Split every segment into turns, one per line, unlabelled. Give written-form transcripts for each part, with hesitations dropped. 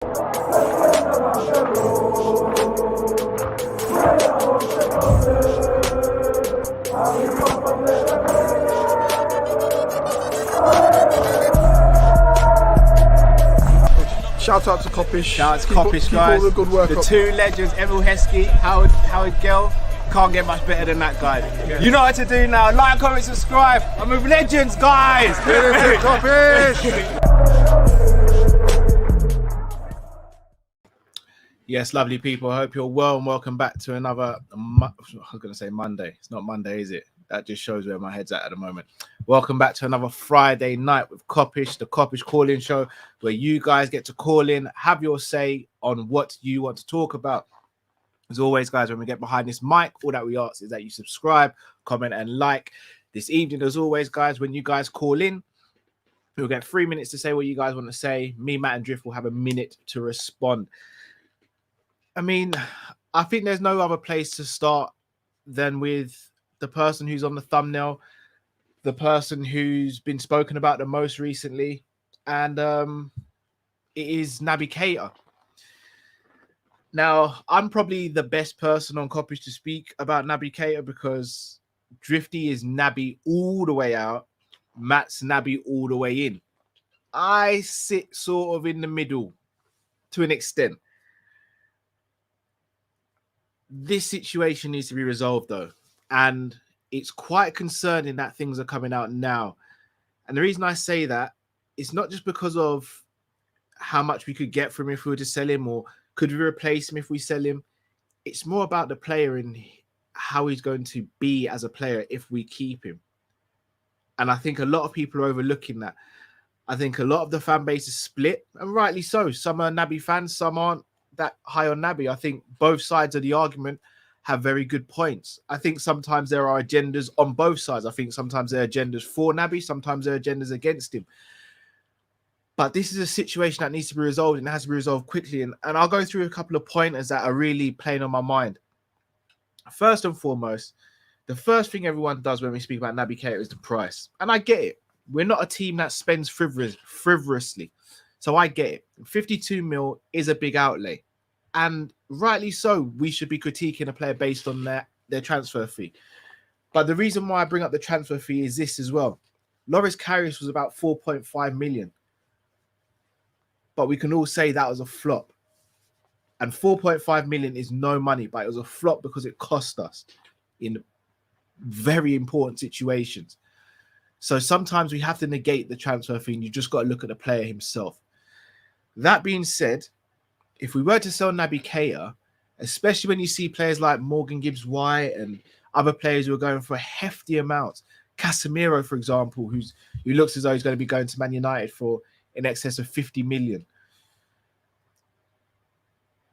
Shout out to Kopish.
Shout out to Kopish, guys.
All the good work
the
up.
Two legends, Emil Heskey, Howard Gill. Can't get much better than that guy. Yeah. You know what to do now. Like, comment, subscribe. I'm with legends, guys.
Kopish.
Yes, lovely people. I hope you're well and welcome back to another. I was going to say Monday. It's not Monday, is it? That just shows where my head's at the moment. Welcome back to another Friday night with Kop-Ish, the Kop-Ish Kall-In show, where you guys get to call in, have your say on what you want to talk about. As always, guys, when we get behind this mic, all that we ask is that you subscribe, comment, and like. This evening, as always, guys, when you guys call in, you'll get 3 minutes to say what you guys want to say. Me, Matt, and Drift will have a minute to respond. I mean, I think there's no other place to start than with the person who's on the thumbnail, the person who's been spoken about the most recently, and it is Naby Keita. Now, I'm probably the best person on Kopish to speak about Naby Keita because Drifty is Naby all the way out, Matt's Naby all the way in. I sit sort of in the middle to an extent. This situation needs to be resolved, though. And it's quite concerning that things are coming out now. And the reason I say that, it's not just because of how much we could get from him if we were to sell him, or could we replace him if we sell him. It's more about the player and how he's going to be as a player if we keep him. And I think a lot of people are overlooking that. I think a lot of the fan base is split, and rightly so. Some are Naby fans, some aren't that high on Naby. I think both sides of the argument have very good points. I think sometimes there are agendas on both sides. I think sometimes there are agendas for Naby, sometimes there are agendas against him. But this is a situation that needs to be resolved, and it has to be resolved quickly. And I'll go through a couple of pointers that are really playing on my mind. First and foremost, the first thing everyone does when we speak about Naby Keita is the price. And I get it. We're not a team that spends frivolously. So I get it. 52 mil is a big outlay. And rightly so, we should be critiquing a player based on their transfer fee. But the reason why I bring up the transfer fee is this as well. Loris Karius was about 4.5 million. But we can all say that was a flop. And 4.5 million is no money, but it was a flop because it cost us in very important situations. So sometimes we have to negate the transfer fee, and you just got to look at the player himself. That being said, if we were to sell Naby Keita, especially when you see players like Morgan Gibbs-White and other players who are going for a hefty amount, Casemiro, for example, who looks as though he's going to be going to Man United for in excess of 50 million.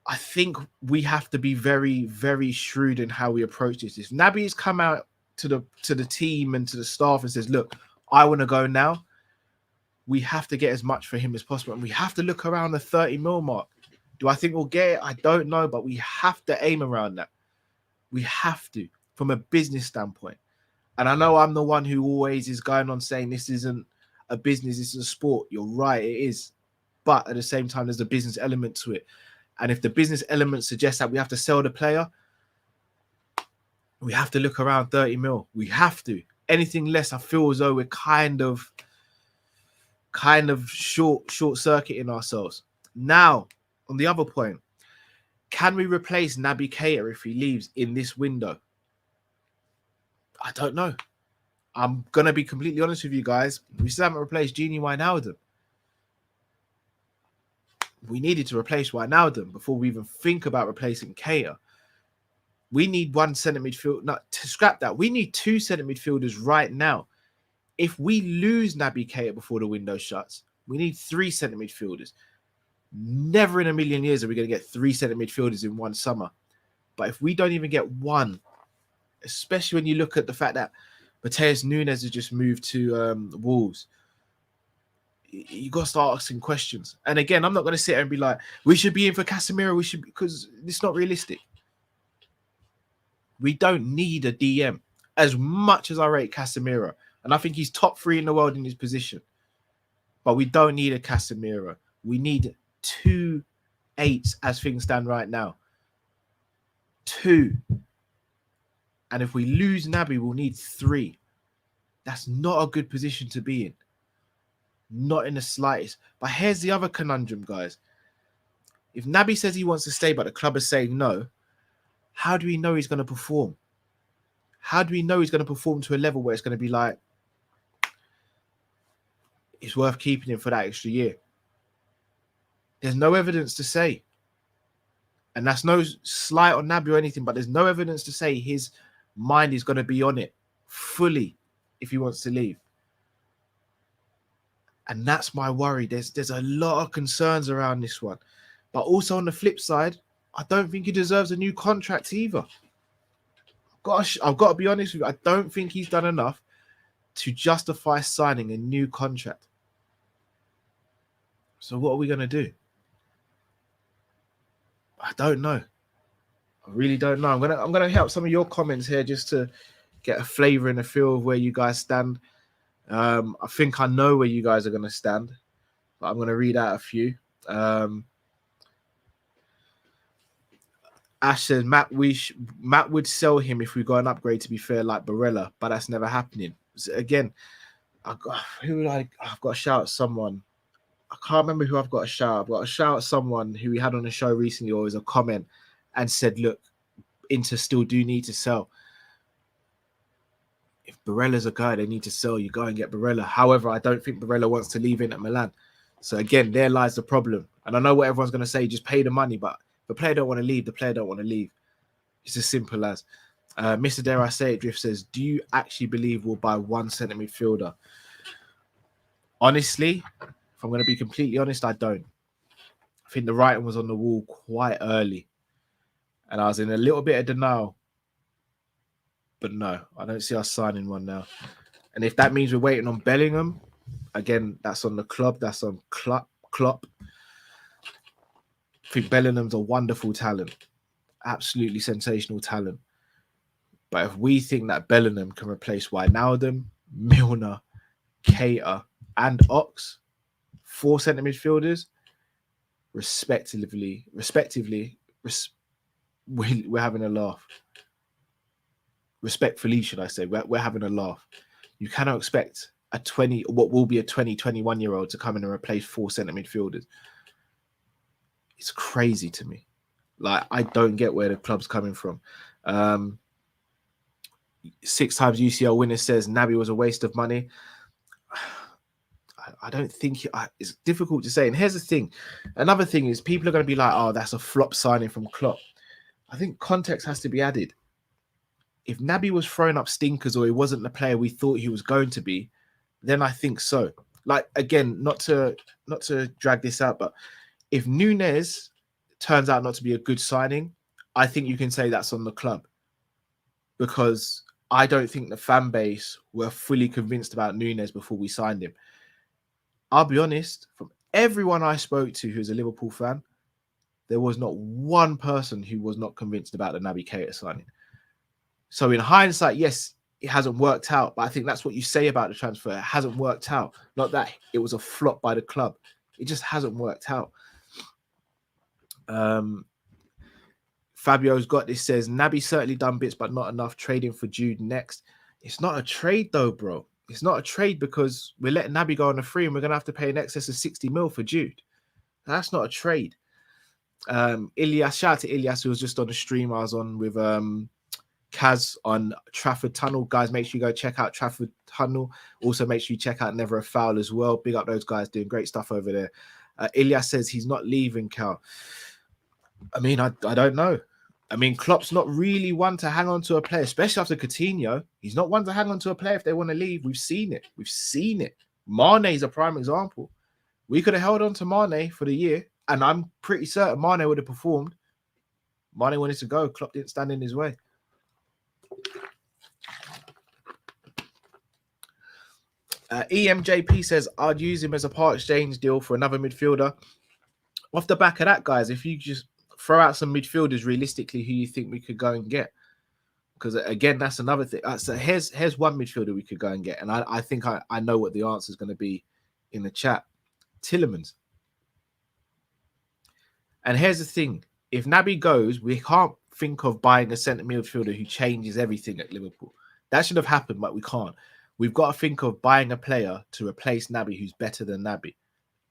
I think we have to be very, very shrewd in how we approach this. If Naby has come out to the team and to the staff and says, look, I want to go now, we have to get as much for him as possible. And we have to look around the 30 mil mark. Do I think we'll get it? I don't know, but we have to aim around that. We have to, from a business standpoint. And I know I'm the one who always is going on saying this isn't a business, this is a sport. You're right, it is. But at the same time, there's a business element to it. And if the business element suggests that we have to sell the player, we have to look around 30 mil. We have to. Anything less, I feel as though we're kind of short-circuiting ourselves. Now, on the other point, can we replace Naby Keita if he leaves in this window? I don't know. I'm going to be completely honest with you guys. We still haven't replaced Gini Wijnaldum. We needed to replace Wijnaldum before we even think about replacing Keita. We need one centre midfield. No, to scrap that, we need two centre midfielders right now. If we lose Naby Keita before the window shuts, we need three centre midfielders. Never in a million years are we going to get three centre midfielders in one summer. But if we don't even get one, especially when you look at the fact that Mateus Nunes has just moved to Wolves, you got to start asking questions. And again, I'm not going to sit there and be like, we should be in for Casemiro, because it's not realistic. We don't need a DM. As much as I rate Casemiro, and I think he's top 3 in the world in his position, but we don't need a Casemiro. We need two 8 as things stand right now. 2. And if we lose Naby, we'll need 3. That's not a good position to be in. Not in the slightest. But here's the other conundrum, guys. If Naby says he wants to stay, but the club is saying no, how do we know he's going to perform? How do we know he's going to perform to a level where it's going to be like, it's worth keeping him for that extra year? There's no evidence to say. And that's no slight on Naby or anything, but there's no evidence to say his mind is going to be on it fully if he wants to leave. And that's my worry. There's a lot of concerns around this one. But also on the flip side, I don't think he deserves a new contract either. I've got to be honest with you. I don't think he's done enough to justify signing a new contract. So what are we going to do? I don't know. I really don't know. I'm gonna help some of your comments here just to get a flavour and a feel of where you guys stand. I think I know where you guys are going to stand, but I'm going to read out a few. Ash says Matt would sell him if we got an upgrade, to be fair, like Barella, but that's never happening. So again, I've got to shout at someone. I can't remember who I've got to shout. I've got to shout at someone who we had on the show recently, or as a comment, and said, look, Inter still do need to sell. If Barella's a guy they need to sell, you go and get Barella. However, I don't think Barella wants to leave Inter Milan. So again, there lies the problem. And I know what everyone's going to say, just pay the money, but if the player don't want to leave, the player don't want to leave. It's as simple as. Mr. Dare I Say It Drift says, do you actually believe we'll buy one centre midfielder? Honestly, if I'm going to be completely honest, I don't. I think the writing was on the wall quite early. And I was in a little bit of denial. But no, I don't see us signing one now. And if that means we're waiting on Bellingham, again, that's on the club. That's on Klopp. I think Bellingham's a wonderful talent. Absolutely sensational talent. But if we think that Bellingham can replace Wijnaldum, Milner, Keita, and Ox, 4 centre midfielders, respectively, we're having a laugh. Respectfully, should I say, we're having a laugh. You cannot expect what will be a 21-year-old to come in and replace 4 centre midfielders. It's crazy to me. Like, I don't get where the club's coming from. 6 times UCL winner says Naby was a waste of money. I don't think it's difficult to say. And here's the thing. Another thing is people are going to be like, oh, that's a flop signing from Klopp. I think context has to be added. If Naby was throwing up stinkers or he wasn't the player we thought he was going to be, then I think so. Like, again, not to drag this out, but if Núñez turns out not to be a good signing, I think you can say that's on the club. Because I don't think the fan base were fully convinced about Núñez before we signed him. I'll be honest, from everyone I spoke to who's a Liverpool fan, there was not one person who was not convinced about the Naby Keita signing. So in hindsight, yes, it hasn't worked out, but I think that's what you say about the transfer. It hasn't worked out. Not that it was a flop by the club. It just hasn't worked out. Fabio's got this, says, Naby certainly done bits, but not enough. Trading for Jude next. It's not a trade though, bro. It's not a trade because we're letting Naby go on a free and we're going to have to pay in excess of 60 mil for Jude. That's not a trade. Ilyas, shout out to Ilyas, who was just on the stream I was on with Kaz on Trafford Tunnel. Guys, make sure you go check out Trafford Tunnel. Also, make sure you check out Never a Foul as well. Big up those guys doing great stuff over there. Ilyas says he's not leaving, Cal. I mean, I don't know. I mean, Klopp's not really one to hang on to a player, especially after Coutinho. He's not one to hang on to a player if they want to leave. We've seen it. We've seen it. Mane is a prime example. We could have held on to Mane for the year, and I'm pretty certain Mane would have performed. Mane wanted to go. Klopp didn't stand in his way. EMJP says, I'd use him as a part exchange deal for another midfielder. Off the back of that, guys, if you just throw out some midfielders realistically who you think we could go and get. Because, again, that's another thing. So here's one midfielder we could go and get. And I think I know what the answer is going to be in the chat. Tielemans. And here's the thing: if Naby goes, we can't think of buying a centre midfielder who changes everything at Liverpool. That should have happened, but we can't. We've got to think of buying a player to replace Naby who's better than Naby.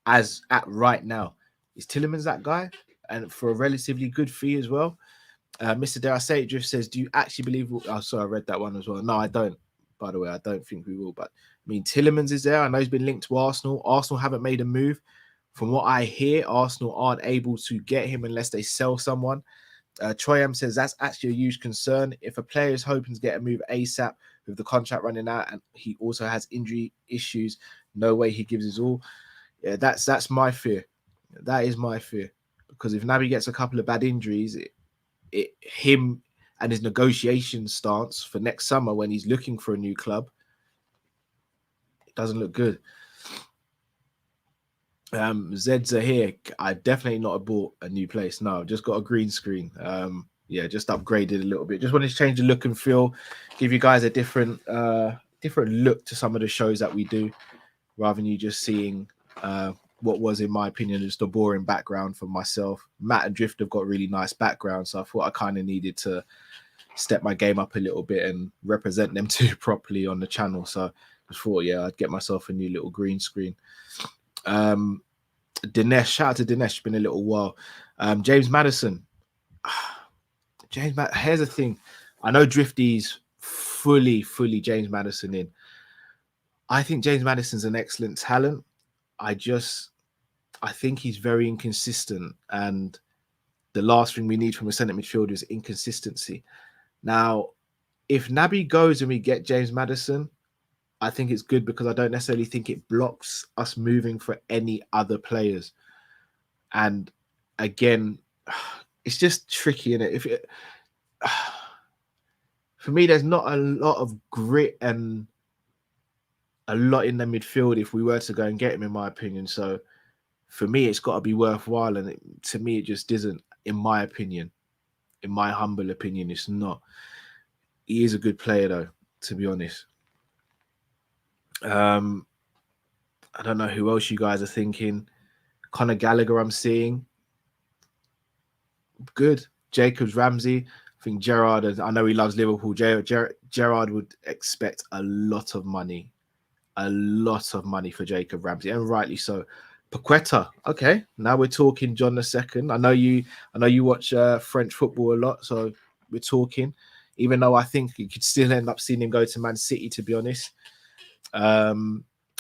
As at right now, is Tielemans that guy? And for a relatively good fee as well. Mr. Dare I Say It Drift says, do you actually believe? Oh, sorry, I read that one as well. No, I don't. By the way, I don't think we will. But I mean, Tielemans is there. I know he's been linked to Arsenal. Arsenal haven't made a move. From what I hear, Arsenal aren't able to get him unless they sell someone. Troy M says that's actually a huge concern. If a player is hoping to get a move ASAP with the contract running out and he also has injury issues, no way he gives his all. Yeah, that's my fear. That is my fear. Because if Naby gets a couple of bad injuries, him and his negotiation stance for next summer when he's looking for a new club, it doesn't look good. Zeds are here. I definitely not bought a new place. No, just got a green screen. Yeah, just upgraded a little bit. Just wanted to change the look and feel, give you guys a different look to some of the shows that we do, rather than you just seeing what was, in my opinion, just a boring background for myself. Matt and Drift have got really nice backgrounds, so I thought I kind of needed to step my game up a little bit and represent them too properly on the channel. So I thought, yeah, I'd get myself a new little green screen. Dinesh, shout out to Dinesh. It's been a little while. James Maddison. Here's the thing. I know Drifty's fully James Maddison in. I think James Maddison's an excellent talent. I think he's very inconsistent, and the last thing we need from a centre midfielder is inconsistency. Now, if Naby goes and we get James Maddison, I think it's good because I don't necessarily think it blocks us moving for any other players. And again, it's just tricky, innit? For me, there's not a lot of grit and a lot in the midfield if we were to go and get him, in my opinion. So for me, it's got to be worthwhile. And to me, it just isn't, in my opinion. In my humble opinion, it's not. He is a good player, though, to be honest. I don't know who else you guys are thinking. Conor Gallagher, I'm seeing. Good. Jacobs, Ramsey. I think Gerrard, I know he loves Liverpool. Gerrard would expect a lot of money. A lot of money for Jacob Ramsey, and rightly so. Paqueta, okay. Now we're talking, John II. I know you watch French football a lot, so we're talking. Even though I think you could still end up seeing him go to Man City, to be honest.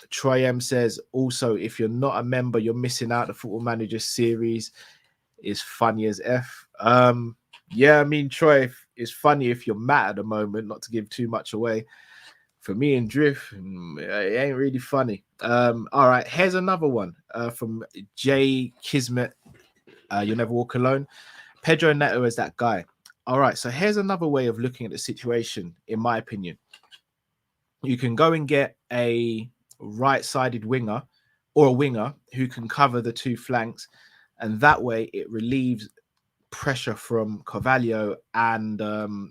Troy M says, also, if you're not a member, you're missing out. The Football Manager series is funny as F. Yeah, I mean, Troy, it's funny if you're mad at the moment, not to give too much away. For me and Drift, it ain't really funny. All right, here's another one from Jay Kismet. You'll Never Walk Alone. Pedro Neto is that guy. All right, so here's another way of looking at the situation, in my opinion. You can go and get a right-sided winger or a winger who can cover the two flanks, and that way it relieves pressure from Carvalho and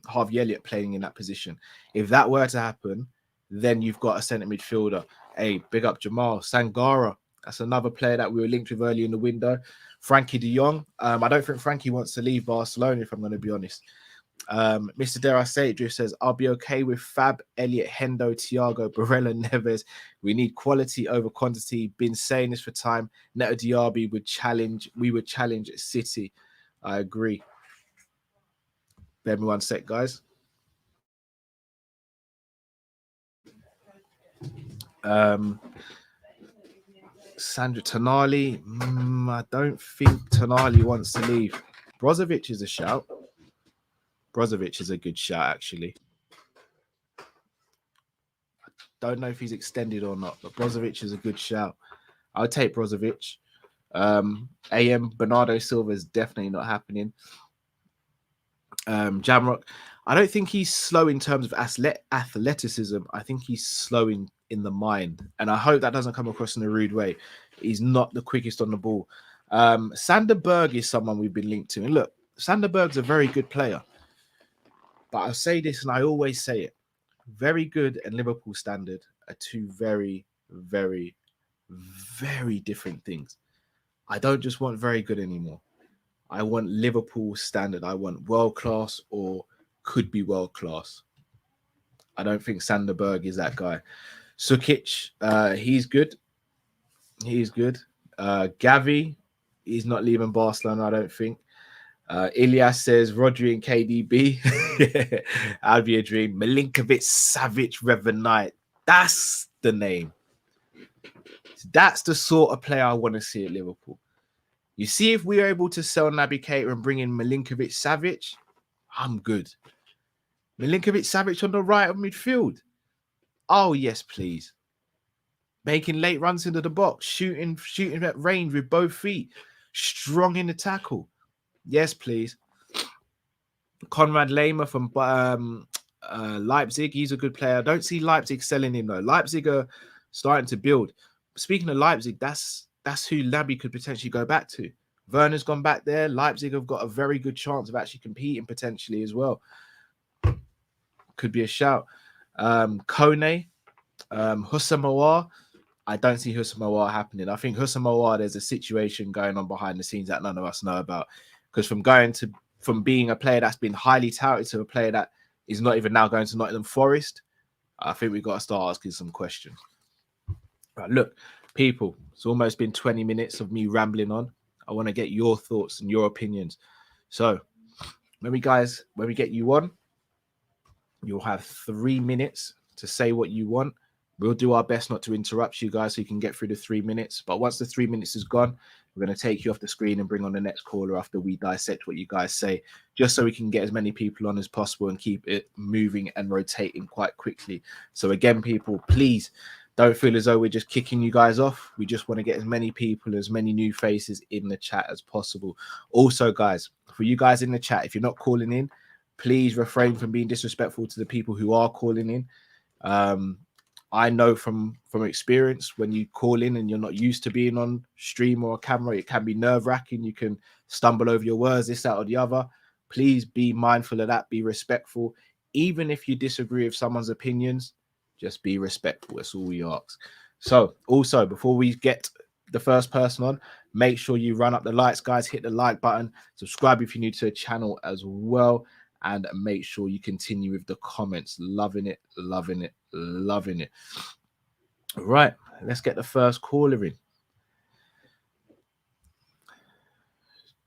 Harvey Elliott playing in that position. If that were to happen, then you've got a centre midfielder. Hey, big up Jamal Sangara. That's another player that we were linked with early in the window. Frankie de Jong. I don't think Frankie wants to leave Barcelona, if I'm going to be honest. Mr. Dare I Say It Drift says, I'll be okay with Fab, Elliott, Hendo, Thiago, Barella, Neves. We need quality over quantity. Been saying this for time. Neto Diaby we would challenge City. I agree. Bear me one sec, guys. Sandra Tonali. I don't think Tonali wants to leave. Brozovic is a shout. Brozovic is a good shout, actually. I don't know if he's extended or not, but Brozovic is a good shout. I'll take Brozovic. AM Bernardo Silva is definitely not happening. Jamrock, I don't think he's slow in terms of athleticism. I think he's slow in the mind, and I hope that doesn't come across in a rude way. He's not the quickest on the ball. Sander Berg is someone we've been linked to, and look, Sander Berg's a very good player, but I'll say this, and I always say it: very good and Liverpool standard are two very, very, very different things. I don't just want very good anymore. I want Liverpool standard. I want world class or could be world class. I don't think Sander Berg is that guy. Sukic, he's good. He's good. Gavi, he's not leaving Barcelona, I don't think. Ilyas says Rodri and KDB. That'd be a dream. Milinkovic, Savic, Revenite. That's the name. That's the sort of player I want to see at Liverpool. You see, if we're able to sell Naby Keita and bring in Milinkovic, Savic, I'm good. Milinkovic, Savic on the right of midfield. Oh, yes, please. Making late runs into the box, shooting at range with both feet, strong in the tackle. Yes, please. Konrad Lehmer from Leipzig, he's a good player. I don't see Leipzig selling him though. Leipzig are starting to build. Speaking of Leipzig, that's who Naby could potentially go back to. Werner's gone back there. Leipzig have got a very good chance of actually competing potentially as well. Could be a shout. Kone, Houssam Aouar. I don't see Houssam Aouar happening. I think Houssam Aouar, there's a situation going on behind the scenes that none of us know about. Because from being a player that's been highly touted to a player that is not even now going to Nottingham Forest, I think we've got to start asking some questions. But look, people, it's almost been 20 minutes of me rambling on. I want to get your thoughts and your opinions. So when we get you on, you'll have 3 minutes to say what you want. We'll do our best not to interrupt you guys so you can get through the 3 minutes. But once the 3 minutes is gone, we're going to take you off the screen and bring on the next caller after we dissect what you guys say, just so we can get as many people on as possible and keep it moving and rotating quite quickly. So again, people, please don't feel as though we're just kicking you guys off. We just want to get as many people, as many new faces in the chat as possible. Also, guys, for you guys in the chat, if you're not calling in, please refrain from being disrespectful to the people who are calling in. I know from experience, when you call in and you're not used to being on stream or a camera, it can be nerve-wracking. You can stumble over your words, this, that, or the other. Please be mindful of that. Be respectful. Even if you disagree with someone's opinions, just be respectful. That's all we ask. So also, before we get the first person on, make sure you run up the lights, guys. Hit the like button. Subscribe if you're new to the channel as well. And make sure you continue with the comments. Loving it, loving it, loving it. All right, let's get the first caller in.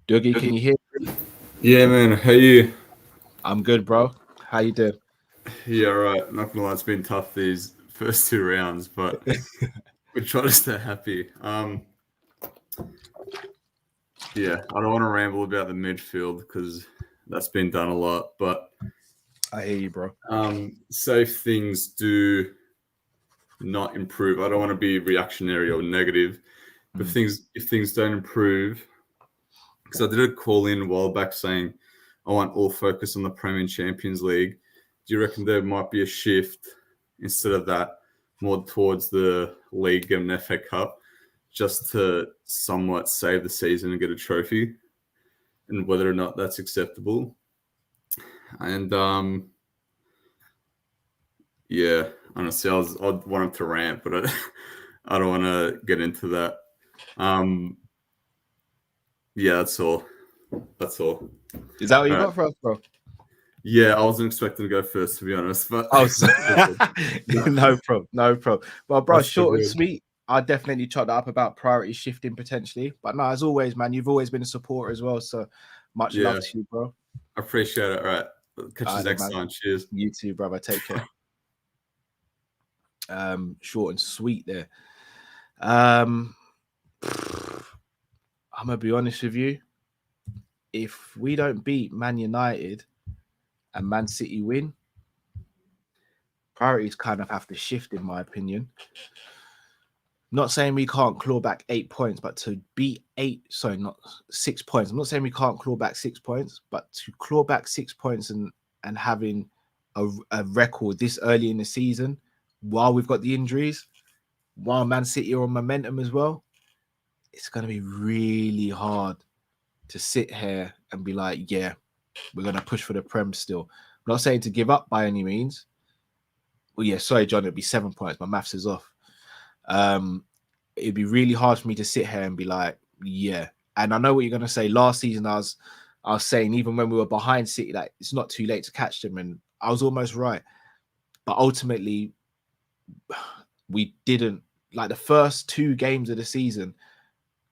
Dougie, can you hear me?
Yeah, man. How you?
I'm good, bro. How you doing?
Yeah, right. Not gonna lie, it's been tough these first 2 rounds, but we try to stay happy. Yeah, I don't want to ramble about the midfield because that's been done a lot, but
I hear you, bro.
So if things do not improve, I don't want to be reactionary or negative, but if things don't improve, because I did a call in a while back saying I want all focus on the Premier and Champions League. Do you reckon there might be a shift instead of that more towards the league and FA Cup, just to somewhat save the season and get a trophy, and whether or not that's acceptable? And yeah, honestly, I'd want him to rant, but I don't want to get into that. Yeah, that's all. That's all.
Is that what you got for us, bro?
Yeah, I wasn't expecting to go first, to be honest. But
no problem, no problem. Well, bro,
That's
short and
good.
sweet. I definitely chat up about priority shifting potentially. But no, as always, man, you've always been a supporter as well. So much love to you, bro.
I appreciate it. All right. Catch you next time. Cheers.
You too, brother. Take care. Short and sweet there. I'm gonna be honest with you. If we don't beat Man United and Man City win, priorities kind of have to shift, in my opinion. Not saying we can't claw back 8 points, but to beat not 6 points. I'm not saying we can't claw back 6 points, but to claw back 6 points and having a record this early in the season, while we've got the injuries, while Man City are on momentum as well, it's going to be really hard to sit here and be like, yeah, we're going to push for the Prem still. I'm not saying to give up by any means. Well, yeah, sorry, John, it'd be 7 points. My maths is off. It'd be really hard for me to sit here and be like, yeah, And I know what you're going to say. Last season, I was saying, even when we were behind City, like it's not too late to catch them. And I was almost right. But ultimately, we didn't. Like the first 2 games of the season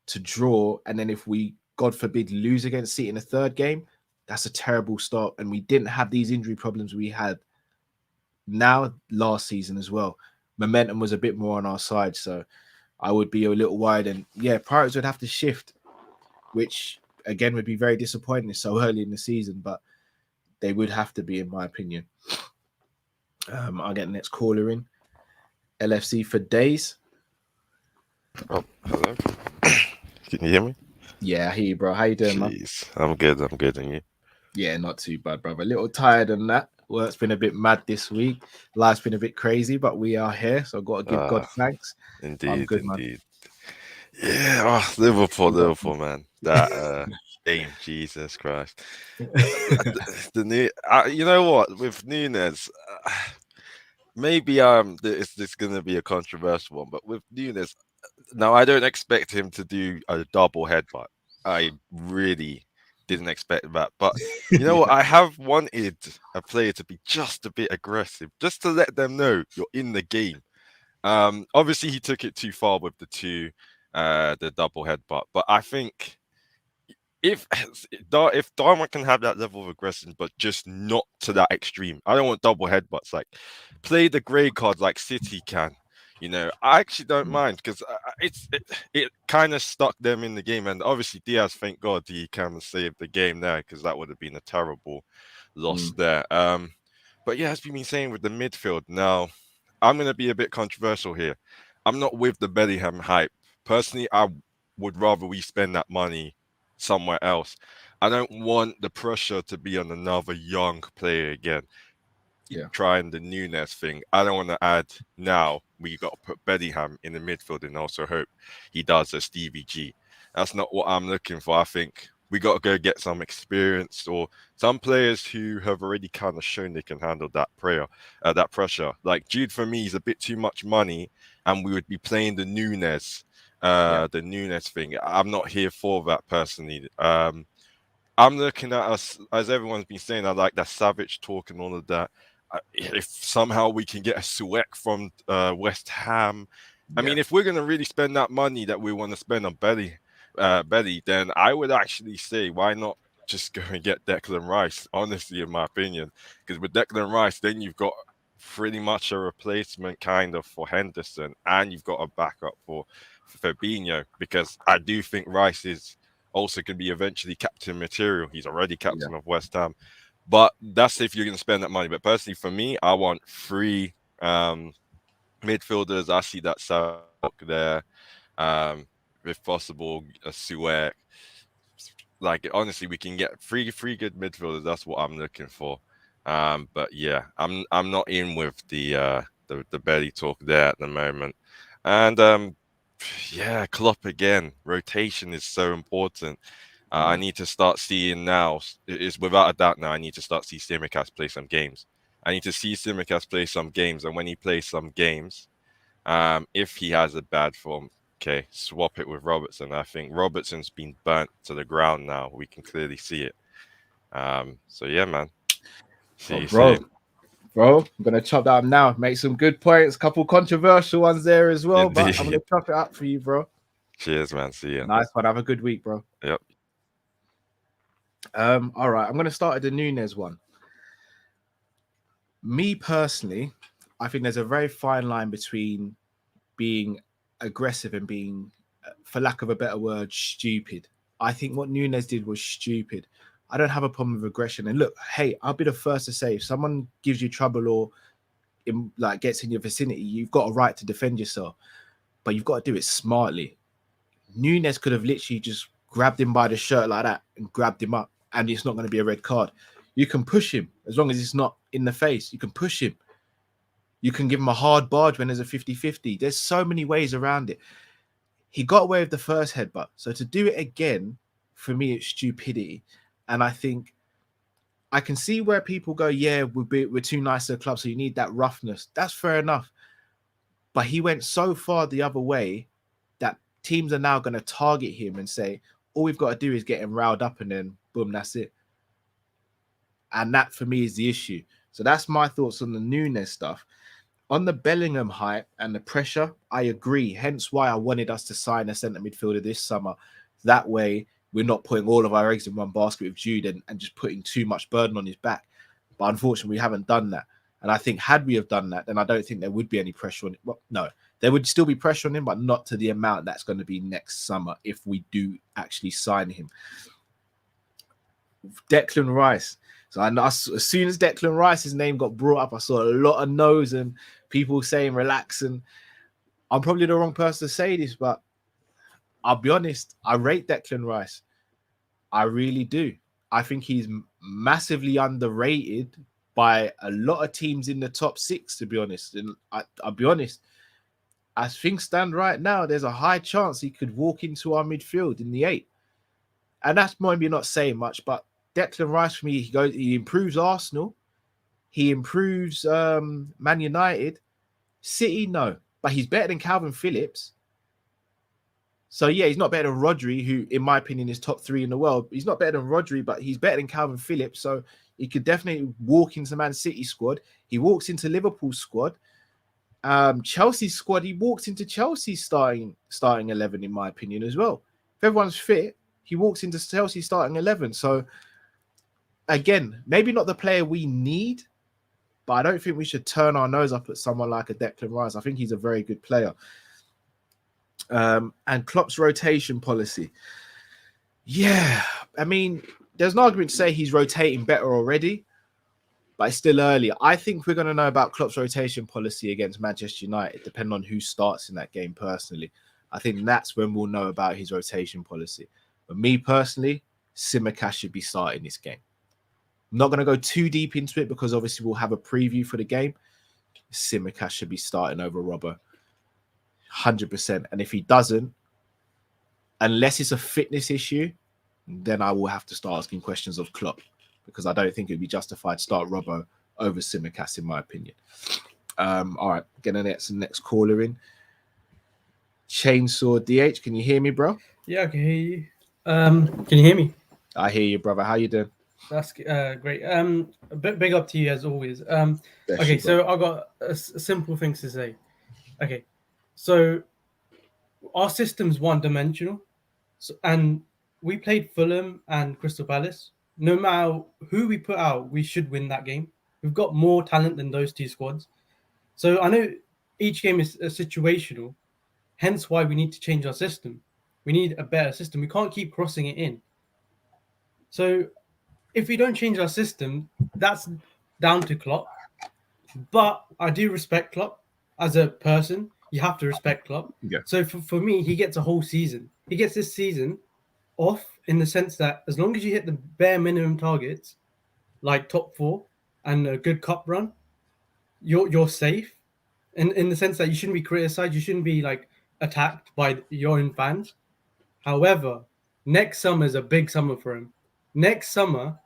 to draw. And then if we, God forbid, lose against City in the 3rd game, that's a terrible start. And we didn't have these injury problems we had now last season as well. Momentum was a bit more on our side. So I would be a little wide. And yeah, priorities would have to shift, which again would be very disappointing so early in the season, but they would have to be, in my opinion. I'll get the next caller in. LFC for days.
Oh, hello. Can you hear me?
Yeah, I hear you, bro. How you doing, man?
Jeez, I'm good. And you?
Yeah, not too bad, brother. A little tired than that. Work's been a bit mad this week. Life's been a bit crazy, but we are here, so I've got to give God thanks.
Indeed,
I'm good,
indeed. Man. Yeah, Liverpool, man. That game, Jesus Christ. The new, you know what? With Nunes, maybe this gonna be a controversial one, but with Nunes, now I don't expect him to do a double headbutt. I really didn't expect that. But you know what? I have wanted a player to be just a bit aggressive, just to let them know you're in the game. Obviously he took it too far with the double headbutt, but I think if Darwin can have that level of aggression, but just not to that extreme. I don't want double headbutts. Like play the grey card like City can. You know, I actually don't mind because it kind of stuck them in the game, and obviously Diaz, thank God, he kind of saved the game there because that would have been a terrible loss there. But yeah, as we've been saying with the midfield, now I'm going to be a bit controversial here. I'm not with the Bellingham hype personally. I would rather we spend that money somewhere else. I don't want the pressure to be on another young player again.
Yeah.
Trying the Nunes thing. I don't want to add now we got to put Bellingham in the midfield and also hope he does a Stevie G. That's not what I'm looking for. I think we got to go get some experience or some players who have already kind of shown they can handle that pressure. Like Jude for me is a bit too much money, and we would be playing the Nunes thing. I'm not here for that personally. I'm looking at us, as everyone's been saying, I like that savage talk and all of that. If somehow we can get a Suek from West Ham, I mean, if we're going to really spend that money that we want to spend on Belly, then I would actually say, why not just go and get Declan Rice, honestly, in my opinion. Because with Declan Rice, then you've got pretty much a replacement kind of for Henderson, and you've got a backup for Fabinho, because I do think Rice is also could be eventually captain material. He's already captain of West Ham. But that's if you're going to spend that money. But personally, for me, I want 3 midfielders. I see that South there. If possible, a Suek. Like, honestly, we can get 3 good midfielders. That's what I'm looking for. But yeah, I'm not in with the belly talk there at the moment. And yeah, Klopp again. Rotation is so important. I need to start seeing now. It's without a doubt now. I need to start see Tsimikas play some games. I need to see Tsimikas play some games, and when he plays some games, if he has a bad form, okay, swap it with Robertson. I think Robertson's been burnt to the ground now. We can clearly see it. So yeah, man. See you soon.
Bro, I'm gonna chop that up now. Make some good points. Couple controversial ones there as well,
Indeed.
but I'm gonna chop it up for you, bro.
Cheers, man. See you.
Nice one. Have a good week, bro.
Yep.
All right. I'm going to start with the Nunes one. Me personally, I think there's a very fine line between being aggressive and being, for lack of a better word, stupid. I think what Nunes did was stupid. I don't have a problem with aggression. And look, hey, I'll be the first to say, if someone gives you trouble or gets in your vicinity, you've got a right to defend yourself, but you've got to do it smartly. Nunes could have literally just grabbed him by the shirt like that and grabbed him up, and it's not going to be a red card. You can push him as long as it's not in the face. You can push him. You can give him a hard barge when there's a 50-50. There's so many ways around it. He got away with the first headbutt. So to do it again, for me, it's stupidity. And I think I can see where people go, yeah, we're too nice to the club, so you need that roughness. That's fair enough. But he went so far the other way that teams are now going to target him and say, all we've got to do is get him riled up, and then boom, that's it. And that for me is the issue. So that's my thoughts on the Núñez stuff. On the Bellingham hype and the pressure, I agree. Hence why I wanted us to sign a centre midfielder this summer. That way, we're not putting all of our eggs in one basket with Jude and just putting too much burden on his back. But unfortunately, we haven't done that. And I think had we have done that, then I don't think there would be any pressure on it. Well, no, there would still be pressure on him, but not to the amount that's going to be next summer if we do actually sign him. Declan Rice. So I know as soon as Declan Rice's name got brought up, I saw a lot of no's and people saying relax. And I'm probably the wrong person to say this, but I'll be honest, I rate Declan Rice. I really do. I think he's massively underrated by a lot of teams in the top 6, to be honest. And I'll be honest, as things stand right now, there's a high chance he could walk into our midfield in the 8. And that's maybe not saying much, but Declan Rice for me, he improves Arsenal, he improves Man United, City, no, but he's better than Calvin Phillips. So yeah, he's not better than Rodri, who in my opinion is top 3 in the world. He's not better than Rodri, but he's better than Calvin Phillips. So he could definitely walk into Man City squad. He walks into Liverpool squad. Chelsea squad, he walks into Chelsea starting 11 in my opinion as well. If everyone's fit, he walks into Chelsea starting 11. So again, maybe not the player we need, but I don't think we should turn our nose up at someone like a Declan Rice. I think he's a very good player. And Klopp's rotation policy. Yeah, I mean, there's an argument to say he's rotating better already, but it's still early. I think we're going to know about Klopp's rotation policy against Manchester United, depending on who starts in that game personally. I think that's when we'll know about his rotation policy. But me personally, Tsimikas should be starting this game. I'm not going to go too deep into it because obviously we'll have a preview for the game. Tsimikas should be starting over Robbo. 100%. And if he doesn't, unless it's a fitness issue, then I will have to start asking questions of Klopp because I don't think it'd be justified to start Robbo over Tsimikas, in my opinion. All right, getting the next caller in. Chainsaw DH, can you hear me, bro?
Yeah, I can hear you. Can you hear me?
I hear you, brother. How you doing?
That's great. Big up to you as always. Okay, so I got simple things to say. Okay, so our system's one-dimensional, and we played Fulham and Crystal Palace. No matter who we put out, we should win that game. We've got more talent than those two squads. So I know each game is situational, hence why we need to change our system. We need a better system. We can't keep crossing it in. So if we don't change our system, that's down to Klopp. But I do respect Klopp as a person. You have to respect Klopp.
Yeah.
So for me, he gets a whole season. He gets this season off in the sense that as long as you hit the bare minimum targets, like top 4 and a good cup run, you're safe. In the sense that you shouldn't be criticized, you shouldn't be like attacked by your own fans. However, next summer is a big summer for him. Next summer,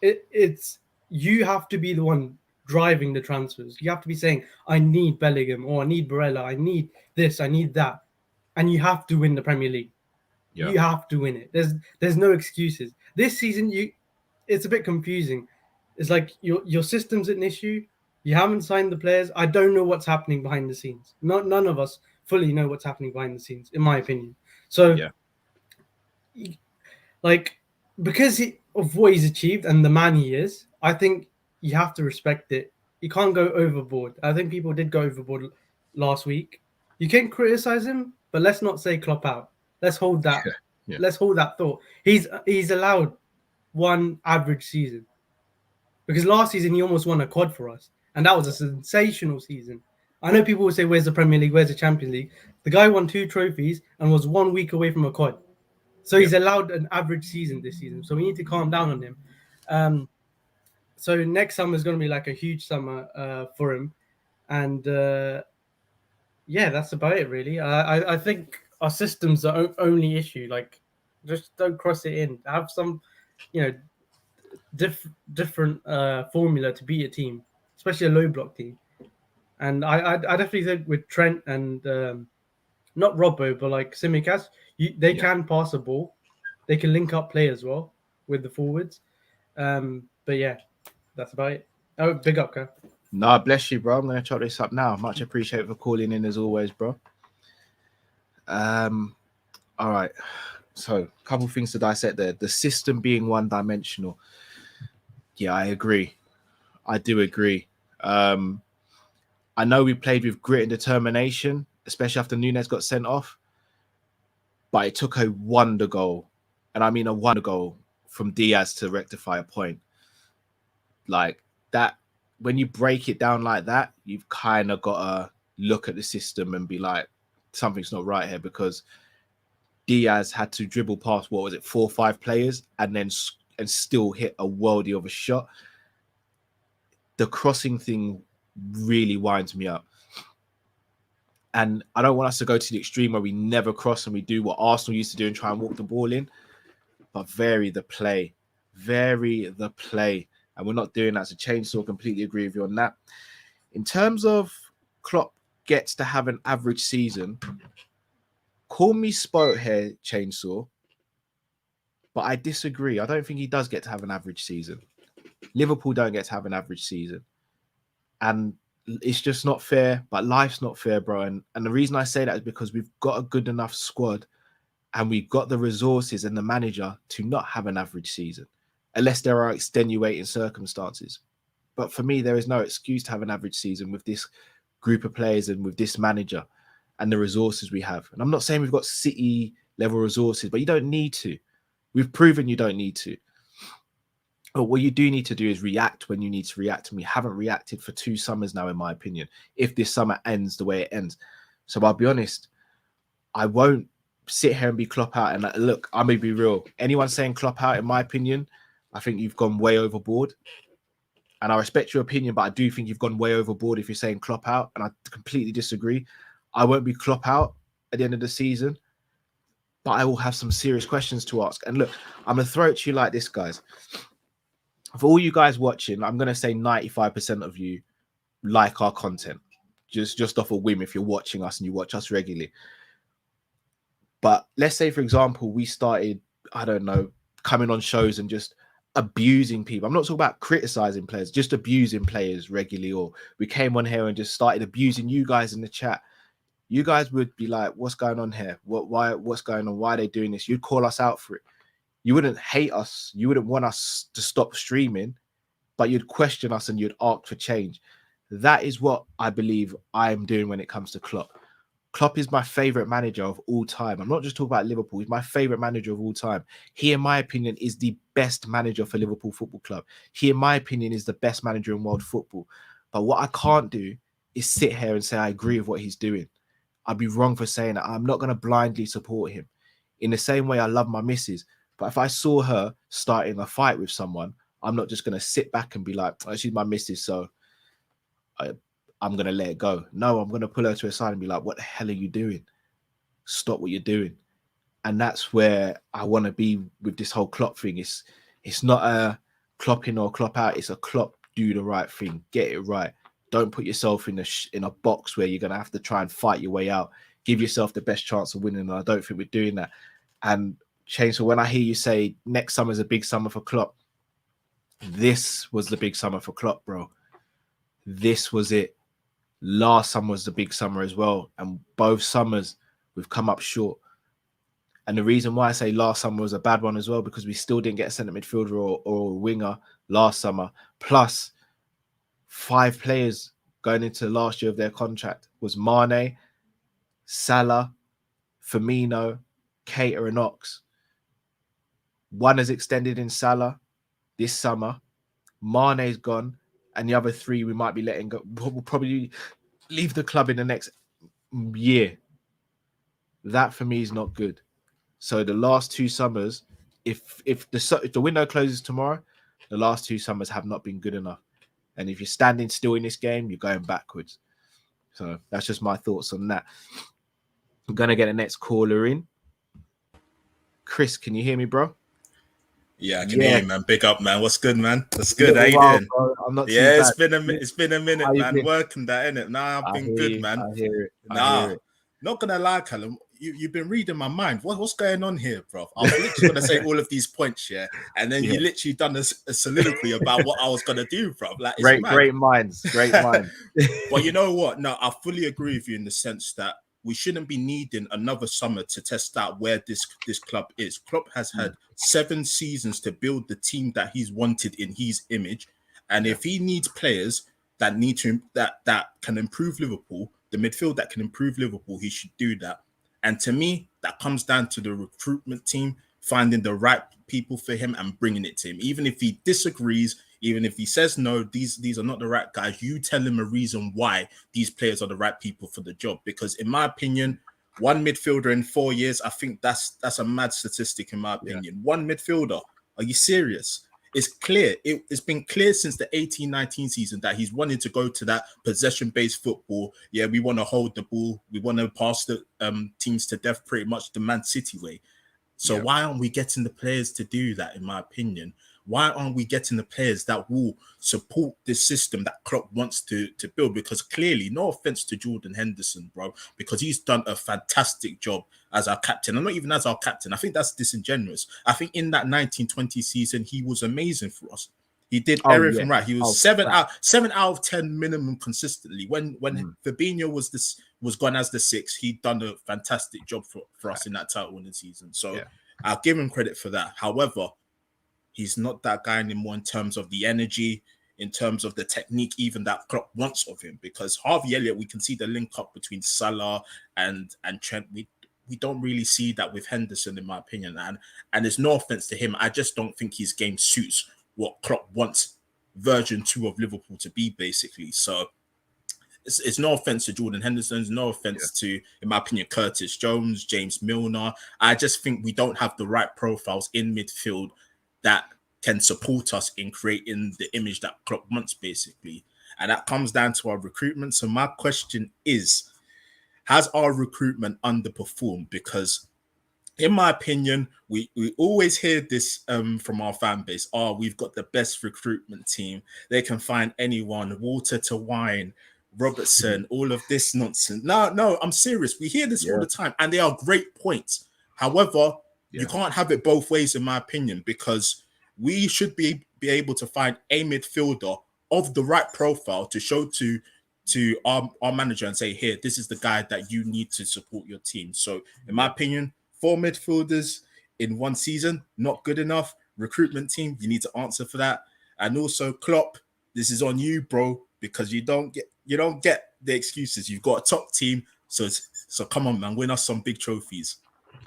it's you have to be the one driving the transfers. You have to be saying, I need Bellingham, or I need Barella, I need this, I need that. And you have to win the Premier League. Yeah. You have to win it. There's no excuses. This season, it's a bit confusing. It's like your system's an issue. You haven't signed the players. I don't know what's happening behind the scenes. None of us fully know what's happening behind the scenes, in my opinion. So, like, because of what he's achieved and the man he is, I think you have to respect it. You can't go overboard. I think people did go overboard last week. You can criticize him, but let's not say Klopp out. Let's hold that. Yeah. Let's hold that thought. He's allowed one average season, because last season he almost won a quad for us, and that was a sensational season. I know people will say, "Where's the Premier League? Where's the Champions League?" The guy won 2 trophies and was 1 week away from a quad. So he's allowed an average season this season. So we need to calm down on him. So next summer is going to be like a huge summer for him, and that's about it really. I think our system's the only issue. Like, just don't cross it in. Have some, different formula to beat a team, especially a low block team. And I definitely think with Trent and not Robbo, but like Tsimikas, they can pass a ball. They can link up play as well with the forwards. But yeah, that's about it. Oh, big up, Ko.
No, bless you, bro. I'm going to chop this up now. Much appreciated for calling in as always, bro. All right. So, a couple things to dissect there. The system being one-dimensional. Yeah, I agree. I do agree. I know we played with grit and determination, especially after Núñez got sent off. But it took a wonder goal, and I mean a wonder goal from Diaz to rectify a point. Like that, when you break it down like that, you've kind of got to look at the system and be like, something's not right here, because Diaz had to dribble past, what was it, 4 or 5 players and still hit a worldie of a shot. The crossing thing really winds me up. And I don't want us to go to the extreme where we never cross and we do what Arsenal used to do and try and walk the ball in, but vary the play. Vary the play. And we're not doing that. So Chainsaw, completely agree with you on that. In terms of Klopp gets to have an average season, call me spoiled here, Chainsaw, but I disagree. I don't think he does get to have an average season. Liverpool don't get to have an average season. And it's just not fair, but life's not fair, bro. And the reason I say that is because we've got a good enough squad and we've got the resources and the manager to not have an average season, unless there are extenuating circumstances. But for me, there is no excuse to have an average season with this group of players and with this manager and the resources we have. And I'm not saying we've got City level resources, but you don't need to. We've proven you don't need to. But what you do need to do is react when you need to react. And we haven't reacted for 2 summers now, in my opinion, if this summer ends the way it ends. So I'll be honest, I won't sit here and be Klopp out. And look, I'm going to be real. Anyone saying Klopp out, in my opinion, I think you've gone way overboard. And I respect your opinion, but I do think you've gone way overboard if you're saying Klopp out. And I completely disagree. I won't be Klopp out at the end of the season, but I will have some serious questions to ask. And look, I'm going to throw it to you like this, guys. For all you guys watching, I'm going to say 95% of you like our content, just off a whim if you're watching us and you watch us regularly. But let's say, for example, we started, I don't know, coming on shows and just abusing people. I'm not talking about criticizing players, just abusing players regularly. Or we came on here and just started abusing you guys in the chat. You guys would be like, what's going on here? What's going on? Why are they doing this? You'd call us out for it. You wouldn't hate us. You wouldn't want us to stop streaming, but you'd question us and you'd ask for change. That is what I believe I'm doing when it comes to Klopp. Klopp is my favorite manager of all time. I'm not just talking about Liverpool. He's my favorite manager of all time. He, in my opinion, is the best manager for Liverpool Football Club. He, in my opinion, is the best manager in world football. But what I can't do is sit here and say I agree with what he's doing. I'd be wrong for saying that. I'm not going to blindly support him. In the same way I love my missus. But if I saw her starting a fight with someone, I'm not just going to sit back and be like, oh, she's my missus, so I'm going to let it go. No, I'm going to pull her to a side and be like, what the hell are you doing? Stop what you're doing. And that's where I want to be with this whole Klopp thing. It's not a Klopp in or Klopp out. It's a Klopp do the right thing. Get it right. Don't put yourself in a box where you're going to have to try and fight your way out. Give yourself the best chance of winning. And I don't think we're doing that. And Shane, so when I hear you say next summer is a big summer for Klopp, this was the big summer for Klopp, bro. This was it. Last summer was the big summer as well. And both summers, we've come up short. And the reason why I say last summer was a bad one as well, because we still didn't get a centre midfielder or a winger last summer. Plus, 5 players going into last year of their contract was Mane, Salah, Firmino, Keita and Ox. One is extended in Salah this summer. Mane's gone. And the other 3 we might be letting go. We'll probably leave the club in the next year. That for me is not good. So the last 2 summers, if the window closes tomorrow, the last 2 summers have not been good enough. And if you're standing still in this game, you're going backwards. So that's just my thoughts on that. I'm going to get the next caller in. Chris, can you hear me, bro?
Yeah, I can hear you, man. Big up, man. What's good, man? That's good. How you doing?
Bro. I'm not
it's been a minute, man.
Been?
Working that, innit? Nah, I've been good, man.
I hear it.
Not gonna lie, Callum. you've been reading my mind. What's going on here, bro? I was literally gonna say all of these points, yeah, and then you literally done a soliloquy about what I was gonna do, bro. Like, it's
great minds.
But you know what? No, I fully agree with you in the sense that we shouldn't be needing another summer to test out where this club is. Klopp has had 7 seasons to build the team that he's wanted in his image, and if he needs players that can improve Liverpool, the midfield that can improve Liverpool, he should do that. And to me, that comes down to the recruitment team finding the right people for him and bringing it to him. Even if he disagrees, even if he says no, these are not the right guys, you tell him a reason why these players are the right people for the job. Because in my opinion, one midfielder in 4 years, I think that's a mad statistic in my opinion. One midfielder. Are you serious? It's clear. It's been clear since the 18-19 season that he's wanted to go to that possession-based football. Yeah, we want to hold the ball. We want to pass the teams to death pretty much the Man City way. So why aren't we getting the players to do that, in my opinion? Why aren't we getting the players that will support this system that Klopp wants to build? Because clearly, no offense to Jordan Henderson, bro, because he's done a fantastic job as our captain. And not even as our captain. I think that's disingenuous. I think in that 1920 season, he was amazing for us. He did everything right. He was 7 out of 10 minimum consistently. When Fabinho was gone as the 6, he'd done a fantastic job for us in that title winning season. So I'll give him credit for that. However, he's not that guy anymore in terms of the energy, in terms of the technique, even that Klopp wants of him. Because Harvey Elliott, we can see the link up between Salah and Trent. We don't really see that with Henderson, in my opinion. And there's no offense to him. I just don't think his game suits what Klopp wants version 2 of Liverpool to be, basically. So it's no offense to Jordan Henderson, no offense to, in my opinion, Curtis Jones, James Milner. I just think we don't have the right profiles in midfield that can support us in creating the image that Klopp wants, basically. And that comes down to our recruitment. So my question is, has our recruitment underperformed? Because in my opinion, we always hear this from our fan base. Oh, we've got the best recruitment team. They can find anyone, water to wine, Robertson, all of this nonsense. No, I'm serious. We hear this all the time, and they are great points. However, you can't have it both ways, in my opinion, because we should be able to find a midfielder of the right profile to show to our manager and say, here, this is the guy that you need to support your team. So, in my opinion, 4 midfielders in 1 season, not good enough. Recruitment team, you need to answer for that. And also, Klopp, this is on you, bro, because you don't get the excuses. You've got a top team, so come on, man, win us some big trophies.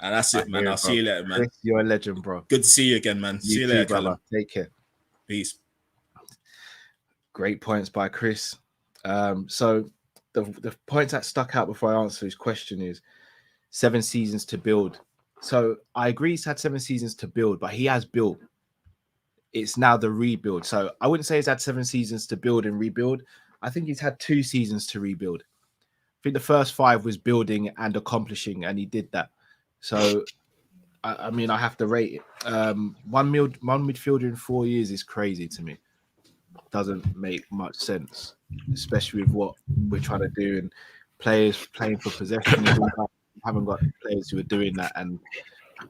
And that's it, man. I'll see you later, man.
Chris, you're a legend, bro.
Good to see you again, man. See you later,
brother. Take care.
Peace.
Great points by Chris. So the points that stuck out before I answer his question is 7 seasons to build. So I agree he's had 7 seasons to build, but he has built. It's now the rebuild. So I wouldn't say he's had 7 seasons to build and rebuild. I think he's had 2 seasons to rebuild. I think the first 5 was building and accomplishing, and he did that. So, I mean, I have to rate it. One midfielder in 4 years is crazy to me. Doesn't make much sense, especially with what we're trying to do and players playing for possession. We haven't got players who are doing that, and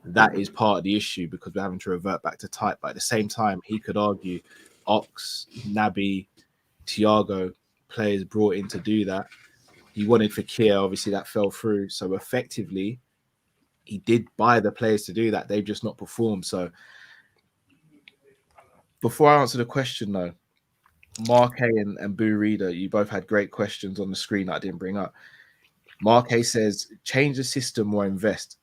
that is part of the issue because we're having to revert back to type. But at the same time, he could argue Ox, Naby, Thiago, players brought in to do that. He wanted Fekir, obviously that fell through. So effectively, he did buy the players to do that. They've just not performed. So before I answer the question, though, Mark A and Boo Reader, you both had great questions on the screen that I didn't bring up. Mark A says, change the system or invest.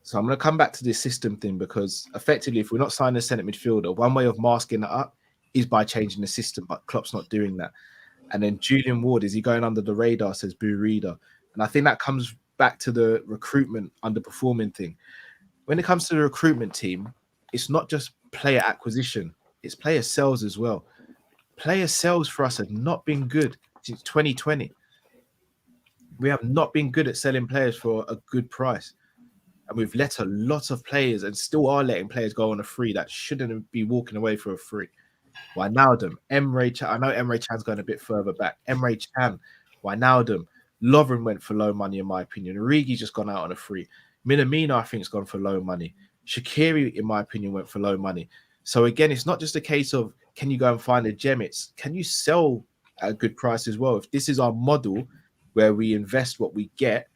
So I'm going to come back to this system thing because effectively, if we're not signing a centre midfielder, one way of masking that up is by changing the system, but Klopp's not doing that. And then Julian Ward, is he going under the radar, says Boo Reader. And I think that comes back to the recruitment underperforming thing. When it comes to the recruitment team, it's not just player acquisition, it's player sales as well. Player sales for us have not been good since 2020. We have not been good at selling players for a good price. And we've let a lot of players and still are letting players go on a free that shouldn't be walking away for a free. Wijnaldum, Emre Can. I know Emre Can's going a bit further back. Emre Can, Wijnaldum, Lovren went for low money, in my opinion. Origi's just gone out on a free. Minamino, I think, has gone for low money. Shaqiri, in my opinion, went for low money. So again, it's not just a case of can you go and find a gem, it's can you sell at a good price as well. If this is our model where we invest what we get,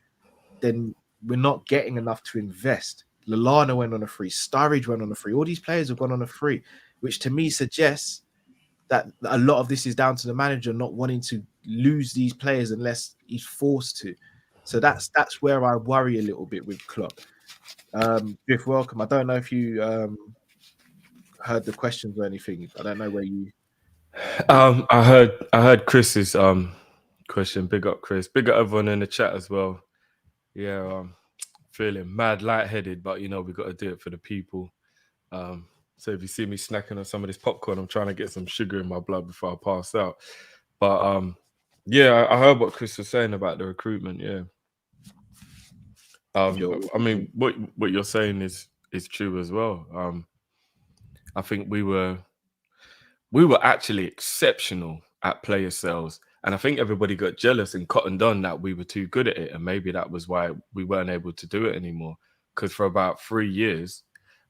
then we're not getting enough to invest. Lallana went on a free, Sturridge went on a free. All these players have gone on a free, which to me suggests that a lot of this is down to the manager not wanting to lose these players unless he's forced to. So that's where I worry a little bit with Klopp. Biff, welcome. I don't know if you heard the questions or anything. I don't know where you.
I heard Chris's question. Big up, Chris. Big up everyone in the chat as well. Yeah, feeling mad lightheaded, but you know we got to do it for the people. So if you see me snacking on some of this popcorn, I'm trying to get some sugar in my blood before I pass out. But yeah, I heard what Chris was saying about the recruitment. Yeah, I mean, what you're saying is true as well. I think we were actually exceptional at player sales, and I think everybody got jealous and cottoned on that we were too good at it, and maybe that was why we weren't able to do it anymore. Because for about 3 years,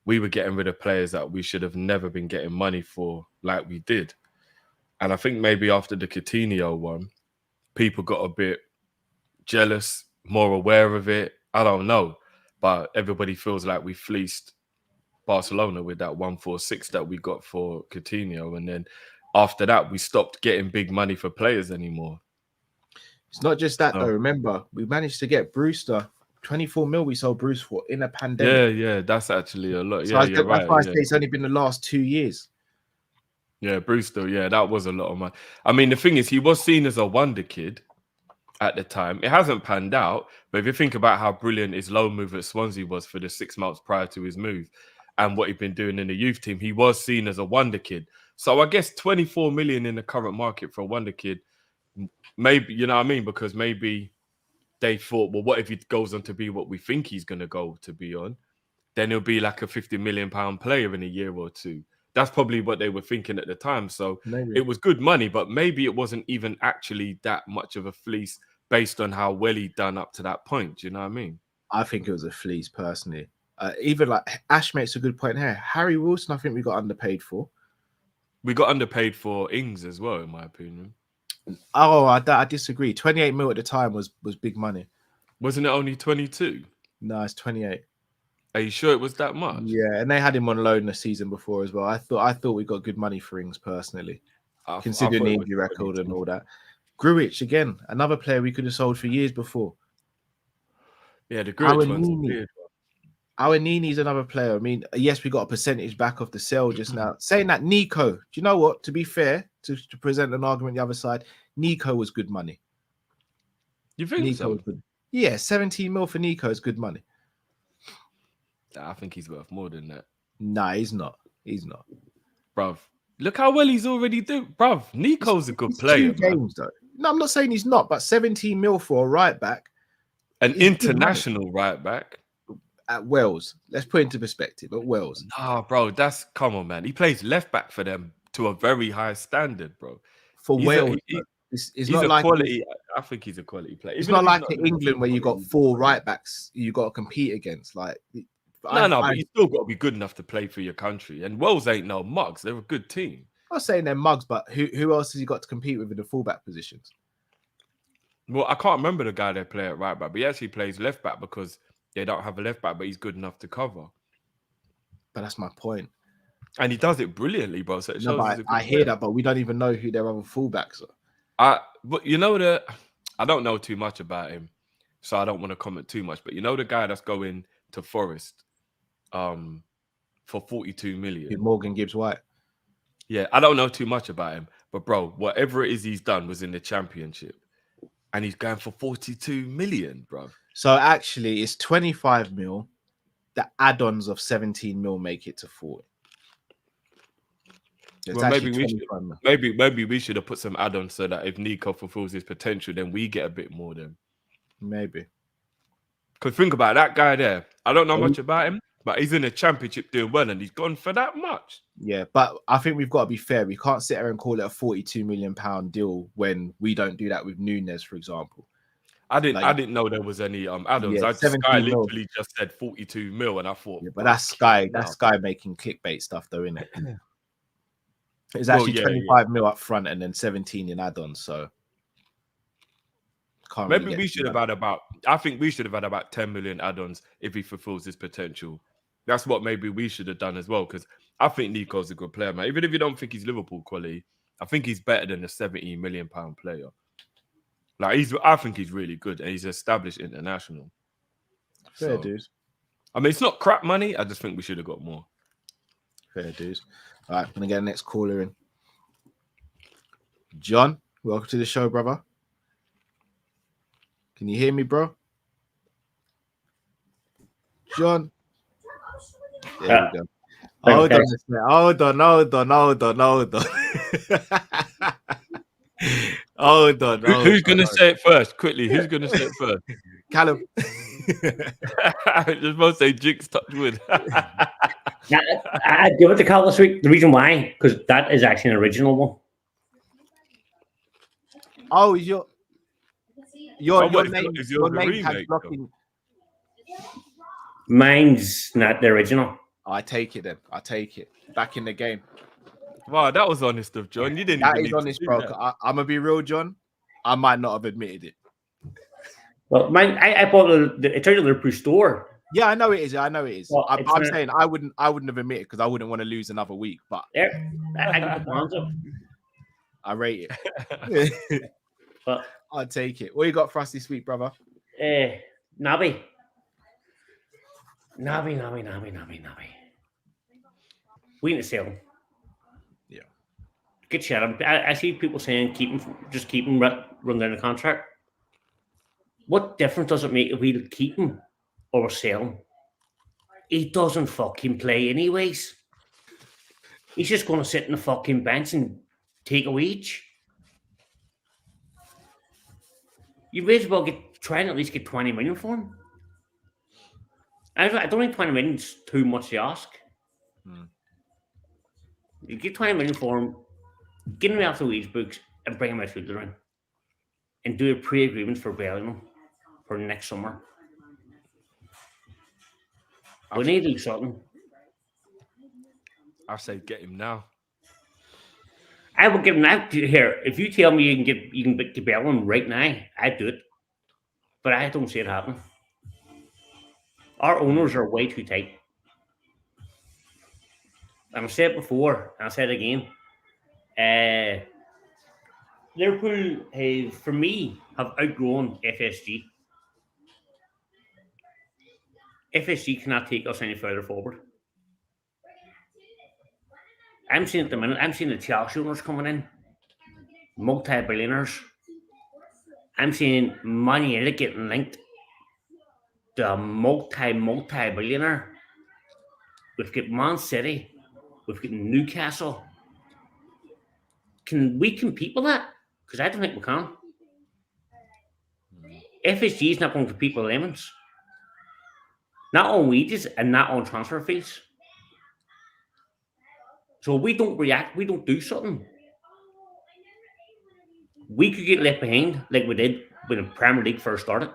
we were getting rid of players that we should have never been getting money for, like we did. And I think maybe after the Coutinho one, people got a bit jealous, more aware of it. I don't know, but everybody feels like we fleeced Barcelona with that 146 that we got for Coutinho, and then after that we stopped getting big money for players anymore.
It's not just that though. Remember, we managed to get Brewster 24 mil. We sold Bruce for in a pandemic.
Yeah, that's actually a lot.
So
Yeah, you're right.
That's why I say it's only been the last 2 years.
Yeah, Brewster. Yeah, that was a lot of money. I mean, the thing is, he was seen as a wonder kid at the time. It hasn't panned out, but if you think about how brilliant his loan move at Swansea was for the 6 months prior to his move, and what he'd been doing in the youth team, he was seen as a wonder kid. So I guess 24 million in the current market for a wonder kid, maybe, you know what I mean? Because maybe they thought, well, what if he goes on to be what we think he's going to go to be on? Then he'll be like a 50 million pound player in a year or two. That's probably what they were thinking at the time. So maybe it was good money, but maybe it wasn't even actually that much of a fleece based on how well he'd done up to that point. Do you know what I mean?
I think it was a fleece personally. Even like Ash makes a good point here. Harry Wilson, I think we got underpaid for.
We got underpaid for Ings as well, in my opinion.
Oh, I disagree. 28 mil at the time was big money.
Wasn't it only 22?
No, it's 28.
Are you sure it was that much?
Yeah, and they had him on loan the season before as well. I thought we got good money for Ings personally, considering the injury record and all that. Gruitch again, another player we could have sold for years before.
Yeah, the Gruitch one's weird.
Our Nini's another player. I mean, yes, we got a percentage back off the sale just now. Saying that, Nico, do you know what? To be fair, to present an argument the other side, Nico was good money.
You think
Nico
so?
was good. Yeah, 17 mil for Nico is good money.
I think he's worth more than that.
Nah, he's not. He's not.
Bruv, look how well he's already doing. Bruv, Nico's a good player.
2 games, though. No, I'm not saying he's not, but 17 mil for a right back.
An international right back.
At Wales. Let's put it into perspective. At Wales.
Nah, bro, come on, man. He plays left back for them to a very high standard, bro.
For Wales, it's not like
quality. I think he's a quality player.
It's not like in England where you got 4 right backs you got to compete against. Like,
but you still got to be good enough to play for your country. And Wales ain't no mugs. They're a good team.
I'm not saying they're mugs, but who else has he got to compete with in the fullback positions?
Well, I can't remember the guy they play at right back, but he actually plays left back because they don't have a left back, but he's good enough to cover.
But that's my point.
And he does it brilliantly, bro. So it shows
I hear that, but we don't even know who their other fullbacks are.
But you know I don't know too much about him, so I don't want to comment too much. But you know the guy that's going to Forest, for 42 million.
Morgan Gibbs-White.
Yeah, I don't know too much about him, but bro, whatever it is he's done was in the Championship, and he's going for 42 million, bro.
So actually, it's 25 mil. The add-ons of 17 mil make it to 40.
Well, maybe we should have put some add-ons so that if Nico fulfills his potential, then we get a bit more then.
Maybe.
Because think about that guy there. I don't know much about him, but he's in the Championship doing well, and he's gone for that much.
Yeah, but I think we've got to be fair. We can't sit here and call it a 42 million pound deal when we don't do that with Núñez, for example.
I didn't
Like,
know there was any add-ons.
Yeah,
I
17
Sky
mil.
literally just said 42 mil, and I thought,
yeah, but that's Sky.
fucking
That's
hell.
Sky making clickbait stuff, though, isn't it? It's
Well,
actually
yeah,
25 mil up front and then 17 in add-ons. So can't
maybe
really
we
get
should
too
have
mad.
had about. I think we should have had about 10 million add-ons if he fulfills his potential. That's what maybe we should have done as well, because I think Nico's a good player, man. Even if you don't think he's Liverpool quality, I think he's better than a 70 million pound player. Like I think he's really good, and he's established international.
Fair
So,
dues.
I mean, it's not crap money. I just think we should have got more.
Fair dues. All right, gonna get the next caller in. John, welcome to the show, brother. Can you hear me, bro? John. There we go. Hold on, hold on. Hold on.
Who's going to say it first? Quickly, who's going to say it first?
Callum.
You're supposed to say Jinx touch wood.
Now, I give it to Cal this week. The reason why, because that is actually an original one.
Oh, your
what,
name,
is
your
yours a
name tag
remake,
blocking.
Mine's not the original.
I take it then. I take it. Back in the game.
Wow, that was honest of John. You didn't
That
even
is
need
honest,
to do
bro.
that.
I'm gonna be real, John. I might not have admitted it.
Well, mine, I bought it's out of the Liverpool store.
Yeah, I know it is.
Well,
I'm
it's not-
saying I wouldn't have admitted because I wouldn't want to lose another week. But
There, I can put the hands up.
I rate it.
But
I'll take it. What you got for us this week, brother?
Naby. We need to sell him.
Yeah.
Good shit. I see people saying keep him, run down the contract. What difference does it make if we keep him or sell him? He doesn't fucking play anyways. He's just going to sit in the fucking bench and take a wage. You may as well try and at least get 20 million for him. I don't think 20 million is too much to ask. You get 20 million for him, get him off the wage books, and bring him out through the ring. And do a pre-agreement for Bellingham for next summer. We need to do something.
I say get him now.
I will give him that here. If you tell me you can get Bellingham right now, I'd do it. But I don't see it happen. Our owners are way too tight. And I've said it before, and I'll say it again. Liverpool have, for me, have outgrown FSG. FSG cannot take us any further forward. I'm seeing at the minute, I'm seeing the Chelsea owners coming in, multi-billionaires. I'm seeing Man United getting linked to a multi-billionaire. We've got Man City, we've got Newcastle. Can we compete with that? Because I don't think we can. FSG is not going to compete with Lemons. Not on wages and not on transfer fees. So we don't react, we don't do something. We could get left behind like we did when the Premier League first started.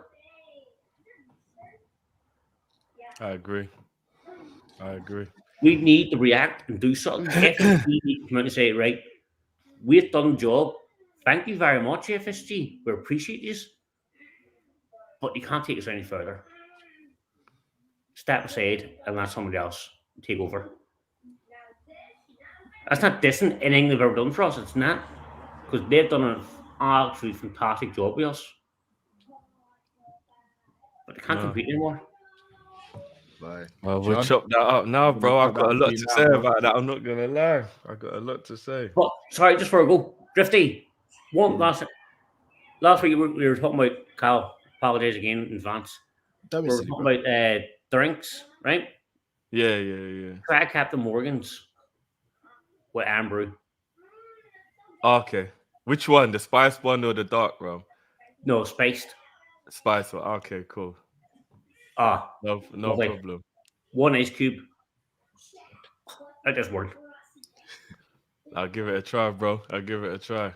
I agree.
We need to react and do something. FSG need to come out and say, right, we've done the job. Thank you very much, FSG. We appreciate you. But you can't take us any further. Step aside and let somebody else take over. That's not dissing anything they've ever done for us. It's not. Because they've done an absolutely fantastic job with us. But they can't compete anymore.
Bye.
Well, we'll
John?
chop that up now, bro. I've got a lot to
now,
say
bro.
about that. I'm not gonna lie. I've got a lot to say.
But sorry, just before I go, Drifty. Last week we were talking about Cal. Apologize again in advance.
Don't
We
be
were
silly,
talking
bro.
about drinks, right?
Yeah.
Try Captain Morgan's with Ambrew.
Okay. Which one? The spice one or the dark rum?
No, spiced.
Spice one. Okay, cool.
Ah,
No
Lovely.
problem.
one ice cube. That just worked.
I'll give it a try, bro. I'll give it a try.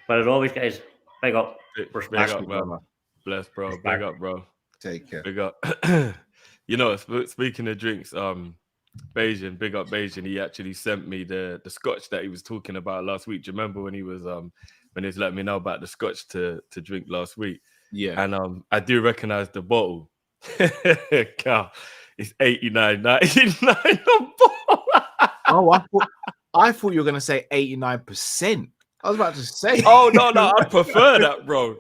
But as always, guys, big up.
Big
Respect.
up, man. Bless, bro. Big
Back.
up, bro.
Take care.
Big up. You know, speaking of drinks, Bajan, big up Bajan. He actually sent me the scotch that he was talking about last week. Do you remember when he was letting me know about the scotch to drink last week?
Yeah.
And I do recognize the bottle. Cal, it's 89.99 a bottle.
Oh, I thought you were gonna say 89%. I was about to say.
Oh no, I prefer that, bro.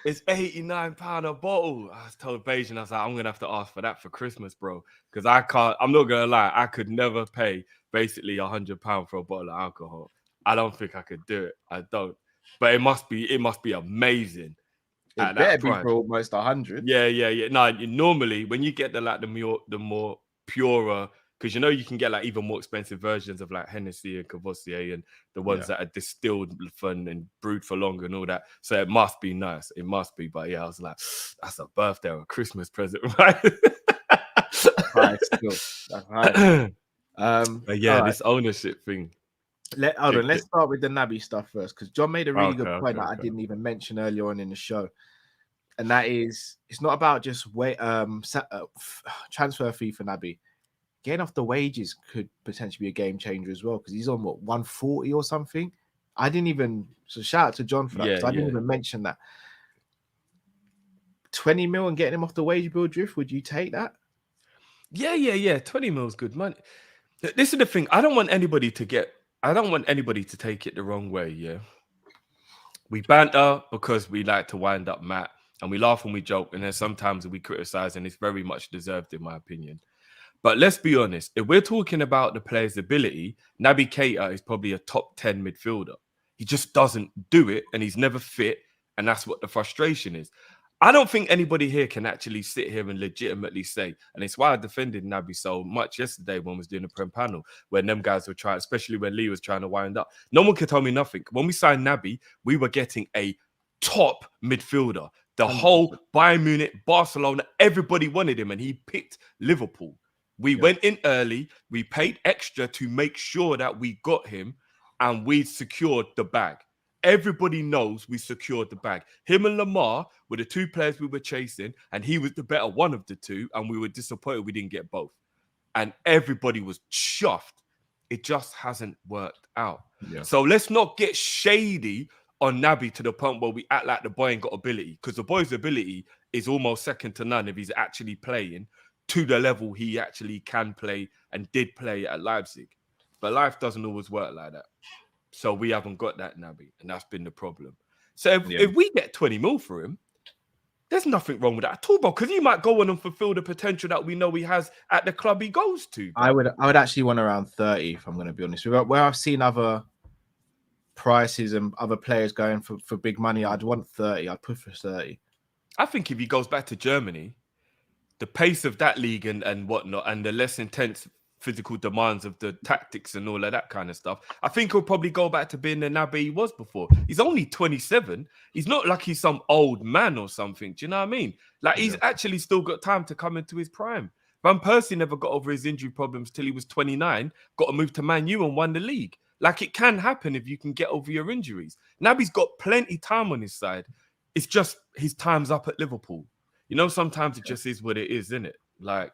It's £89 a bottle. I was told Beijing, I was like, I'm gonna have to ask for that for Christmas, bro. Because I can't, I'm not gonna lie, I could never pay basically £100 for a bottle of alcohol. I don't think I could do it. I don't. But it must be amazing.
It better be for almost 100.
Yeah. No, normally when you get the more purer, because you know you can get like even more expensive versions of like Hennessy and Cavassier and the ones that are distilled and brewed for longer and all that. So it must be nice. It must be. But yeah, I was like, that's a birthday or a Christmas present, right?
Right, still. Right.
But yeah, this ownership thing.
Let's start with the Naby stuff first, because John made a really good point that I didn't even mention earlier on in the show. And that is, it's not about just transfer fee for Naby. Getting off the wages could potentially be a game changer as well, because he's on what, 140 or something. I didn't even, so shout out to John for that, because I didn't even mention that. 20 mil and getting him off the wage bill drift, would you take that?
Yeah. 20 mil is good money. This is the thing. I don't want anybody to take it the wrong way. Yeah. We banter because we like to wind up Matt, and we laugh and we joke, and then sometimes we criticize, and it's very much deserved in my opinion. But let's be honest, if we're talking about the player's ability, Naby Keita is probably a top 10 midfielder. He just doesn't do it, and he's never fit, and that's what the frustration is. I don't think anybody here can actually sit here and legitimately say, and it's why I defended Naby so much yesterday when I was doing the Prem panel, when them guys were trying, especially when Lee was trying to wind up. No one could tell me nothing. When we signed Naby, we were getting a top midfielder. The whole Bayern Munich, Barcelona, everybody wanted him, and he picked Liverpool. We went in early, we paid extra to make sure that we got him, and we secured the bag. Everybody knows we secured the bag. Him and Lamar were the two players we were chasing, and he was the better one of the two, and we were disappointed we didn't get both. And everybody was chuffed. It just hasn't worked out. Yeah. So let's not get shady on Naby to the point where we act like the boy ain't got ability, because the boy's ability is almost second to none if he's actually playing to the level he actually can play and did play at Leipzig. But life doesn't always work like that. So we haven't got that Naby, and that's been the problem. So if we get 20 mil for him, there's nothing wrong with that at all, bro, because he might go on and fulfill the potential that we know he has at the club he goes to. Bro.
I would actually want around 30, if I'm going to be honest. Where I've seen other prices and other players going for big money, I'd want 30. I'd push for 30.
I think if he goes back to Germany, the pace of that league and whatnot, and the less intense physical demands of the tactics and all of that kind of stuff, I think he'll probably go back to being the Naby he was before. He's only 27. He's not like he's some old man or something. Do you know what I mean? Like, he's actually still got time to come into his prime. Van Persie never got over his injury problems till he was 29, got to move to Man U and won the league. Like, it can happen if you can get over your injuries. Naby's got plenty time on his side. It's just his time's up at Liverpool. You know, sometimes it just is what it is, isn't it? Like,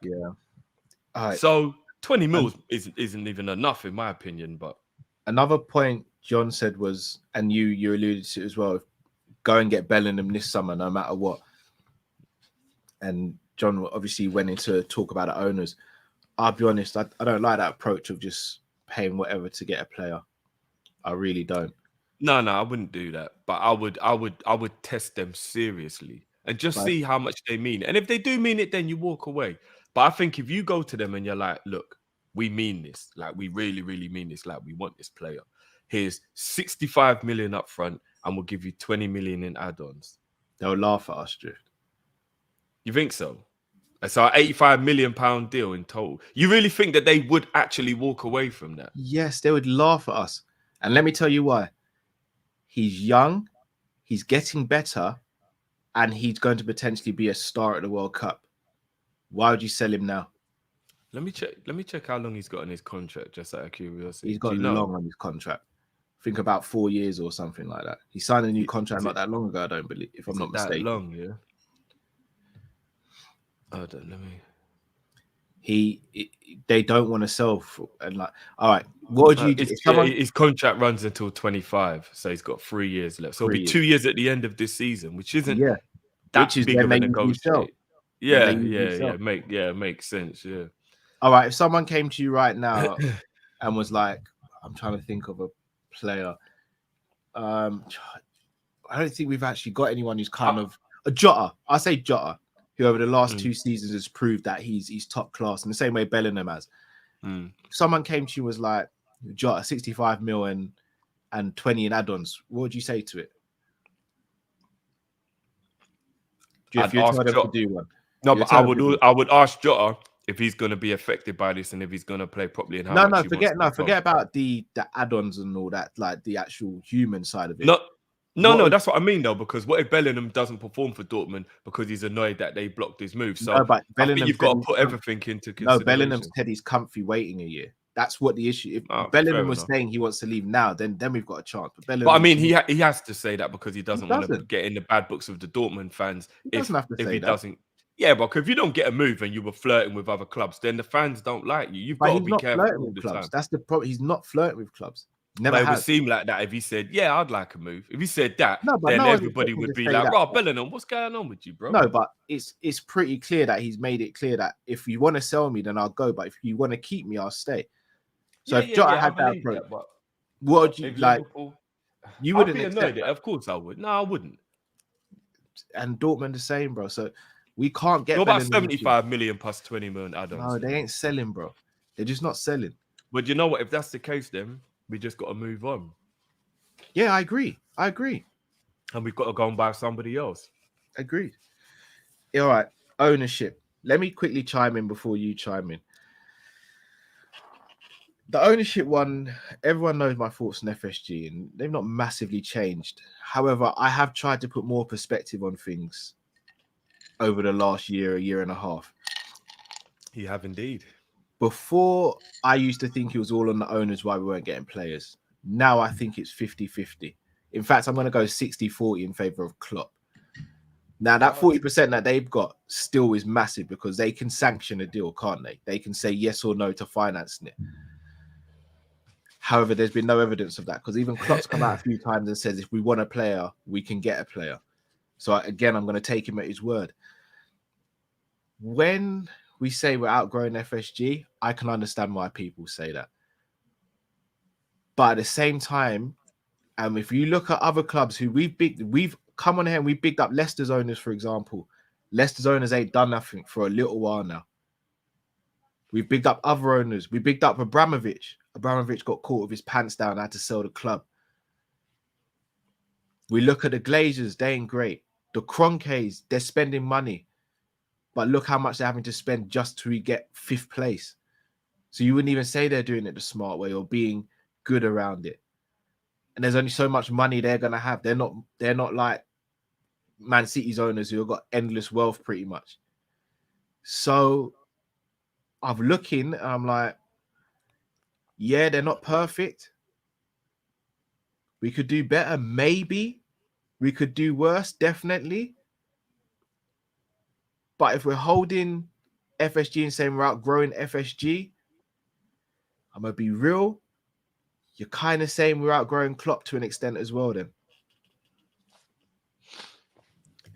so 20 mil isn't even enough, in my opinion. But
another point John said was, and you alluded to it as well, go and get Bellingham this summer, no matter what. And John obviously went into talk about the owners. I'll be honest, I don't like that approach of just paying whatever to get a player. I really don't. No,
I wouldn't do that. But I would test them seriously and just see how much they mean. And if they do mean it, then you walk away. But I think if you go to them and you're like, look, we mean this. Like, we really, really mean this. Like, we want this player. Here's 65 million up front, and we'll give you 20 million in add-ons.
They'll laugh at us, Drift.
You think so? It's our £85 million deal in total. You really think that they would actually walk away from that?
Yes, they would laugh at us. And let me tell you why. He's young, he's getting better, and he's going to potentially be a star at the World Cup. Why would you sell him now?
Let me check how long he's got on his contract, just out of curiosity.
He's got long on his contract. Think about 4 years or something like that. He signed a new contract not that long ago, I don't believe, if I'm not mistaken.
That long, yeah. Hold on, let me.
They don't want to sell and like, all right, what would you do if someone
His contract runs until 25, so he's got 3 years left. So it'll be 2 years at the end of this season, which isn't
yeah,
that
which is
big
when
of
they
a
usually sell.
negotiate.
When they
Yeah,
usually sell.
makes sense. Yeah.
All right, if someone came to you right now and was like, I'm trying to think of a player. I don't think we've actually got anyone who's kind of a Jota. I say Jota, who over the last 2 seasons has proved that he's top class in the same way Bellingham has. If someone came to you and was like, Jota, 65 mil and 20 in add-ons, what would you say to it? If you told them to do one.
No, but I would ask Jota if he's going to be affected by this and if he's going to play properly and how much
forget about the add-ons and all that, like the actual human side of it.
No, that's what I mean though, because what if Bellingham doesn't perform for Dortmund because he's annoyed that they blocked his move? So
but
I think you've got to put everything into consideration.
No, Bellingham said he's comfy waiting a year. That's what the issue. If Bellingham was saying he wants to leave now, then we've got a chance. But
I mean, he has to say that because he doesn't want to get in the bad books of the Dortmund fans. If he doesn't. Yeah, but if you don't get a move and you were flirting with other clubs, then the fans don't like you. You've got to be careful all the time.
That's the problem. He's not flirting with clubs.
Never it would seem like that if he said, "Yeah, I'd like a move." If he said that, then everybody would be like, "Rob Bellingham, what's going on with you, bro?"
No, but it's pretty clear that he's made it clear that if you want to sell me, then I'll go. But if you want to keep me, I'll stay. So if Jota had that approach, what would you like? You wouldn't accept that.
Of course, I would. No, I wouldn't.
And Dortmund the same, bro. So we can't get.
What about 75 million plus 20 million add-ons?
No, they ain't selling, bro. They're just not selling.
But you know what? If that's the case, then we just got to move on.
Yeah, I agree.
And we've got to go and buy somebody else.
Agreed. All right. Ownership. Let me quickly chime in before you chime in. The ownership one, everyone knows my thoughts on FSG, and they've not massively changed. However, I have tried to put more perspective on things over the last year, a year and a half.
You have indeed.
Before, I used to think it was all on the owners why we weren't getting players. Now I think it's 50-50. In fact, I'm going to go 60-40 in favor of Klopp. Now, that 40% that they've got still is massive because they can sanction a deal, can't they? They can say yes or no to financing it. However, there's been no evidence of that because even Klopp's come out a few times and says if we want a player, we can get a player. So again, I'm going to take him at his word. When we say we're outgrowing FSG, I can understand why people say that. But at the same time, if you look at other clubs who we've come on here and we bigged up Leicester's owners, for example. Leicester's owners ain't done nothing for a little while now. We've bigged up other owners. We bigged up Abramovich. Abramovich got caught with his pants down, had to sell the club. We look at the Glazers, they ain't great. The Kroenkes, they're spending money. But look how much they're having to spend just to get 5th place. So you wouldn't even say they're doing it the smart way or being good around it. And there's only so much money they're gonna have. They're not like Man City's owners who have got endless wealth pretty much. So I'm looking and I'm like, yeah, they're not perfect. We could do better, maybe. We could do worse, definitely. But if we're holding FSG and saying we're outgrowing FSG, I'm going to be real. You're kind of saying we're outgrowing Klopp to an extent as well then.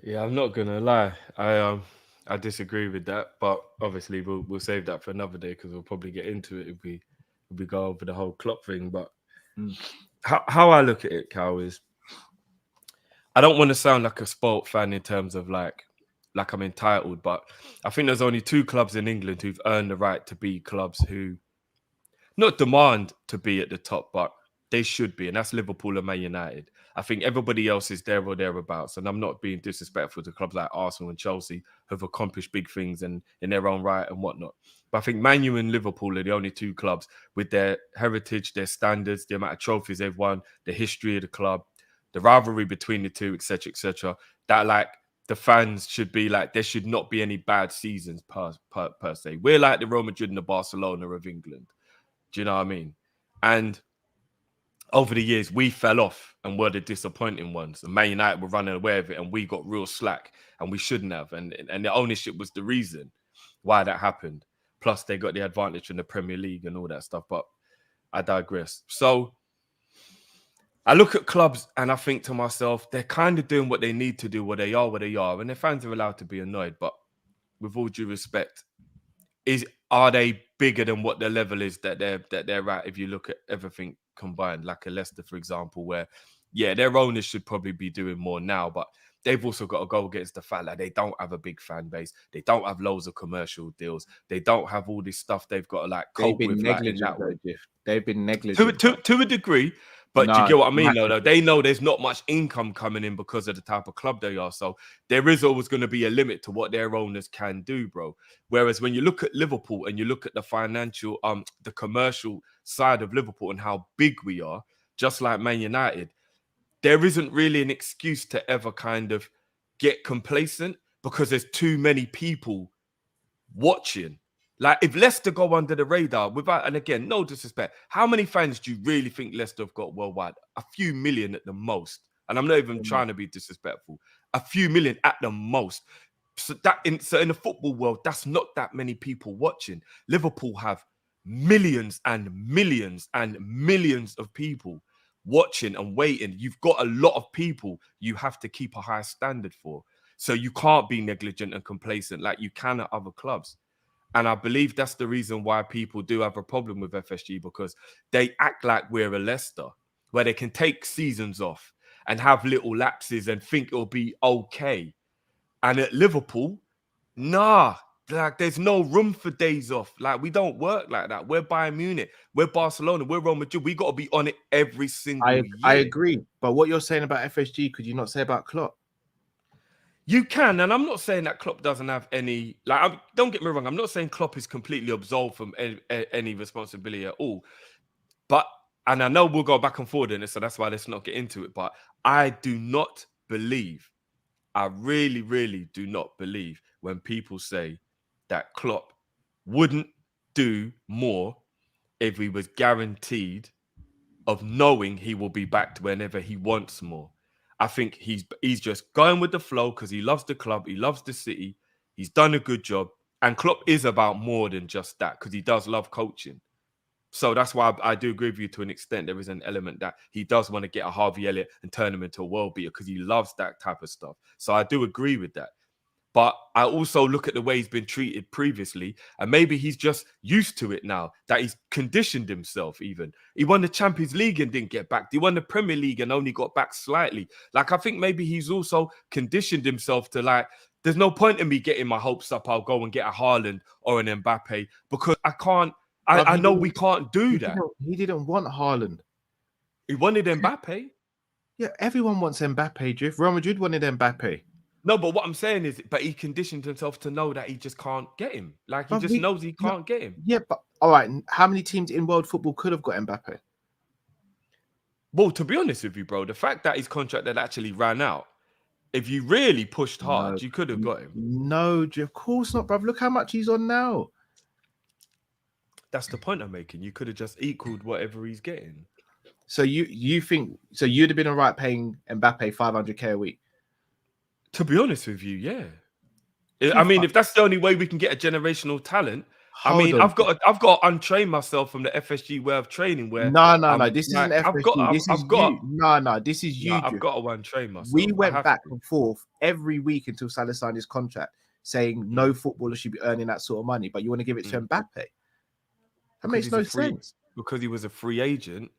Yeah, I'm not going to lie. I disagree with that. But obviously, we'll save that for another day because we'll probably get into it if we go over the whole Klopp thing. But how I look at it, Cal, is I don't want to sound like a spoilt fan in terms of like I'm entitled, but I think there's only 2 clubs in England who've earned the right to be clubs who not demand to be at the top, but they should be, and that's Liverpool and Man United. I think everybody else is there or thereabouts, and I'm not being disrespectful to clubs like Arsenal and Chelsea who've accomplished big things and in their own right and whatnot. But I think Man U and Liverpool are the only 2 clubs with their heritage, their standards, the amount of trophies they've won, the history of the club, the rivalry between the 2, etc., that like the fans should be like, there should not be any bad seasons per se. We're like the Real Madrid and the Barcelona of England. Do you know what I mean? And over the years, we fell off and were the disappointing ones. And Man United were running away with it, and we got real slack, and we shouldn't have. And the ownership was the reason why that happened. Plus, they got the advantage from the Premier League and all that stuff. But I digress. So I look at clubs and I think to myself, they're kind of doing what they need to do, where they are, and their fans are allowed to be annoyed. But with all due respect, are they bigger than what the level is that they're at? If you look at everything combined, like a Leicester, for example, where their owners should probably be doing more now, but they've also got to go against the fact that they don't have a big fan base, they don't have loads of commercial deals, they don't have all this stuff they've got to like cope with.
They've been negligent
to a degree. But do you get what I mean, though? They know there's not much income coming in because of the type of club they are. So there is always going to be a limit to what their owners can do, bro. Whereas when you look at Liverpool and you look at the financial, the commercial side of Liverpool and how big we are, just like Man United, there isn't really an excuse to ever kind of get complacent because there's too many people watching. Like, if Leicester go under the radar, without, and again, no disrespect, how many fans do you really think Leicester have got worldwide? A few million at the most. And I'm not even trying to be disrespectful. A few million at the most. So in the football world, that's not that many people watching. Liverpool have millions and millions and millions of people watching and waiting. You've got a lot of people you have to keep a high standard for. So you can't be negligent and complacent like you can at other clubs. And I believe that's the reason why people do have a problem with FSG, because they act like we're a Leicester, where they can take seasons off and have little lapses and think it'll be okay. And at Liverpool, nah, like there's no room for days off. Like, we don't work like that. We're Bayern Munich, we're Barcelona, we're Real Madrid. We got to be on it every single year.
I agree. But what you're saying about FSG, could you not say about Klopp?
You can, and I'm not saying that Klopp doesn't have any, don't get me wrong, I'm not saying Klopp is completely absolved from any responsibility at all. But, and I know we'll go back and forward in it, so that's why let's not get into it. But I do not believe, I really, really do not believe when people say that Klopp wouldn't do more if he was guaranteed of knowing he will be back whenever he wants more. I think he's just going with the flow because he loves the club, he loves the city, he's done a good job. And Klopp is about more than just that, because he does love coaching. So that's why I do agree with you to an extent. There is an element that he does want to get a Harvey Elliott and turn him into a world beater because he loves that type of stuff. So I do agree with that. But I also look at the way he's been treated previously, and maybe he's just used to it now, that he's conditioned himself even. He won the Champions League and didn't get back. He won the Premier League and only got back slightly. Like, I think maybe he's also conditioned himself to, like, there's no point in me getting my hopes up. I'll go and get a Haaland or an Bappe because I can't. I know we can't do that.
He didn't want Haaland.
He wanted Bappe.
Yeah, everyone wants Bappe, Drift. Real Madrid wanted Bappe.
No, but what I'm saying is, but he conditioned himself to know that he just can't get him. Like, he just knows he can't get him.
Yeah, but all right, how many teams in world football could have got Bappe?
Well, to be honest with you, bro, the fact that his contract had actually ran out, if you really pushed hard, you could have got him.
No, of course not, bruv. Look how much he's on now.
That's the point I'm making. You could have just equaled whatever he's getting.
So you think, so you'd have been all right paying Bappe 500k a week?
To be honest with you, yeah. I mean, if that's the only way we can get a generational talent, I've got to untrain myself from the FSG way of training. Where
no, this isn't FSG. This is you.
I've got to untrain myself.
We went back and forth every week until Salah signed his contract, saying no footballer should be earning that sort of money, but you want to give it to Bappe. That makes no sense.
Because he was a free agent.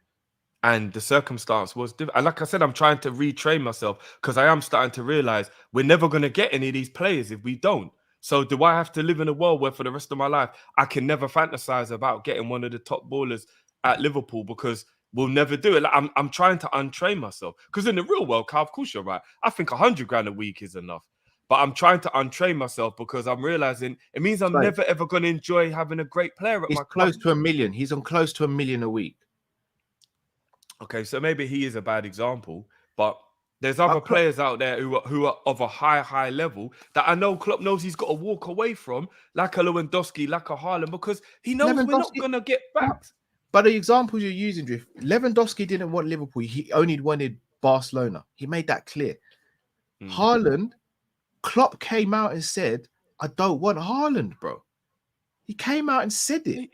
And the circumstance was different. And like I said, I'm trying to retrain myself because I am starting to realize we're never going to get any of these players if we don't. So do I have to live in a world where for the rest of my life, I can never fantasize about getting one of the top ballers at Liverpool because we'll never do it? Like, I'm trying to untrain myself because in the real world, Carl, of course you're right. I think 100 grand a week is enough. But I'm trying to untrain myself because I'm realizing it means I'm never, ever going to enjoy having a great player at my club.
He's close to $1 million. He's on close to $1 million a week.
Okay, so maybe he is a bad example, but there's other players out there who are of a high level that I know Klopp knows he's got to walk away from, like a Lewandowski, like a Haaland, because he knows we're not going to get back.
But the examples you're using, Drift, Lewandowski didn't want Liverpool. He only wanted Barcelona. He made that clear. Haaland, Klopp came out and said, I don't want Haaland, bro. He came out and said it.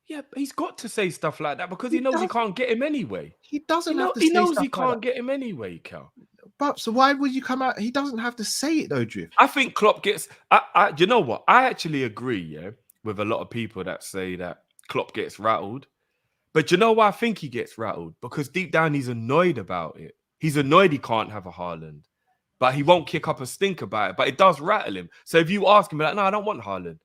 Yeah, but he's got to say stuff like that because
He
he knows he
does.
can't get him anyway.
He doesn't have to
He
say
knows
stuff
he
like
can't
that.
get him anyway, Cal.
But so why would you come out? He doesn't have to say it though, Drift.
I think Klopp gets. You know what? I actually agree. Yeah, with a lot of people that say that Klopp gets rattled. But you know why I think he gets rattled? Because deep down he's annoyed about it. He's annoyed he can't have a Haaland, but he won't kick up a stink about it. But it does rattle him. So if you ask him, like, no, I don't want Haaland.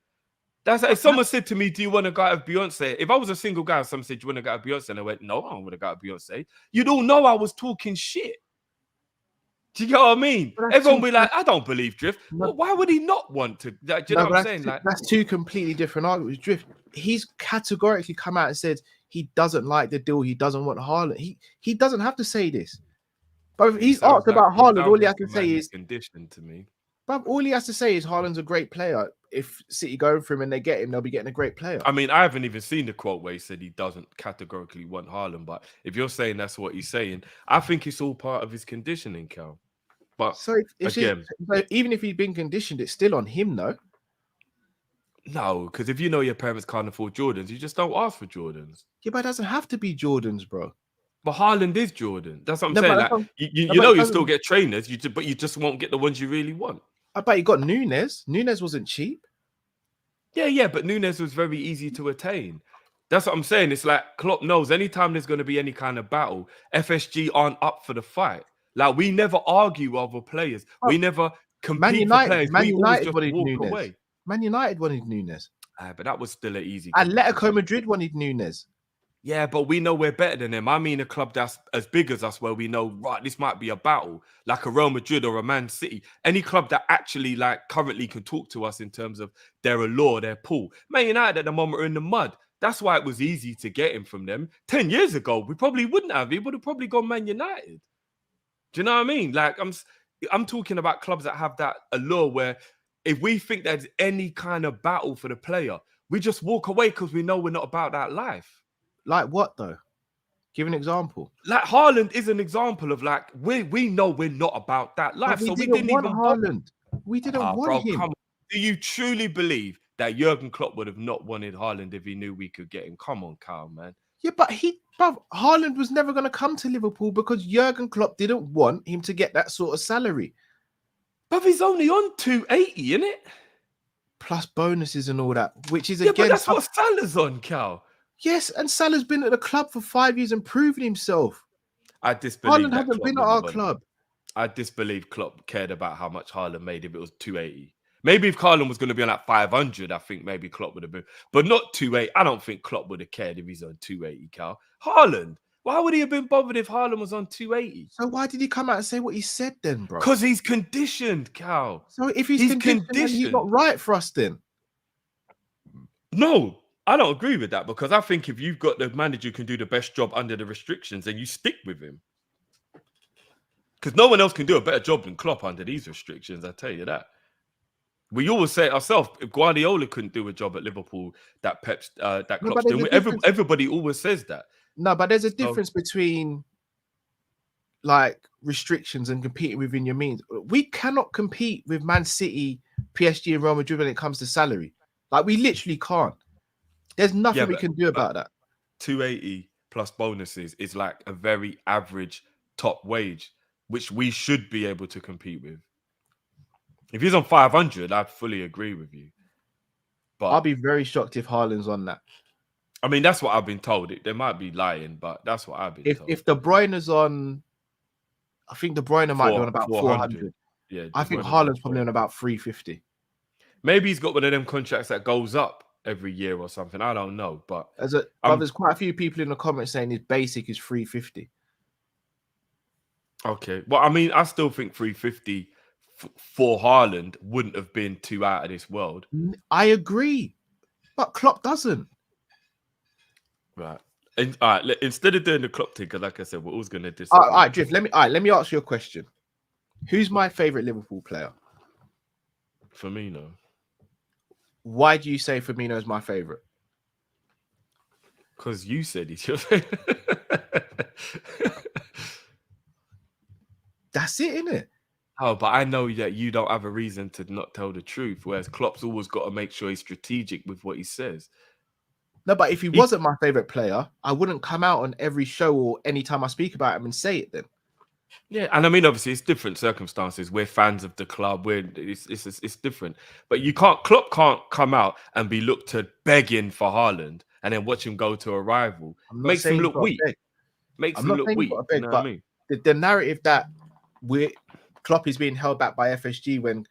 That's like if someone said to me, "Do you want to go out with Beyonce?" If I was a single guy, and someone said, "Do you want to go out with Beyonce?" and I went, "No, I don't want to go out with Beyonce," you'd all know I was talking shit. Do you get what I mean? Everyone will be like, I don't believe Drift. Well, why would he not want to? Do you know what I'm saying? Like,
that's two completely different arguments. Drift, he's categorically come out and said he doesn't like the deal. He doesn't want Haaland. He doesn't have to say this. But if he's asked about Haaland, all he has to say is
condition to me.
But all he has to say is Haaland's a great player. If City go for him and they get him, they'll be getting a great player.
I mean, I haven't even seen the quote where he said he doesn't categorically want Haaland. But if you're saying that's what he's saying, I think it's all part of his conditioning, Cal. But
so even if he's been conditioned, it's still on him, though.
No, because if you know your parents can't afford Jordans, you just don't ask for Jordans.
Yeah, but it doesn't have to be Jordans, bro.
But Haaland is Jordan. That's what I'm saying. Like, you know, you still get trainers, but you just won't get the ones you really want.
I bet you got Nunes. Nunes wasn't cheap.
Yeah, but Nunes was very easy to attain. That's what I'm saying. It's like Klopp knows anytime there's going to be any kind of battle, FSG aren't up for the fight. Like, we never argue over players. We never compete for players.
Man
We
United
always
wanted
just walk
Nunes.
away.
Man United wanted Nunes.
But that was still an easy.
Atletico Madrid wanted Nunes.
Yeah, but we know we're better than them. I mean, a club that's as big as us, where we know, right, this might be a battle, like a Real Madrid or a Man City. Any club that actually, like, currently can talk to us in terms of their allure, their pull. Man United at the moment are in the mud. That's why it was easy to get him from them. 10 years ago, we probably wouldn't have. He would have probably gone Man United. Do you know what I mean? Like, I'm talking about clubs that have that allure where if we think there's any kind of battle for the player, we just walk away because we know we're not about that life.
Like what, though? Give an example.
Like, Haaland is an example of, like, we know we're not about that life.
We didn't want Haaland. We didn't want him.
Come on. Do you truly believe that Jurgen Klopp would have not wanted Haaland if he knew we could get him? Come on, Carl, man.
Yeah, but Haaland was never going to come to Liverpool because Jurgen Klopp didn't want him to get that sort of salary.
But he's only on 280, isn't it?
Plus bonuses and all that, which is
but
again...
that's what Salah's on, Cal.
Yes, and Salah's been at the club for 5 years and proven himself.
I disbelieve
Haaland hasn't been at our club.
I disbelieve Klopp cared about how much Haaland made if it was 280. Maybe if Haaland was going to be on like 500, I think maybe Klopp would have been. But not 280. I don't think Klopp would have cared if he's on 280, Cal. Haaland. Why would he have been bothered if Haaland was on 280?
So why did he come out and say what he said then, bro?
Because he's conditioned, Cal.
So if he's conditioned, then he's not right for us then.
No, I don't agree with that, because I think if you've got the manager who can do the best job under the restrictions, then you stick with him. Because no one else can do a better job than Klopp under these restrictions, I tell you that. We always say it ourselves, if Guardiola couldn't do a job at Liverpool that Klopp's doing, everybody always says that.
No, but there's a difference between like restrictions and competing within your means. We cannot compete with Man City, PSG, and Real Madrid when it comes to salary. Like, we literally can't. There's nothing we can do about that.
280 plus bonuses is like a very average top wage, which we should be able to compete with. If he's on 500, I fully agree with you. But
I'll be very shocked if Haaland's on that.
I mean, that's what I've been told. They might be lying, but that's what I've been told.
If De Bruyne's on, I think De Bruyne might be on about 400.
Yeah,
I think Haaland's probably on about 350.
Maybe he's got one of them contracts that goes up every year or something. I don't know, but
there's quite a few people in the comments saying his basic is 350.
Okay, well, I mean, I still think 350 for Haaland wouldn't have been too out of this world.
I agree, but Klopp doesn't.
Right. And, all right. Instead of doing the Klopp thing, because like I said, we're always going to disagree.
All right, Drift. Let me ask you a question. Who's my favorite Liverpool player?
Firmino.
Why do you say Firmino is my favorite?
Because you said it. You're saying.
That's it, innit?
Oh, but I know that you don't have a reason to not tell the truth. Whereas Klopp's always got to make sure he's strategic with what he says.
No, but if he wasn't my favorite player, I wouldn't come out on every show or anytime I speak about him and say it then.
Yeah, and I mean, obviously, it's different circumstances. We're fans of the club. It's different. But Klopp can't come out and be looked at begging for Haaland and then watch him go to a rival. Makes him look weak. Makes him look weak. You know what I mean?
The narrative that Klopp is being held back by FSG when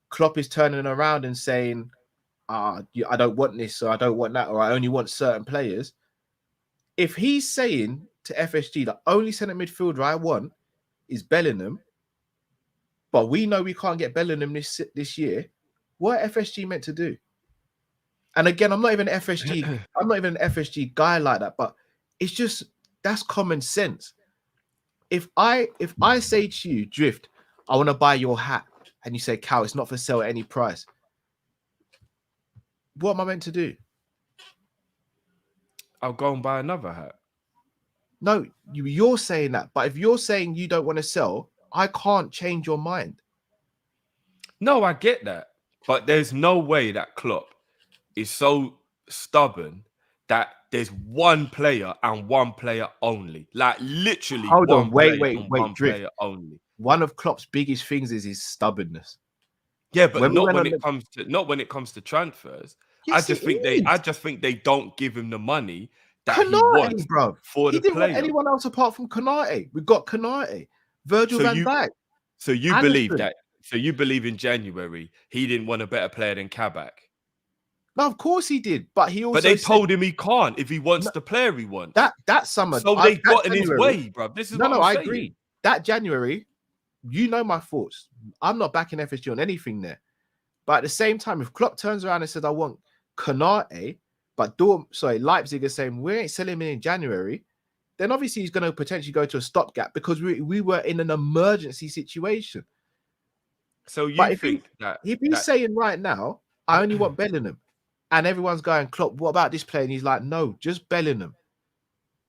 Klopp is turning around and saying, I don't want this or I don't want that or I only want certain players. If he's saying to FSG, the only centre midfielder I want is Bellingham, but we know we can't get Bellingham this year, what are FSG meant to do? And again, I'm not even an FSG guy like that, but it's just that's common sense. If I say to you, Drift, I want to buy your hat, and you say, Cal, it's not for sale at any price, what am I meant to do?
I'll go and buy another hat.
No, you're saying that, but if you're saying you don't want to sell, I can't change your mind.
No, I get that, but there's no way that Klopp is so stubborn that there's one player and one player only. Like literally,
hold on, wait,
one
Drift.
player only.
One of Klopp's biggest things is his stubbornness.
Yeah, but not when it comes to transfers.
Yes,
I just think they don't give him the money that he
Konate,
wants
bro.
for
He
the
didn't
player.
want anyone else apart from Konate. We've got Konate, Virgil van Dijk.
So you
Anderson.
believe that? So you believe in January he didn't want a better player than Kabak?
No, of course he did, but he also.
But they told him he can't if he wants the player he wants.
That summer,
so they got in his way, bro. This is
I agree. That January, you know my thoughts. I'm not backing FSG on anything there, but at the same time, if Klopp turns around and says, "I want Konate," but Leipzig is saying we ain't selling him in January, then obviously he's going to potentially go to a stopgap because we were in an emergency situation.
So you think
if he's saying right now, I only want Bellingham, and everyone's going, Klopp, what about this player? And he's like, no, just Bellingham.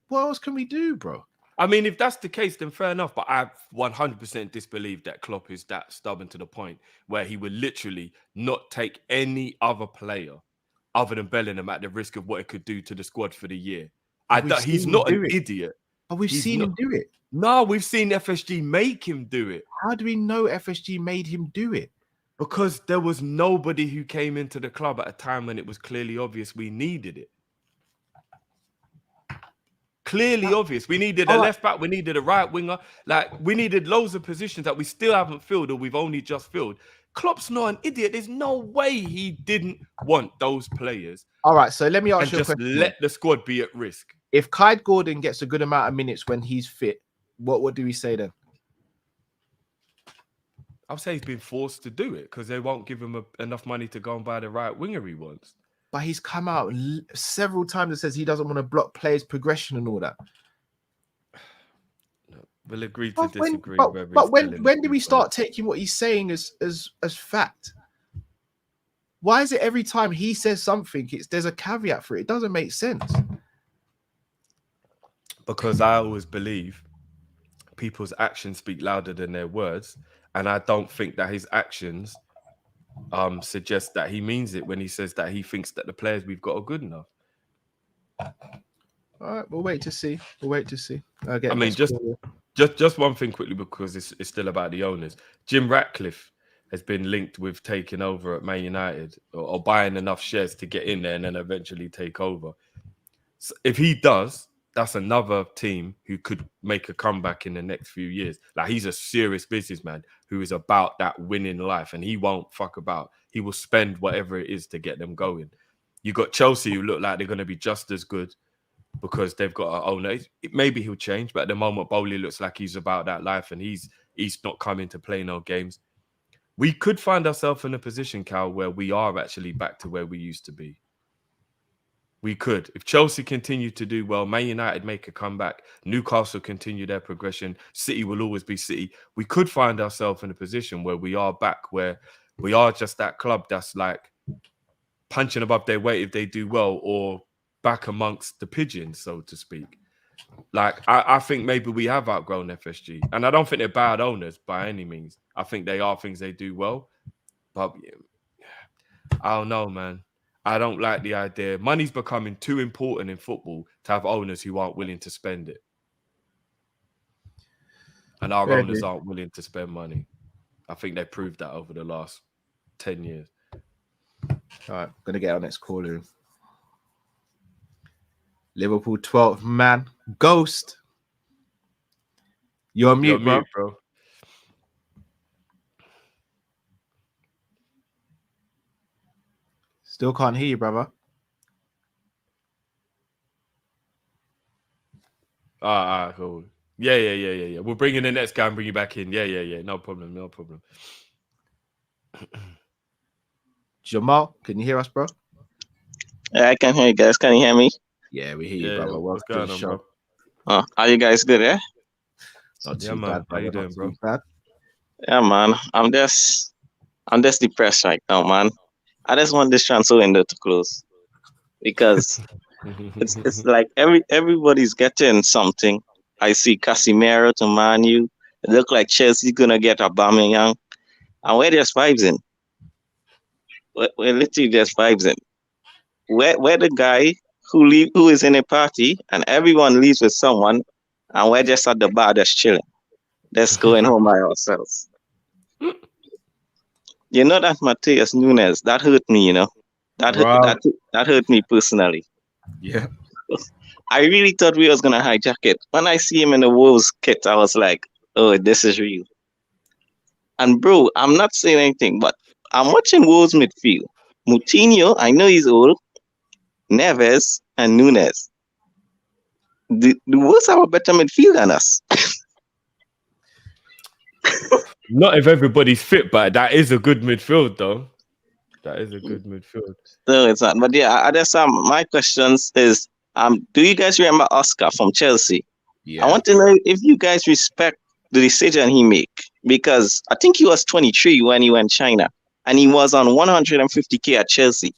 What else can we do, bro?
I mean, if that's the case, then fair enough. But I 100% disbelieve that Klopp is that stubborn to the point where he would literally not take any other player other than Bellingham at the risk of what it could do to the squad for the year. He's not an idiot.
But we've seen him do it.
No, we've seen FSG make him do it.
How do we know FSG made him do it?
Because there was nobody who came into the club at a time when it was clearly obvious we needed it. Clearly obvious. We needed a left back. We needed a right winger. Like, we needed loads of positions that we still haven't filled or we've only just filled. Klopp's not an idiot. There's no way he didn't want those players.
All right, so let me ask you a question.
Let the squad be at risk.
If Kyle Gordon gets a good amount of minutes when he's fit, what do we say then?
I'll say he's been forced to do it because they won't give him enough money to go and buy the right winger he wants.
But he's come out several times and says he doesn't want to block players' progression and all that.
We'll agree to disagree.
But when do we start taking what he's saying as fact? Why is it every time he says something, there's a caveat for it? It doesn't make sense.
Because I always believe people's actions speak louder than their words. And I don't think that his actions suggest that he means it when he says that he thinks that the players we've got are good enough.
All right, we'll wait to see.
I mean, just one thing quickly because it's still about the owners. Jim Ratcliffe has been linked with taking over at Man United or buying enough shares to get in there and then eventually take over. So if he does, that's another team who could make a comeback in the next few years. Like, he's a serious businessman who is about that winning life and he won't fuck about. He will spend whatever it is to get them going. You got Chelsea who look like they're going to be just as good because they've got an owner. Maybe he'll change, but at the moment, Bowley looks like he's about that life and he's not coming to play no games. We could find ourselves in a position, Cal, where we are actually back to where we used to be. We could. If Chelsea continue to do well, Man United make a comeback, Newcastle continue their progression, City will always be City. We could find ourselves in a position where we are back, where we are just that club that's like punching above their weight if they do well, or back amongst the pigeons, so to speak. Like, I think maybe we have outgrown FSG. And I don't think they're bad owners by any means. I think they are things they do well. But I don't know, man. I don't like the idea. Money's becoming too important in football to have owners who aren't willing to spend it. And our
Fair
owners
dude.
aren't willing to spend money. I think they proved that over the last 10 years.
All right, gonna get our next caller. Liverpool 12th man, Ghost. You're on mute, bro.
bro.
Still can't hear you, brother.
Cool. Yeah. We'll bring in the next guy and bring you back in. Yeah. No problem.
Jamal, can you hear us, bro?
Yeah, I can hear you guys. Can you hear me?
Yeah, we hear you,
Yeah,
brother.
what's
Welcome to
going
the
on,
show.
bro?
Are you guys good, yeah?
Not
Yeah,
too
man.
bad,
How you
brother,
doing,
not
bro?
too bad.
Yeah, man. I'm just depressed right now, man. I just want this transfer window to close because it's like everybody's getting something. I see Casemiro to Man U. It look like Chelsea gonna get Aubameyang, and we're just vibes in. We're literally just vibes in. We're the guy who is in a party and everyone leaves with someone, and we're just at the bar just chilling, just going home by ourselves. You know that Mateus Nunes, that hurt me, you know. That hurt me personally.
Yeah.
I really thought we was gonna hijack it. When I see him in the Wolves kit, I was like, oh, this is real. And bro, I'm not saying anything, but I'm watching Wolves midfield. Moutinho, I know he's old. Neves and Nunes. The Wolves have a better midfield than us.
Not if everybody's fit, but that is a good midfield, though. That is a good midfield.
No, it's not. But yeah, I just my questions is do you guys remember Oscar from Chelsea?
Yeah.
I want to know if you guys respect the decision he made, because I think he was 23 when he went China and he was on 150k at Chelsea.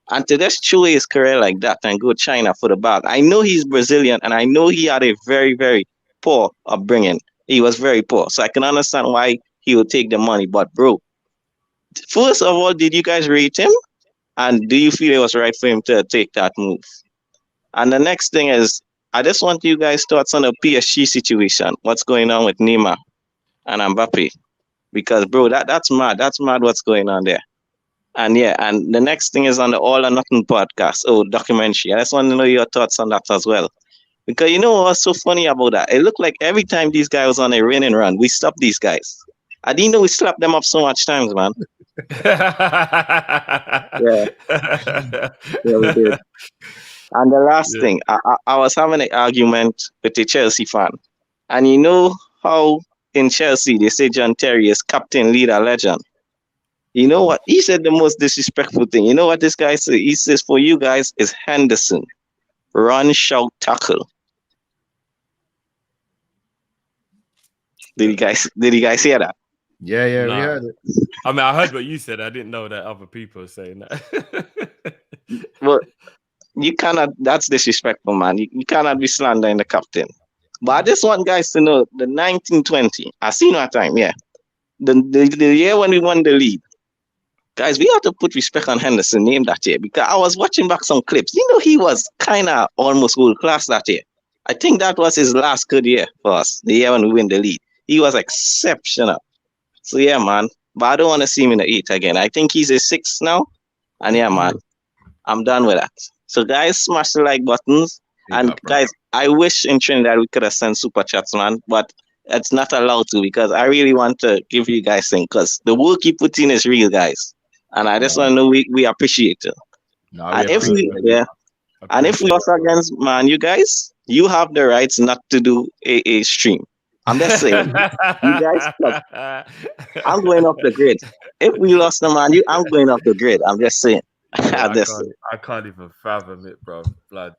And to just chew his career like that and go China for the bag. I know he's Brazilian and I know he had a very, very poor upbringing. He was very poor. So I can understand why he would take the money. But bro, first of all, did you guys rate him? And do you feel it was right for him to take that move? And the next thing is, I just want you guys' thoughts on the PSG situation. What's going on with Neymar and Bappe? Because bro, that's mad. That's mad what's going on there. And yeah, and the next thing is on the All or Nothing podcast, documentary. I just want to know your thoughts on that as well. Because you know what's so funny about that? It looked like every time these guys was on a winning run, we stopped these guys. I didn't know we slapped them up so much times, man. Yeah, we did. And the last thing, I was having an argument with a Chelsea fan. And you know how in Chelsea they say John Terry is captain, leader, legend. You know what? He said the most disrespectful thing. You know what this guy said? He says, for you guys, is Henderson. Run, shout, tackle. Did you guys hear that?
Yeah, we
Nah.
heard it.
I mean, I heard what you said. I didn't know that other people were saying that.
Well, you cannot, that's disrespectful, man. You cannot be slandering the captain. But I just want guys to know the 1920, I seen that time, yeah. The year when we won the league. Guys, we have to put respect on Henderson name that year, because I was watching back some clips. You know, he was kind of almost world class that year. I think that was his last good year for us, the year when we win the league. He was exceptional. So yeah, man. But I don't want to see him in the 8 again. I think he's a 6 now. And yeah, man, I'm done with that. So guys, smash the like buttons. And guys, I wish in Trinidad we could have sent super chats, man. But it's not allowed to, because I really want to give you guys things, because the work you put in is real, guys. And I just want to know we appreciate it.
No,
and if we lost against Man, you guys, you have the rights not to do a stream. I'm just saying, you guys, look, I'm going off the grid. If we lost the Man, I'm going off the grid. I'm just saying.
I can't even fathom it, bro. Blood.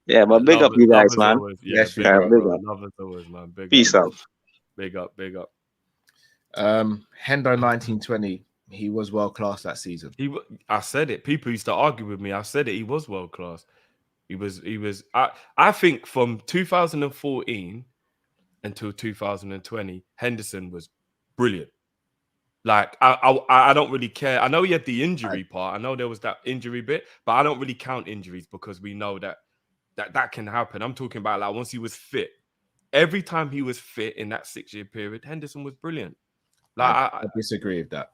Yeah, but big up you guys, man.
Yes, big
up.
Love as always, man. Big
Peace
up.
out.
Big up.
Hendo 1920, he was world class that season.
I said it. People used to argue with me. I said it. He was world class. He was. I think from 2014 until 2020, Henderson was brilliant. Like I don't really care. I know he had the injury part. I know there was that injury bit, but I don't really count injuries because we know that can happen. I'm talking about like once he was fit. Every time he was fit in that 6-year period, Henderson was brilliant. Like
I disagree with that.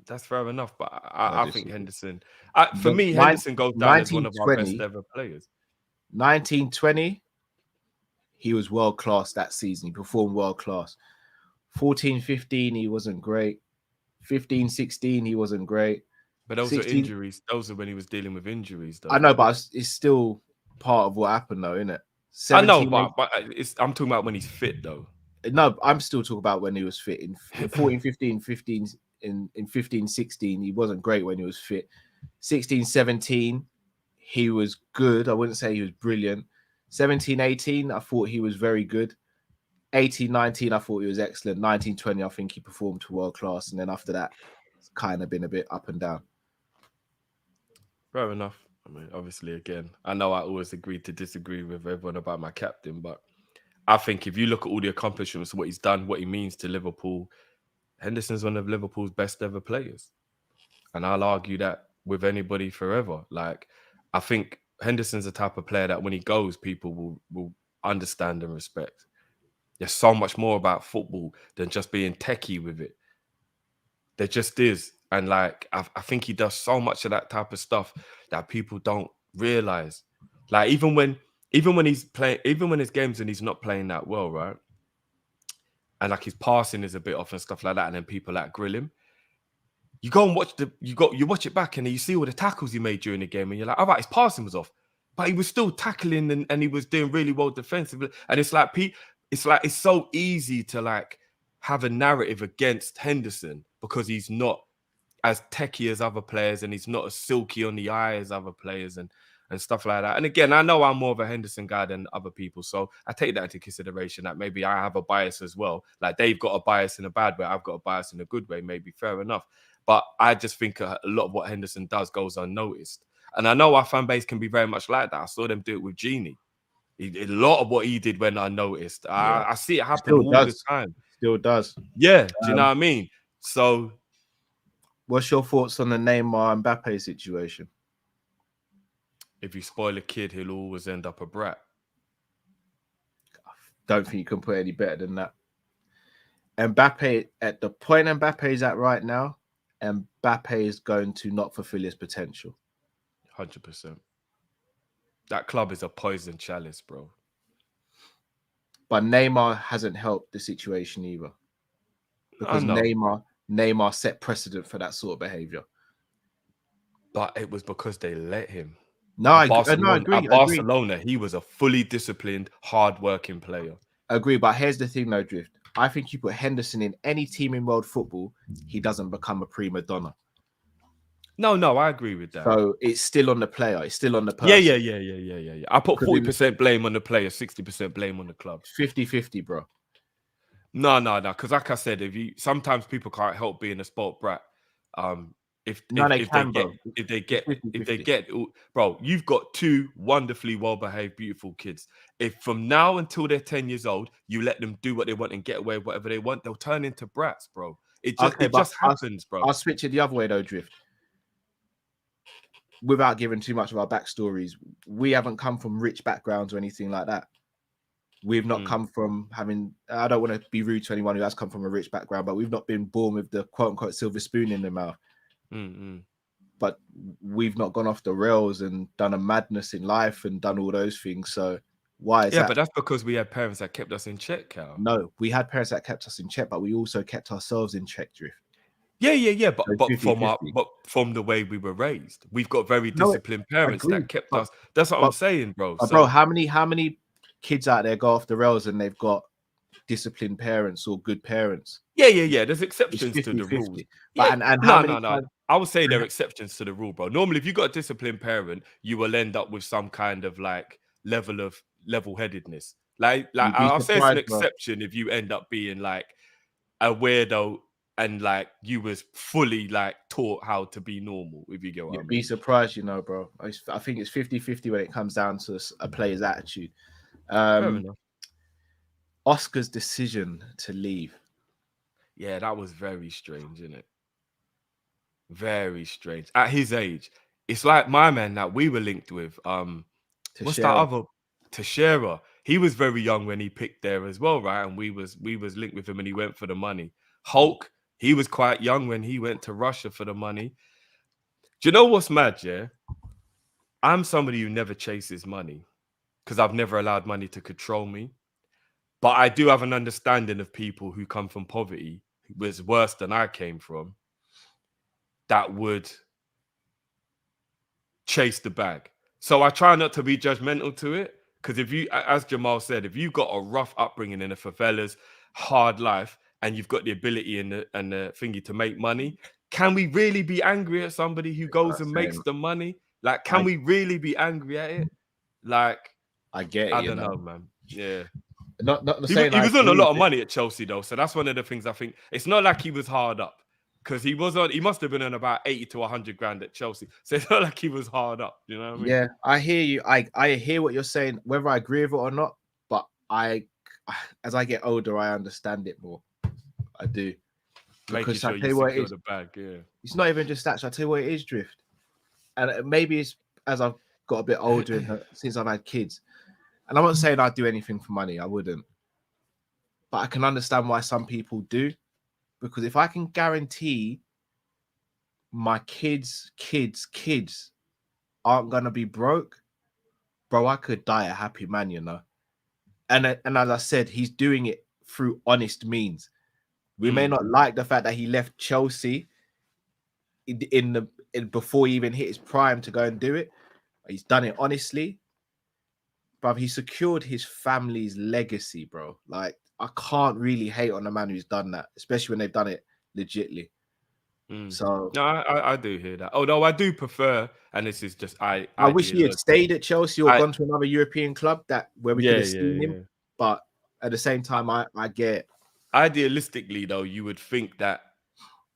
That's fair enough, but I think Henderson. For
But
me, Henderson goes down as one of our best ever players.
1920, he was world class that season. He performed world class. 14-15, he wasn't great. 15-16, he wasn't great.
But those are injuries. Those are when he was dealing with injuries, though.
I know, but it's still part of what happened, though, isn't it?
I know, but I'm talking about when he's fit, though.
No, I'm still talking about when he was fit. In 14-15, 15 in 15-16, he wasn't great when he was fit. 16-17, he was good. I wouldn't say he was brilliant. 17-18, I thought he was very good. 18-19, I thought he was excellent. 19-20, I think he performed to world class. And then after that, it's kind of been a bit up and down.
Fair enough. I mean, obviously, again, I know I always agreed to disagree with everyone about my captain, but I think if you look at all the accomplishments, what he's done, what he means to Liverpool, Henderson's one of Liverpool's best ever players. And I'll argue that with anybody forever. Like, I think Henderson's the type of player that when he goes, people will understand and respect. There's so much more about football than just being techie with it. There just is. And like, I think he does so much of that type of stuff that people don't realize. Like, even when he's playing, even when his games and he's not playing that well, right? And like his passing is a bit off and stuff like that, and then people like grill him. You go and watch you watch it back and you see all the tackles he made during the game, and you're like, all right, his passing was off, but he was still tackling and he was doing really well defensively. And it's like it's so easy to like have a narrative against Henderson because he's not as techie as other players and he's not as silky on the eye as other players and stuff like that. And again, I know I'm more of a Henderson guy than other people, so I take that into consideration that maybe I have a bias as well. Like they've got a bias in a bad way, I've got a bias in a good way, maybe fair enough. But I just think a lot of what Henderson does goes unnoticed. And I know our fan base can be very much like that. I saw them do it with Genie. A lot of what he did went unnoticed. Yeah. I see it happen all the time.
Still does.
Yeah, do you know what I mean? So,
what's your thoughts on the Neymar and Bappe situation?
If you spoil a kid, he'll always end up a brat.
Don't think you can put any better than that. And Bappe, at the point Mbappe is at right now, and Bappe is going to not fulfill his potential.
100%. That club is a poison chalice, bro.
But Neymar hasn't helped the situation either. Because Neymar set precedent for that sort of behavior.
But it was because they let him.
No, I agree.
At Barcelona, he was a fully disciplined, hard-working player.
Agree, but here's the thing, though, Drift. I think you put Henderson in any team in world football, he doesn't become a prima donna.
No, I agree with that.
So it's still on the player. It's still on the person.
Yeah. I put 40% blame on the player, 60% blame on the club.
50-50, bro.
No. Because like I said, sometimes people can't help being a spoilt brat. If they get, bro, you've got two wonderfully well-behaved, beautiful kids. If from now until they're 10 years old, you let them do what they want and get away with whatever they want, they'll turn into brats, bro. It just happens, bro.
I'll switch it the other way, though, Drift. Without giving too much of our backstories, we haven't come from rich backgrounds or anything like that. We've not come from having, I don't want to be rude to anyone who has come from a rich background, but we've not been born with the quote-unquote silver spoon in their mouth. But we've not gone off the rails and done a madness in life and done all those things. So why is that?
Yeah, but that's because we had parents that kept us in check, Cal.
No, we had parents that kept us in check, but we also kept ourselves in check, Drift.
Yeah. But from the way we were raised, we've got very disciplined parents that kept us. That's what I'm saying, bro.
Bro, how many kids out there go off the rails and they've got disciplined parents or good parents?
Yeah. There's exceptions to the rules. No. I would say there are exceptions to the rule, bro. Normally, if you got a disciplined parent, you will end up with some kind of like level of level-headedness. Like I'll say it's an exception if you end up being like a weirdo and like you was fully like taught how to be normal, if you get what I
You'd
mean.
be surprised, you know, bro. I think it's 50-50 when it comes down to a player's attitude.
Fair enough.
Oscar's decision to leave.
Yeah, that was very strange, isn't it? Very strange. At his age, it's like my man that we were linked with. What's that other? Teixeira. He was very young when he picked there as well, right? And we was linked with him, and he went for the money. Hulk, he was quite young when he went to Russia for the money. Do you know what's mad? Yeah, I'm somebody who never chases money because I've never allowed money to control me. But I do have an understanding of people who come from poverty, who was worse than I came from, that would chase the bag. So I try not to be judgmental to it, because if you, as Jamal said, if you've got a rough upbringing in the favelas, hard life, and you've got the ability and the thingy to make money, can we really be angry at somebody who goes and makes the money? Like, can we really be angry at it? Like,
I get it.
I don't know, man. Yeah.
Not
He
saying
was on a lot of money at Chelsea though, so that's one of the things I think. It's not like he was hard up, because he must have been on about 80 to 100 grand at Chelsea, so it's not like he was hard up. You know what I mean?
Yeah, I hear you. I hear what you're saying, whether I agree with it or not. But as I get older, I understand it more. I do.
Making
Because
sure
I tell you what it is.
the bag. Yeah.
It's not even just that. So I tell you what it is, Drift. And maybe it's as I've got a bit older and since I've had kids. And I'm not saying I'd do anything for money. I wouldn't. But I can understand why some people do. Because if I can guarantee my kids aren't going to be broke, bro, I could die a happy man, you know. And as I said, he's doing it through honest means. We may not like the fact that he left Chelsea before he even hit his prime to go and do it. He's done it honestly. But he secured his family's legacy, bro. Like, I can't really hate on the man who's done that, especially when they've done it legitly. So
no, I do hear that. Although I do prefer, and this is just I
wish he had stayed at Chelsea or gone to another European club where we could have seen him. But at the same time, I get it.
Idealistically, though, you would think that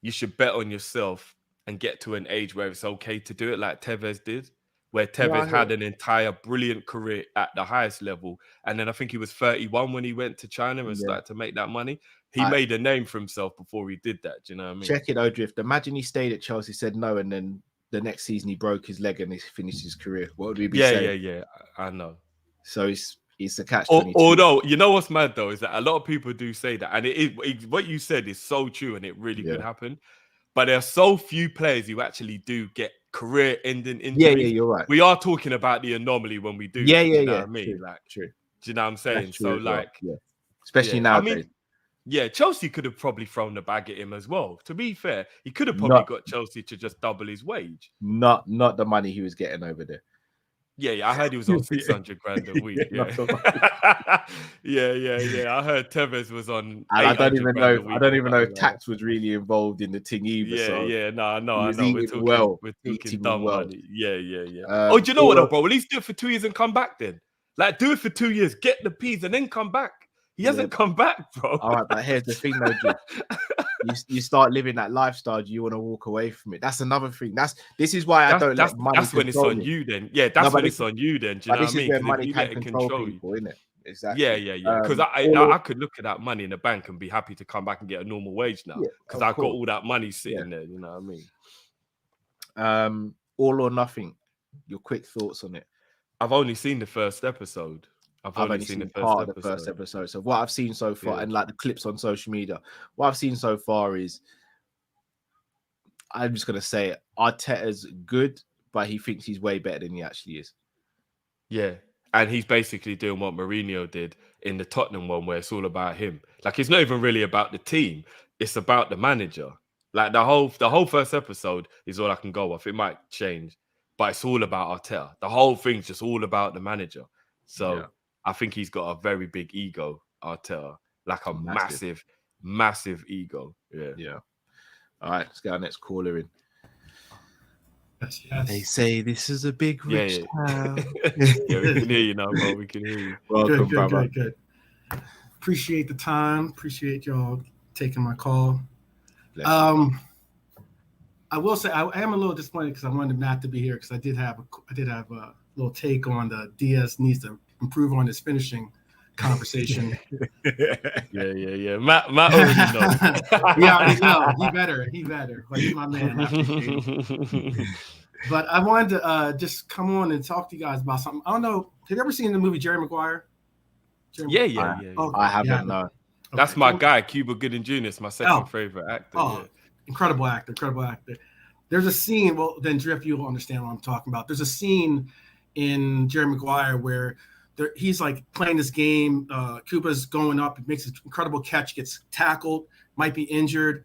you should bet on yourself and get to an age where it's okay to do it, like Tevez did, where Tevez had an entire brilliant career at the highest level. And then I think he was 31 when he went to China and started to make that money. He made a name for himself before he did that. Do you know what I mean?
Check it, Drift. Imagine he stayed at Chelsea, said no, and then the next season he broke his leg and he finished his career. What would we be saying?
Yeah. I know.
So it's a catch.
Although, you know what's mad though, is that a lot of people do say that. And what you said is so true and it really could happen. But there are so few players who actually do get career-ending injuries.
Yeah, you're right.
We are talking about the anomaly when we do.
Yeah.
You know what I mean?
True,
like,
true.
Do you know what I'm saying? So, like,
especially nowadays.
I mean, Chelsea could have probably thrown the bag at him as well. To be fair, he could have probably got Chelsea to just double his wage. Not
the money he was getting over there.
Yeah, I heard he was on 600 grand a week. Yeah. I heard Tevez was on.
I don't even know if tax was really involved in the thing either.
I know. We're talking dumb money. Yeah. Do you know what, though, bro? At least do it for 2 years and come back then. Like, do it for 2 years, get the P's, and then come back. He hasn't come back, bro.
All right, but here's the thing, though, dude. You start living that lifestyle, you want to walk away from it. That's another thing. This is why I don't let money.
That's when it's on you, then. Yeah, that's when it's on you, then. Do you know what I mean?
This is where money can control people, isn't it? Exactly.
Yeah. Because I could look at that money in the bank and be happy to come back and get a normal wage now because I've got all that money sitting there. You know what I
mean? All or nothing. Your quick thoughts on it.
I've only seen the first episode. I've only seen part of the first
episode. So what I've seen so far, and like the clips on social media, what I've seen so far is, I'm just gonna say it, Arteta's good, but he thinks he's way better than he actually is.
Yeah, and he's basically doing what Mourinho did in the Tottenham one, where it's all about him. Like, it's not even really about the team; it's about the manager. Like the whole first episode is all I can go off. It might change, but it's all about Arteta. The whole thing's just all about the manager. So I think he's got a very big ego, Arteta, like a massive ego. Yeah.
All right, let's get our next caller in.
Yes.
They say this is a big rich town.
Yeah, we can hear you now, bro. We can hear you.
Welcome, brother.
Good. Appreciate the time. Appreciate y'all taking my call. I will say I am a little disappointed because I wanted Matt to be here because I did have a little take on the Diaz needs to improve on his finishing conversation.
Yeah. Matt already knows.
We already know. He better. But he's my man. I appreciate him. But I wanted to just come on and talk to you guys about something. I don't know. Have you ever seen the movie Jerry Maguire?
Yeah.
Okay.
I haven't. No.
That's my guy, Cuba Gooding Jr. It's my second favorite actor.
Incredible actor. There's a scene. Well, then Drift, you'll understand what I'm talking about. There's a scene in Jerry Maguire where he's like playing this game. Cuba's going up, makes an incredible catch, gets tackled, might be injured,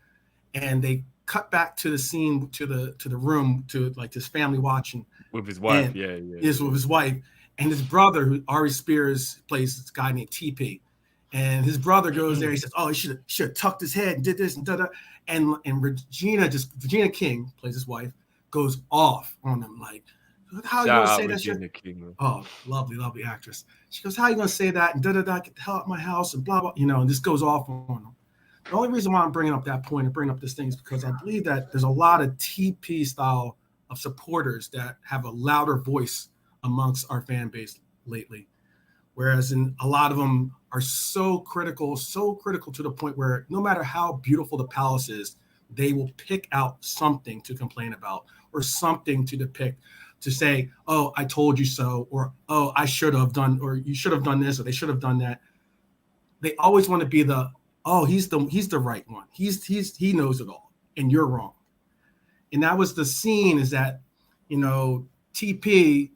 and they cut back to the scene to the room to like his family watching
with his wife.
Is with his wife and his brother, who Ari Spears plays this guy named TP, and his brother goes there. He says, "Oh, he should have tucked his head and did this and da da." And Regina King plays his wife, goes off on him like, "How are you gonna say that shit?"
King,
oh, lovely actress. She goes, "How are you gonna say that?" And da da da, get the hell out of my house and blah blah. And this goes off on him. The only reason why I'm bringing up that point and bringing up this thing is because I believe that there's a lot of TP style of supporters that have a louder voice amongst our fan base lately, whereas a lot of them are so critical to the point where no matter how beautiful the palace is, they will pick out something to complain about or something to depict, to say, "Oh, I told you so," or "Oh, I should have done," or "You should have done this," or "They should have done that." They always want to be the, "Oh, he's the right one. He knows it all, and you're wrong." And that was the scene, is that, TP,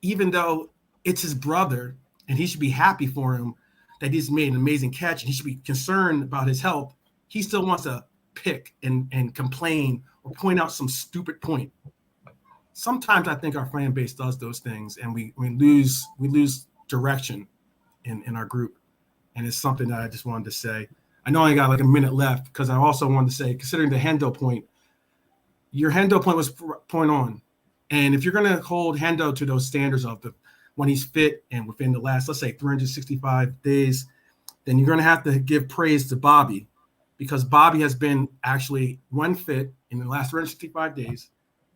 even though it's his brother and he should be happy for him that he's made an amazing catch and he should be concerned about his health, he still wants to pick and complain or point out some stupid point. Sometimes I think our fan base does those things and we lose direction in our group. And it's something that I just wanted to say. I know I got like a minute left because I also wanted to say, considering the Hendo point, your Hendo point was point on. And if you're going to hold Hendo to those standards of when he's fit and within the last, let's say 365 days, then you're going to have to give praise to Bobby, because Bobby has been actually when fit in the last 365 days.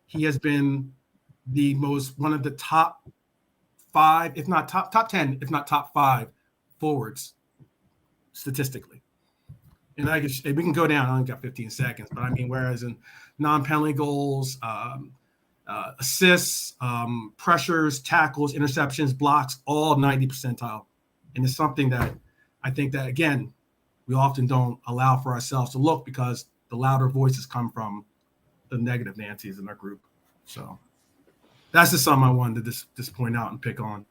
He has been one of the top 5, if not top 10, if not top 5 forwards statistically. And we can go down. I only got 15 seconds, but I mean, whereas in non-penalty goals, assists, pressures, tackles, interceptions, blocks, all 90 percentile. And it's something that I think that, again, we often don't allow for ourselves to look, because the louder voices come from the negative Nancy's in our group. So that's just something I wanted to just point out and pick on.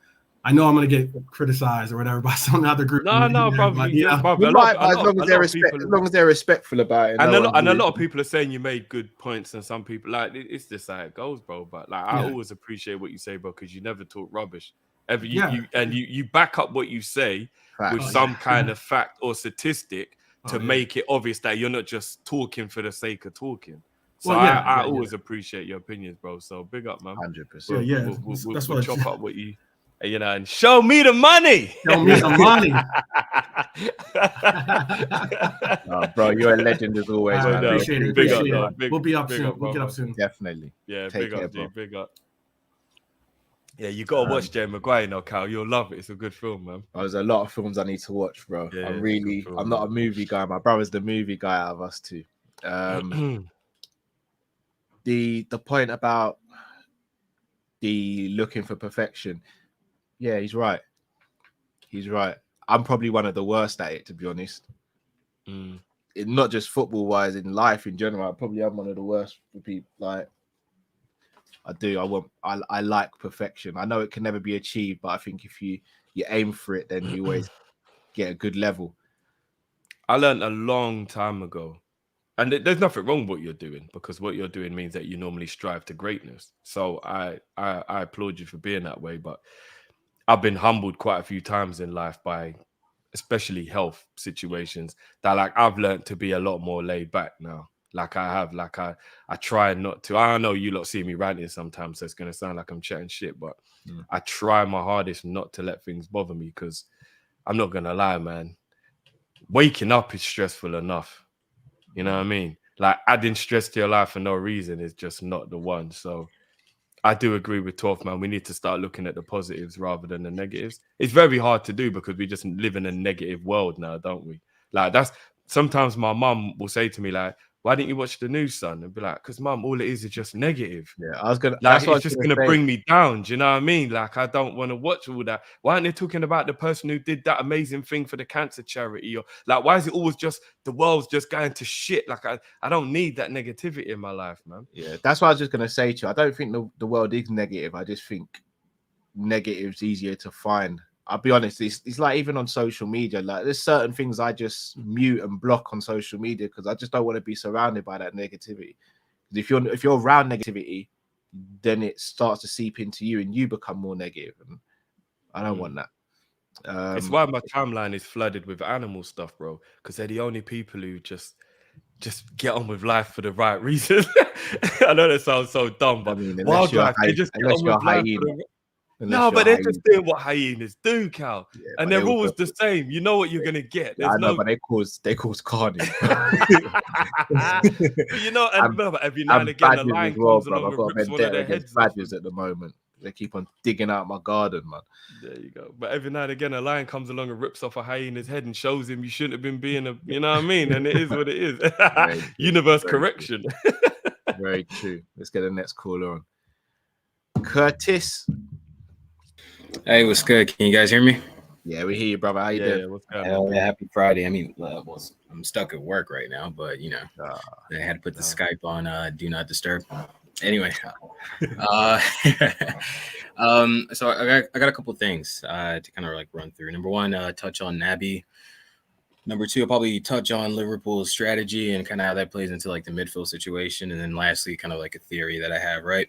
I know I'm going to get criticized or whatever by some other group.
No, probably. Yeah,
as long as they're respectful about it.
And a lot of people are saying you made good points, and some people, like, it's just how it goes, bro. But like, I always appreciate what you say, bro, because you never talk rubbish. You back up what you say with some kind of fact or statistic to make it obvious that you're not just talking for the sake of talking. So I always appreciate your opinions, bro. So big up, man.
100%.
We'll chop up what you. And show me the money.
Show me the money.
Bro, you're a legend as always.
I appreciate it.
Big up,
we'll be up soon. We'll get up soon.
Definitely.
Yeah,
Take
big
care,
up,
bro.
G. Big up. Yeah, you gotta watch Jerry Maguire now, Cal. You'll love it. It's a good film, man.
There's a lot of films I need to watch, bro.
Yeah,
I'm not a movie guy. My brother's the movie guy out of us two. The point about the looking for perfection. Yeah, he's right. I'm probably one of the worst at it, to be honest. Not just football-wise, in life in general. I probably am one of the worst for people. Like, I like perfection. I know it can never be achieved, but I think if you aim for it, then you always get a good level.
I learned a long time ago, and there's nothing wrong with what you're doing, because what you're doing means that you normally strive to greatness. So I applaud you for being that way, but I've been humbled quite a few times in life by especially health situations that, like, I've learned to be a lot more laid back now. Like I have, like I try not to. I know you lot see me ranting sometimes, so it's going to sound like I'm chatting shit, but I try my hardest not to let things bother me, because I'm not going to lie, man. Waking up is stressful enough. You know what I mean? Like adding stress to your life for no reason is just not the one. So I do agree with 12th man. We need to start looking at the positives rather than the negatives. It's very hard to do because we just live in a negative world now, don't we? Like that's sometimes my mum will say to me, like, why didn't you watch the news, son? And be like, because mum, all it is just negative.
Yeah, I was gonna.
Like,
That's what
it's just
gonna
gonna
say.
bring me down. Do you know what I mean? Like, I don't want to watch all that. Why aren't they talking about the person who did that amazing thing for the cancer charity? Or like, why is it always just the world's just going to shit? Like, I don't need that negativity in my life, man.
Yeah, that's what I was just gonna say to you. I don't think the world is negative. I just think negative's easier to find. I'll be honest, it's like even on social media, like there's certain things I just mute and block on social media because I just don't want to be surrounded by that negativity. If you're around negativity, then it starts to seep into you and you become more negative. And I don't want that.
It's why my timeline is flooded with animal stuff, bro, because they're the only people who just get on with life for the right reason. I know that sounds so dumb, but
I mean,
wildlife, they just get on with life for the no, but they're just doing what hyenas do, Cal.
Yeah,
and they're always the same. You know what you're gonna get.
Yeah, I know, but they cause carnage.
You know, and remember, every now and again, a lion comes along and rips one of their heads off.
Badgers at the moment. They keep on digging out my garden, man.
There you go. But every now and again, a lion comes along and rips off a hyena's head and shows him you shouldn't have been being a, you know what I mean? And it is what it is. Universe correction.
Very true. Let's get the next caller on. Curtis.
Hey, what's good? Can you guys hear me?
Yeah, we hear you, brother. How you doing?
What's going
on? Happy Friday. I mean, well, I'm stuck at work right now, but you know, I had to put the Skype on do not disturb. Anyway, so I got a couple things to kind of like run through. Number one, touch on Naby. Number two, I'll probably touch on Liverpool's strategy and kind of how that plays into like the midfield situation. And then lastly, kind of like a theory that I have, right?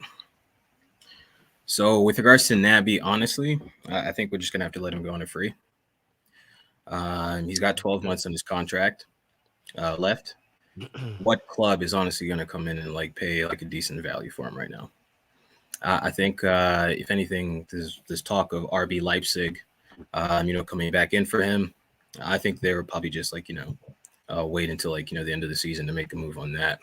So with regards to Naby, honestly, I think we're just going to have to let him go on a free. He's got 12 months on his contract left. What club is honestly going to come in and like pay like a decent value for him right now? I think if anything, there's talk of RB Leipzig, coming back in for him. I think they were probably just like, wait until like, the end of the season to make a move on that.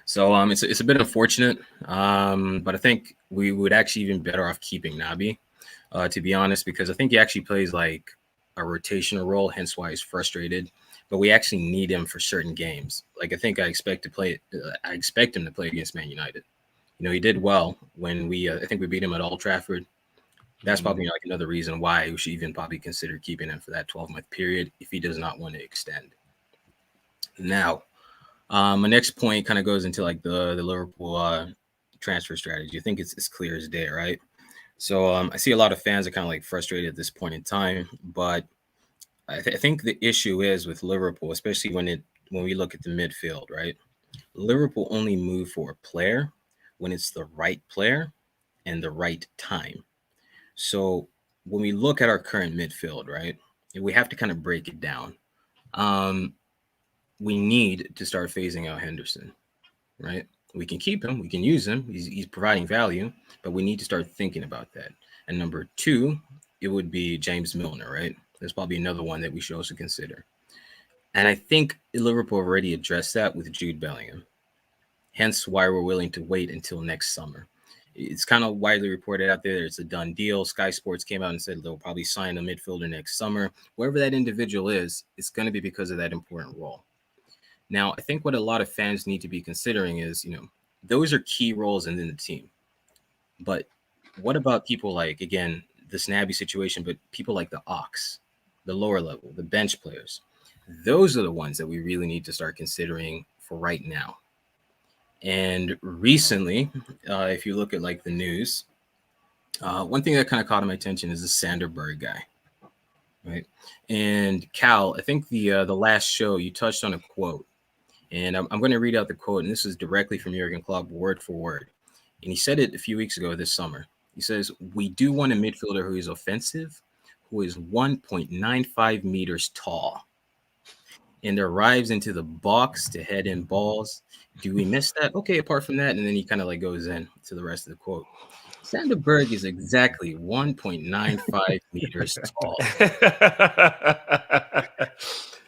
So it's a bit unfortunate, but I think we would actually even better off keeping Naby, to be honest, because I think he actually plays like a rotational role, hence why he's frustrated. But we actually need him for certain games. Like I think I expect him to play against Man United. He did well when I think we beat him at Old Trafford. That's probably like another reason why we should even probably consider keeping him for that 12-month period if he does not want to extend. Now, my next point kind of goes into like the Liverpool transfer strategy. I think it's clear as day, right? So I see a lot of fans are kind of like frustrated at this point in time, but I think the issue is with Liverpool, especially when we look at the midfield, right? Liverpool only move for a player when it's the right player and the right time. So when we look at our current midfield, right, we have to kind of break it down. We need to start phasing out Henderson, right? We can keep him. We can use him. He's providing value, but we need to start thinking about that. And number two, it would be James Milner, right? There's probably another one that we should also consider. And I think Liverpool already addressed that with Jude Bellingham. Hence why we're willing to wait until next summer. It's kind of widely reported out there that it's a done deal. Sky Sports came out and said they'll probably sign a midfielder next summer. Whoever that individual is, it's going to be because of that important role. Now, I think what a lot of fans need to be considering is, those are key roles in the team. But what about people like, again, the Naby situation, but people like the Ox, the lower level, the bench players? Those are the ones that we really need to start considering for right now. And recently, if you look at like the news, one thing that kind of caught my attention is the Sanderberg guy, right? And Cal, I think the last show you touched on a quote, and I'm going to read out the quote, and this is directly from Jurgen Klopp, word for word. And he said it a few weeks ago this summer. He says, "We do want a midfielder who is offensive, who is 1.95 meters tall, and arrives into the box to head in balls. Do we miss that? Okay, apart from that." And then he kind of like goes in to the rest of the quote. Sanderberg is exactly 1.95 meters tall.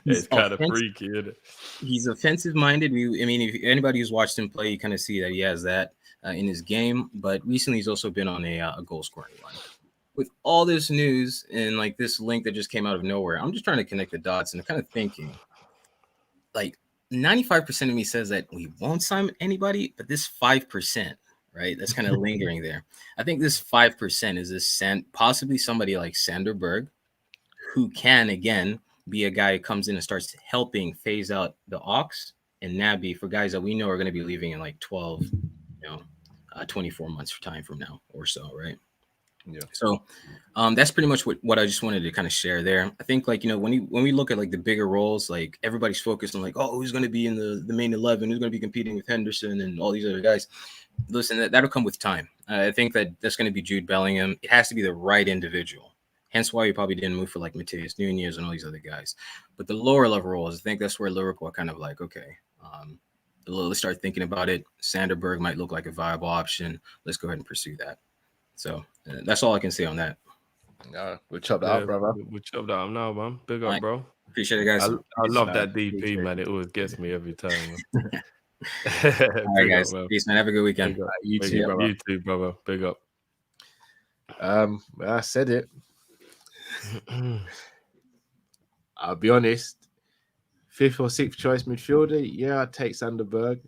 It's kind of freaky, isn't it?
he's offensive minded. I mean, if anybody who's watched him play, you kind of see that he has that in his game. But recently, he's also been on a goal scoring run. With all this news and like this link that just came out of nowhere, I'm just trying to connect the dots and kind of thinking, like 95% of me says that we won't sign anybody, but this 5%, right? That's kind of lingering there. I think this 5% is this possibly somebody like Sander Berg, who can again be a guy who comes in and starts helping phase out the Ox and Naby for guys that we know are going to be leaving in like 12, 24 months time from now or so, right?
Yeah.
So that's pretty much what I just wanted to kind of share there. I think like, when we look at like the bigger roles, like everybody's focused on like, oh, who's going to be in the main 11, who's going to be competing with Henderson and all these other guys. Listen, that'll come with time. I think that's going to be Jude Bellingham. It has to be the right individual. Hence why we probably didn't move for like Matheus Nunes and all these other guys. But the lower level roles, I think that's where Liverpool are kind of like, okay, let's start thinking about it. Sander Berg might look like a viable option. Let's go ahead and pursue that. So that's all I can say on that.
We'll chop that up, brother.
We'll chop that up now, man. Big up,
Right.
bro.
Appreciate it, guys.
I love that DP, man. It always gets me every time, man.
All right, guys. Peace, man. Have a good weekend.
You too, brother.
You too, brother. Big up.
I said it. I'll be honest. 5th or 6th choice midfielder. Yeah, I'd take Sander Berg.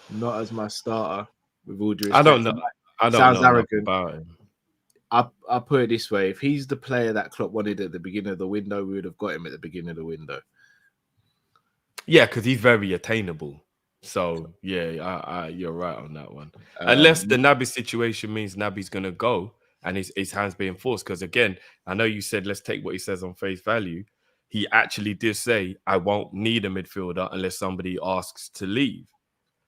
Not as my starter. With all due respect.
I don't know.
Sounds arrogant
about him.
I'll put it this way: if he's the player that Klopp wanted at the beginning of the window, we would have got him at the beginning of the window.
Yeah, because he's very attainable. So yeah, you're right on that one. Unless the Naby situation means Naby's gonna go and his hands being forced. Because again, I know you said let's take what he says on face value. He actually did say, I won't need a midfielder unless somebody asks to leave.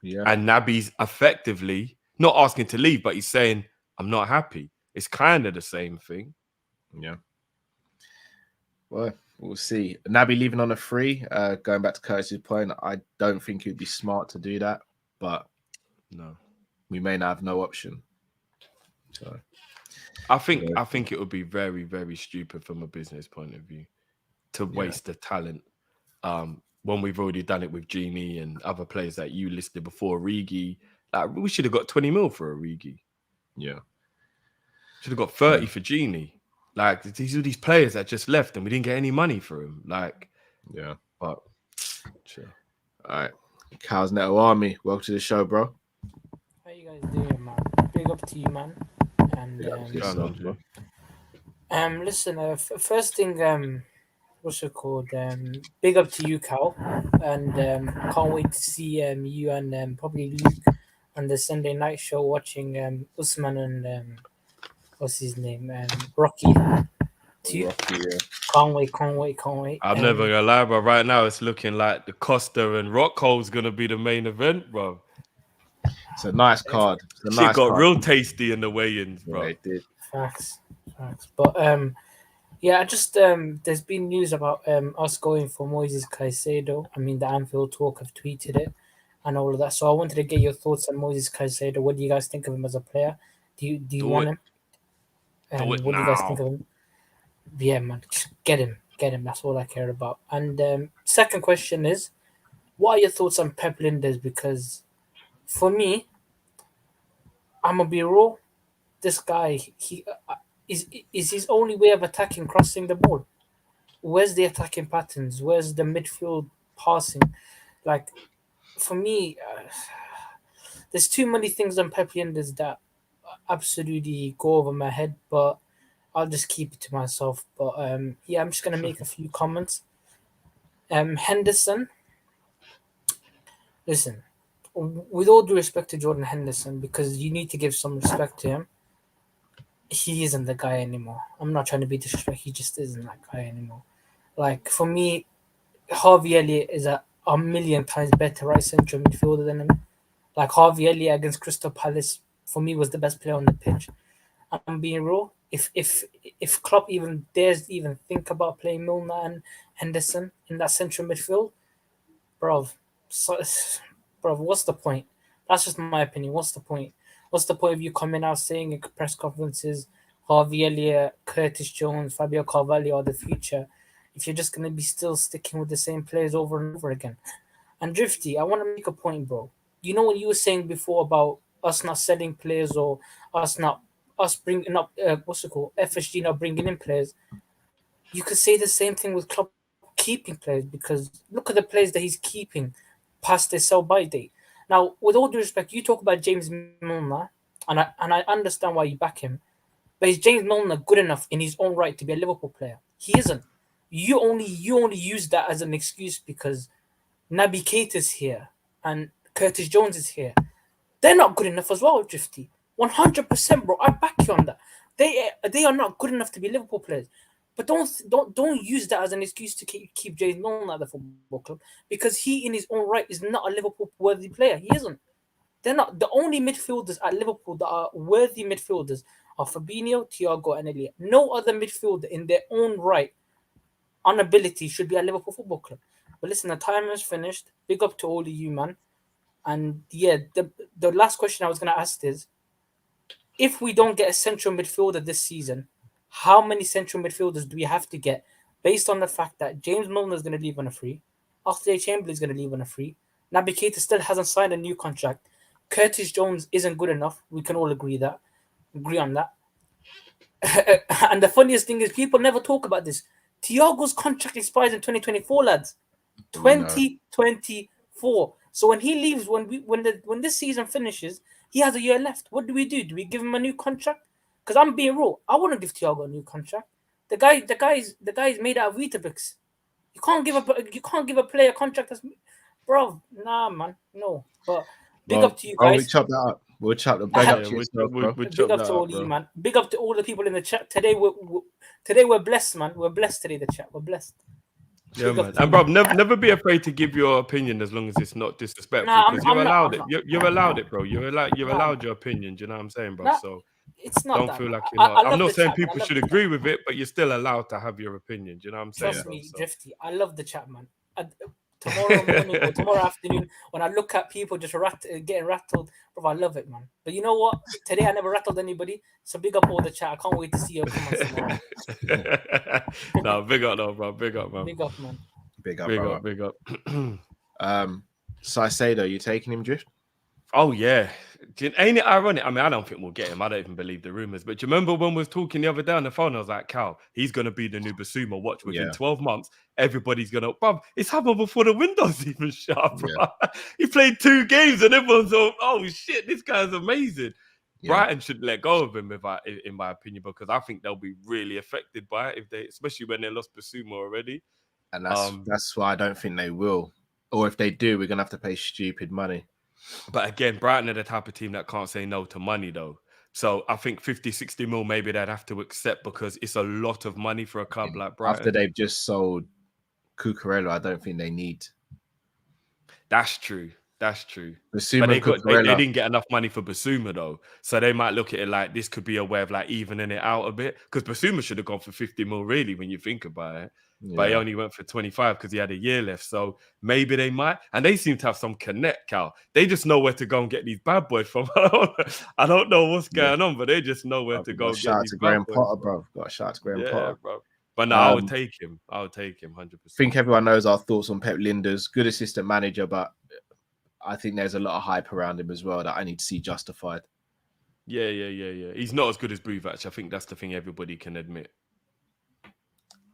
Yeah,
and Naby's effectively not asking to leave, but he's saying, I'm not happy. It's kind of the same thing.
Yeah. Well, we'll see. Naby leaving on a free. Going back to Curtis's point, I don't think it'd be smart to do that, but
no,
we may not have no option. So
I think it would be very, very stupid from a business point of view to waste the talent. When we've already done it with Genie and other players that you listed before, Origi. Like, we should have got 20 mil for Origi.
Yeah.
Should have got 30 for Genie. Like, these are these players that just left and we didn't get any money for him. Like,
yeah.
But, sure.
All right. Cal's Neto Army, welcome to the show, bro.
How you guys doing, man? Big up to you, man. And listen, first thing, what's it called? Big up to you, Cal, and can't wait to see you and probably Luke on the Sunday night show watching Usman and what's his name, Rocky. Can't wait.
I'm never gonna lie, bro. Right now, it's looking like the Costa and Rockhole's gonna be the main event, bro.
It's a nice card.
It got real tasty in the weigh-ins, bro.
Yeah, it did.
Facts. But yeah, just there's been news about us going for Moises Caicedo. I mean, the Anfield Talk have tweeted it and all of that. So I wanted to get your thoughts on Moises Caicedo. What do you guys think of him as a player? Do you want him? What do you guys think of him? Yeah, man, just get him. That's all I care about. And second question is, what are your thoughts on Pep Linders? Because for me, I'm gonna be raw. This guy, he is his only way of attacking crossing the ball. Where's the attacking patterns? Where's the midfield passing? Like, for me, there's too many things on Pep Linders that absolutely go over my head, but I'll just keep it to myself. But yeah, I'm just gonna make a few comments. Henderson, listen, with all due respect to Jordan Henderson, because you need to give some respect to him, he isn't the guy anymore. I'm not trying to be disrespectful. He just isn't that guy anymore. Like, for me, Harvey Elliott is a million times better right central midfielder than him. Like, Harvey Elliott against Crystal Palace, for me, was the best player on the pitch. I'm being real. If Klopp even dares even think about playing Milner and Henderson in that central midfield, bro, what's the point? That's just my opinion. What's the point? What's the point of you coming out saying in press conferences, Harvey Elliott, Curtis Jones, Fabio Carvalho are the future, if you're just going to be still sticking with the same players over and over again? And Drifty, I want to make a point, bro. You know when you were saying before about us not selling players or us bringing up what's it called, FSG not bringing in players. You could say the same thing with Klopp keeping players, because look at the players that he's keeping past their sell by date. Now, with all due respect, you talk about James Milner, and I understand why you back him, but is James Milner good enough in his own right to be a Liverpool player? He isn't. You only use that as an excuse because Naby Keita's here and Curtis Jones is here. They're not good enough as well, Drifty. 100%, bro. I back you on that. They are not good enough to be Liverpool players. But don't use that as an excuse to keep James Milner at the football club, because he in his own right is not a Liverpool worthy player. He isn't. They're not. The only midfielders at Liverpool that are worthy midfielders are Fabinho, Thiago, and Elliott. No other midfielder in their own right on ability should be at Liverpool Football Club. But listen, the time is finished. Big up to all of you, man. And yeah, the last question I was going to ask is, if we don't get a central midfielder this season, how many central midfielders do we have to get based on the fact that James Milner is going to leave on a free, Oxlade-Chamberlain is going to leave on a free, Naby Keita still hasn't signed a new contract, Curtis Jones isn't good enough. We can all agree on that. And the funniest thing is, people never talk about this. Thiago's contract expires in 2024, lads. 2024. So when he leaves, when this season finishes, he has a year left. What do? Do we give him a new contract? Because I'm being real, I wouldn't give Thiago a new contract. The guy is made out of Weetabix. You can't give a player a contract that's, bro. Nah, man, no. But big up to you guys.
We'll chop that up. We'll chop the big up to yourself, bro.
Big up to all you, man. Big up to all the people in the chat today. We're blessed, man. We're blessed today. The chat, we're blessed.
Yeah, man. And bro, never be afraid to give your opinion as long as it's not disrespectful. Because you're allowed it. You're allowed it, bro. You're allowed your opinion. Do you know what I'm saying, bro? So
it's not.
Don't feel like you're not. I'm not saying people should agree with it, but you're still allowed to have your opinion. Do you know what I'm saying?
Trust me, Drifty. I love the chat, man. Tomorrow morning or tomorrow afternoon, when I look at people just getting rattled, bro, I love it, man. But you know what? Today I never rattled anybody, so big up all the chat. I can't wait to see your comments tomorrow.
No, big up, though, bro. Big up, man.
Big up, man.
Big up,
big
bro.
up, big up.
Saicedo, you taking him, Drift?
Oh yeah, ain't it ironic? I mean, I don't think we'll get him. I don't even believe the rumors. But do you remember when we was talking the other day on the phone? I was like, Cal, he's gonna be the new Basuma. Watch, within 12 months, everybody's gonna. Bruv, it's happened before the window's even shut. Bro. Yeah. He played 2 games and everyone's all, oh shit, this guy's amazing. Yeah. Brighton should let go of him, in my opinion, because I think they'll be really affected by it especially when they lost Basuma already.
And that's why I don't think they will. Or if they do, we're gonna have to pay stupid money.
But again, Brighton are the type of team that can't say no to money, though. So I think 50, 60 mil maybe they'd have to accept, because it's a lot of money for a club like Brighton.
After they've just sold Cucurella, I don't think they need.
That's true. That's true.
Basuma,
but they didn't get enough money for Basuma, though. So they might look at it like this could be a way of like evening it out a bit. Because Basuma should have gone for 50 mil, really, when you think about it. Yeah. But he only went for 25 because he had a year left. So maybe they might. And they seem to have some connect, Cal. They just know where to go and get these bad boys from. I don't know what's going on, but they just know where to go and get these bad boys.
Potter, bro. Got a shout to Graham Potter.
Bro. But no, I would take him. 100%.
I think everyone knows our thoughts on Pep Lijnders. Good assistant manager, but I think there's a lot of hype around him as well that I need to see justified.
Yeah. He's not as good as Buvac. I think that's the thing everybody can admit.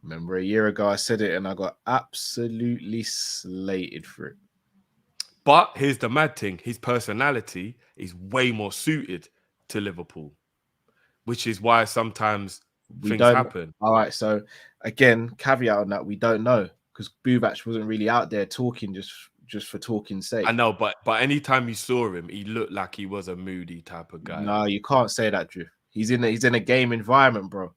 Remember a year ago I said it and I got absolutely slated for it.
But here's the mad thing. His personality is way more suited to Liverpool, which is why sometimes things happen.
All right, so again, caveat on that, we don't know, because Buvac wasn't really out there talking just for talking's sake.
I know, but anytime you saw him, he looked like he was a moody type of guy.
No, you can't say that, Drew. He's in a game environment, bro.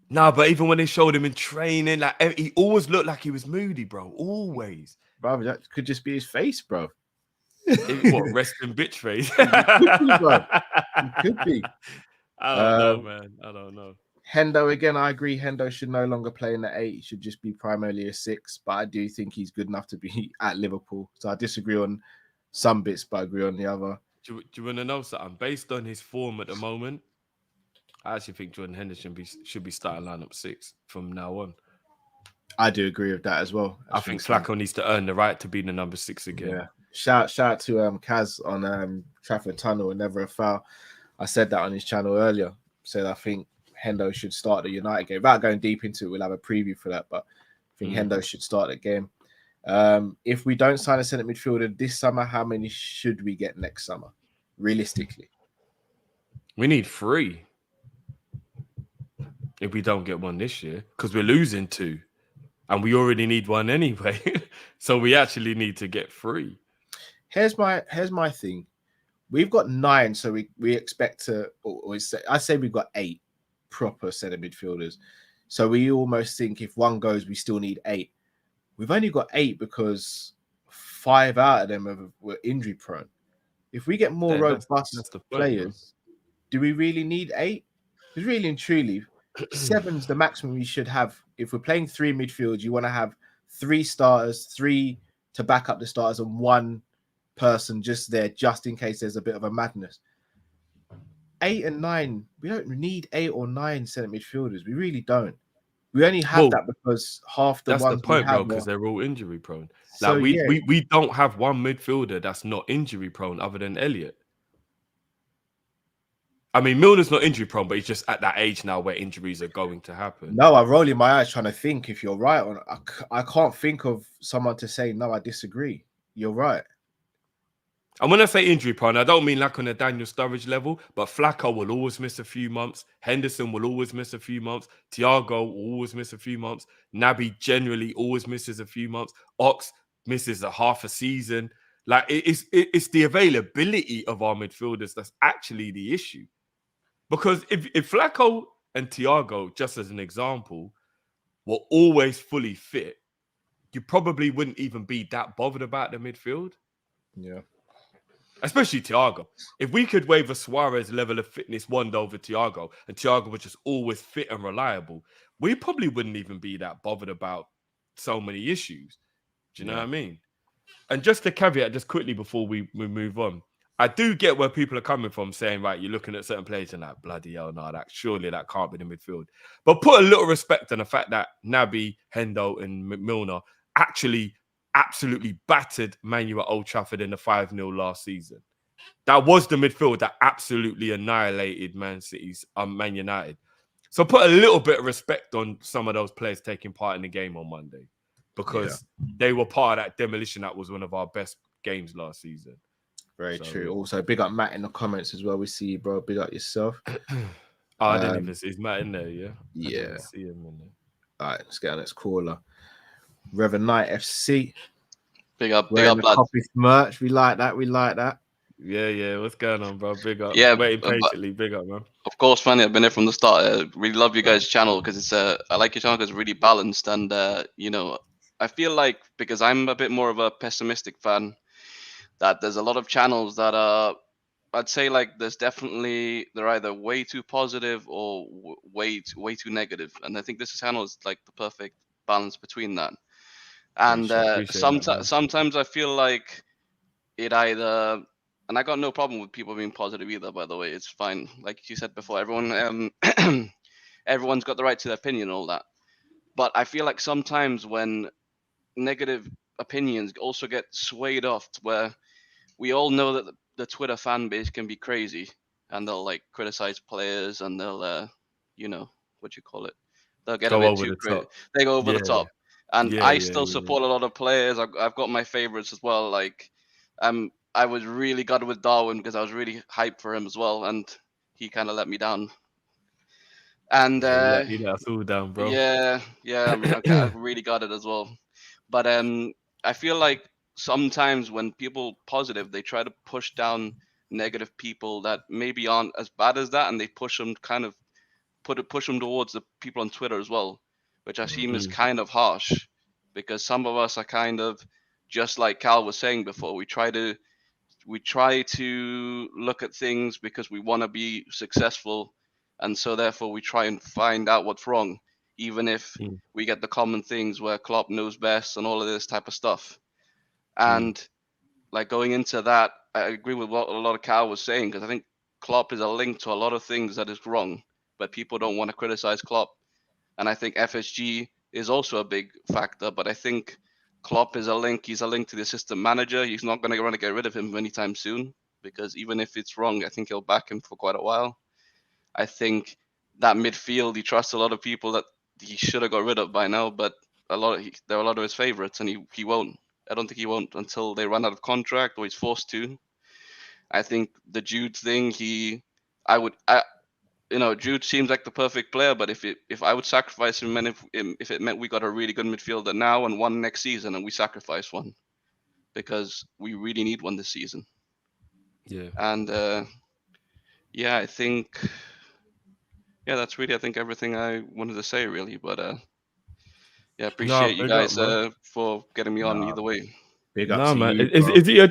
No, but even when they showed him in training, like he always looked like he was moody, bro. Always.
Bro, that could just be his face, bro.
What, resting bitch face?
It could be.
I don't know, man. I don't know.
Hendo, again, I agree. Hendo should no longer play in the 8. He should just be primarily a 6. But I do think he's good enough to be at Liverpool. So I disagree on some bits, but I agree on the other.
Do you want to know something? Based on his form at the moment, I actually think Jordan Henderson should be starting lineup 6 from now on.
I do agree with that as well.
I think Flacco needs to earn the right to be the number 6 again.
Yeah. Shout out to Kaz on Trafford Tunnel and Never a Foul. I said that on his channel earlier. Said I think Hendo should start the United game. Without going deep into it, we'll have a preview for that. But I think Hendo should start the game. If we don't sign a centre midfielder this summer, how many should we get next summer? Realistically,
we need 3. If we don't get one this year, because we're losing 2, and we already need 1 anyway. So we actually need to get 3.
Here's my thing. We've got 9, so we expect to. I say we've got 8 proper centre midfielders. So we almost think if 1 goes, we still need 8. We've only got 8 because 5 out of them were injury prone. If we get more robust players, do we really need 8? Because really and truly, 7's the maximum we should have. If we're playing 3 midfield, you want to have 3 starters, 3 to back up the starters, and 1 person just there, just in case there's a bit of a madness. 8 and 9, we don't need 8 or 9 centre midfielders. We really don't. We only have that because half the
that's
ones
the point,
we have
bro, because they're all injury prone.
So,
Like we don't have one midfielder that's not injury prone other than Elliott. I mean, Milner's not injury prone, but he's just at that age now where injuries are going to happen.
No, I'm rolling my eyes trying to think if you're right. I can't think of someone to say, no, I disagree. You're right.
And when I say injury prone, I don't mean like on a Daniel Sturridge level, but Flacco will always miss a few months. Henderson will always miss a few months. Thiago will always miss a few months. Naby generally always misses a few months. Ox misses a half a season. Like it's the availability of our midfielders that's actually the issue. Because if Flacco and Thiago, just as an example, were always fully fit, you probably wouldn't even be that bothered about the midfield.
Yeah.
Especially Thiago. If we could wave a Suarez level of fitness wonder over Thiago, and Thiago was just always fit and reliable, we probably wouldn't even be that bothered about so many issues. Do you know what I mean? And just to caveat, just quickly before we move on, I do get where people are coming from saying, right, you're looking at certain players and like, bloody hell, no, surely that can't be the midfield. But put a little respect on the fact that Naby, Hendo, and Milner actually absolutely battered Man U at Old Trafford in the 5-0 last season. That was the midfield that absolutely annihilated Man United. So put a little bit of respect on some of those players taking part in the game on Monday, because they were part of that demolition. That was one of our best games last season.
Very true. Also, big up Matt in the comments as well. We see you, bro. Big up yourself.
I didn't even see. Is Matt in there? Yeah.
Yeah.
I didn't see him in there.
All right, let's get on. Let's caller. Reverend Knight FC.
Big up,
Wearing
lads.
Kopish merch. We like that. We like that.
Yeah. What's going on, bro? Big up.
Yeah,
waiting patiently. Big up, man.
Of course, man. I've been there from the start. I really love you guys' channel because it's I like your channel because it's really balanced, and you know, I feel like because I'm a bit more of a pessimistic fan, that there's a lot of channels that are, I'd say, like they're either way too positive or way too negative, and I think this channel is like the perfect balance between that. And sometimes I feel like it either, and I got no problem with people being positive either, by the way, it's fine. Like you said before, everyone everyone's got the right to their opinion and all that. But I feel like sometimes when negative opinions also get swayed off to where we all know that the Twitter fan base can be crazy, and they'll like criticize players, and they'll you know, what you call it, they'll get a bit too crazy. They go over the top. And I still support a lot of players. I've got my favorites as well. Like, I was really gutted with Darwin because I was really hyped for him as well, and he kind of let me down. And
you let us all down, bro.
Yeah. I mean, I really got it as well. But I feel like sometimes when people positive, they try to push down negative people that maybe aren't as bad as that, and they push them push them towards the people on Twitter as well, which I seem is kind of harsh, because some of us are kind of just like Cal was saying before. We try to look at things because we want to be successful, and so therefore we try and find out what's wrong, even if we get the common things where Klopp knows best and all of this type of stuff. And like going into that, I agree with what a lot of Cal was saying, because I think Klopp is a link to a lot of things that is wrong, but people don't want to criticize Klopp. And I think FSG is also a big factor. But I think Klopp is a link. He's a link to the assistant manager. He's not going to want to get rid of him anytime soon, because even if it's wrong, I think he'll back him for quite a while. I think that midfield, he trusts a lot of people that he should have got rid of by now, but there are a lot of his favorites, and he won't. I don't think he won't until they run out of contract or he's forced to. I think the Jude thing, Jude seems like the perfect player, but if I would sacrifice him, and if it meant we got a really good midfielder now and one next season, and we sacrifice one, because we really need one this season.
Yeah.
And I think, that's really, I think, everything I wanted to say, really. But appreciate you guys for getting me on either way.
Big up
No,
to
man.
you,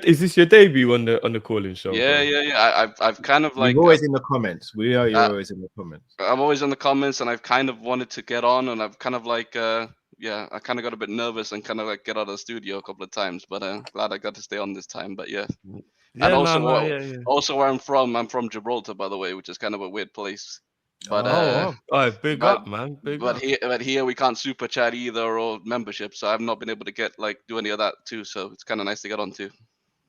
Is this your debut on the calling show?
Yeah. I've kind of like.
You're always in the comments. You're always in the comments.
I'm always in the comments, and I've kind of wanted to get on, and I've kind of like, I kind of got a bit nervous and kind of like get out of the studio a couple of times, but glad I got to stay on this time. But and also where I'm from Gibraltar, by the way, which is kind of a weird place. But
big up, man.
But here we can't super chat either or membership, so I've not been able to do any of that too. So it's kind of nice to get on too.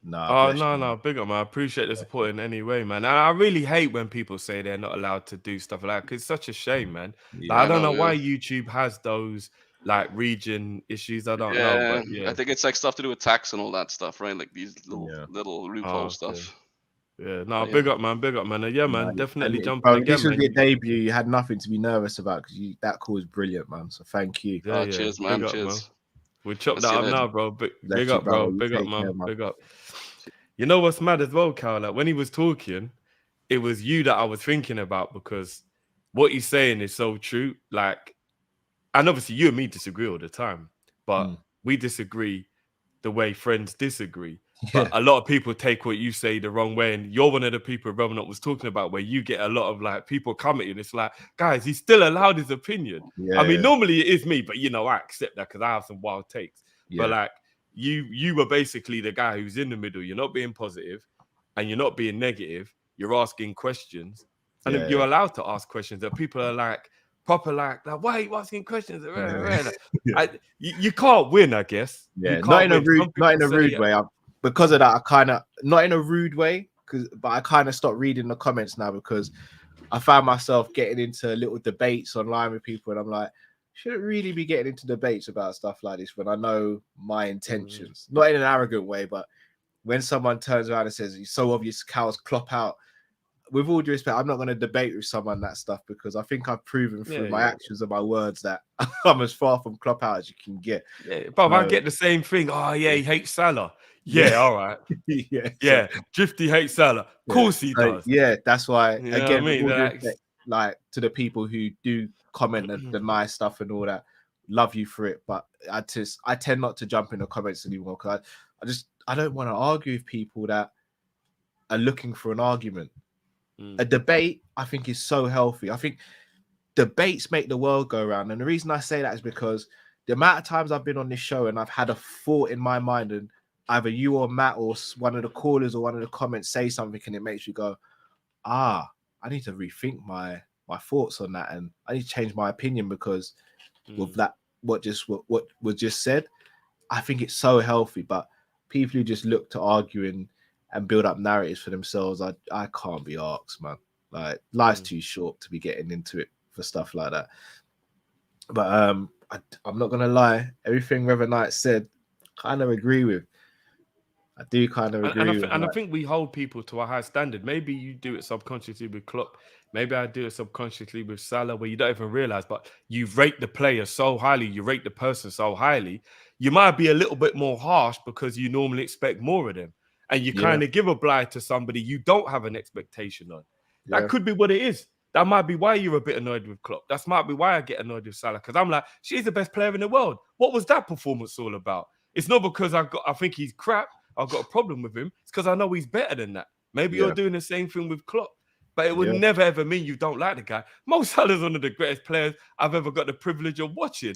No, big up, man. I appreciate the support in any way, man. And I really hate when people say they're not allowed to do stuff like that, because it's such a shame, man. Like, I don't know why YouTube has those like region issues. I don't know, but
I think it's like stuff to do with tax and all that stuff, right? Like these little loophole stuff.
Yeah, no, big up, man. Yeah, man, definitely jump
bro,
again,
this was
man.
your debut. You had nothing to be nervous about, because that call was brilliant, man. So thank you.
Cheers, man.
Big up,
Cheers.
man. We'll chop
I'll
that
see you
up
later.
now, bro. Big up, bro. Big up, man. Big up. You know what's mad as well, Cal? Like when he was talking, it was you that I was thinking about, because what he's saying is so true. Like, and obviously you and me disagree all the time, but we disagree the way friends disagree. But a lot of people take what you say the wrong way, and you're one of the people Revenant was talking about, where you get a lot of like people come at you, and it's like, guys, he's still allowed his opinion. Normally it is me, but I accept that because I have some wild takes. But like you were basically the guy who's in the middle. You're not being positive, and you're not being negative. You're asking questions, and you're allowed to ask questions that people are like proper like why are you asking questions? You can't win, I guess.
Not in a rude way. Because of that, I kind of, not in a rude way, but I kind of stopped reading the comments now, because I found myself getting into little debates online with people, and I'm like, shouldn't really be getting into debates about stuff like this when I know my intentions. Not in an arrogant way, but when someone turns around and says, it's so obvious Cal's Klopp out, with all due respect, I'm not going to debate with someone that stuff, because I think I've proven through my actions and my words that I'm as far from Klopp out as you can get.
But I get the same thing. Oh, yeah, he hates Salah. All right. Drifty hates Salah. Of course he does.
That's why,
You know
again,
what I mean?
respect, like to the people who do comment the nice stuff and all that, love you for it. But I tend not to jump in the comments anymore, because I don't want to argue with people that are looking for an argument. A debate, I think, is so healthy. I think debates make the world go round. And the reason I say that is because the amount of times I've been on this show and I've had a thought in my mind, and either you or Matt or one of the callers or one of the comments say something, and it makes you go, I need to rethink my thoughts on that, and I need to change my opinion, because with that, what was just said, I think it's so healthy. But people who just look to argue and build up narratives for themselves, I can't be asked, man. Like, life's too short to be getting into it for stuff like that. But I'm not gonna lie, everything Reverend Knight said, kind of agree with. I do kind of agree.
I think we hold people to a high standard. Maybe you do it subconsciously with Klopp. Maybe I do it subconsciously with Salah, where you don't even realize, but you rate the player so highly, you rate the person so highly, you might be a little bit more harsh because you normally expect more of them. And you kind of give a blight to somebody you don't have an expectation on. That could be what it is. That might be why you're a bit annoyed with Klopp. That might be why I get annoyed with Salah, because I'm like, she's the best player in the world. What was that performance all about? It's not because I think he's crap. I've got a problem with him. It's because I know he's better than that. Maybe you're doing the same thing with Klopp, but it would never ever mean you don't like the guy. Mo Salah's one of the greatest players I've ever got the privilege of watching.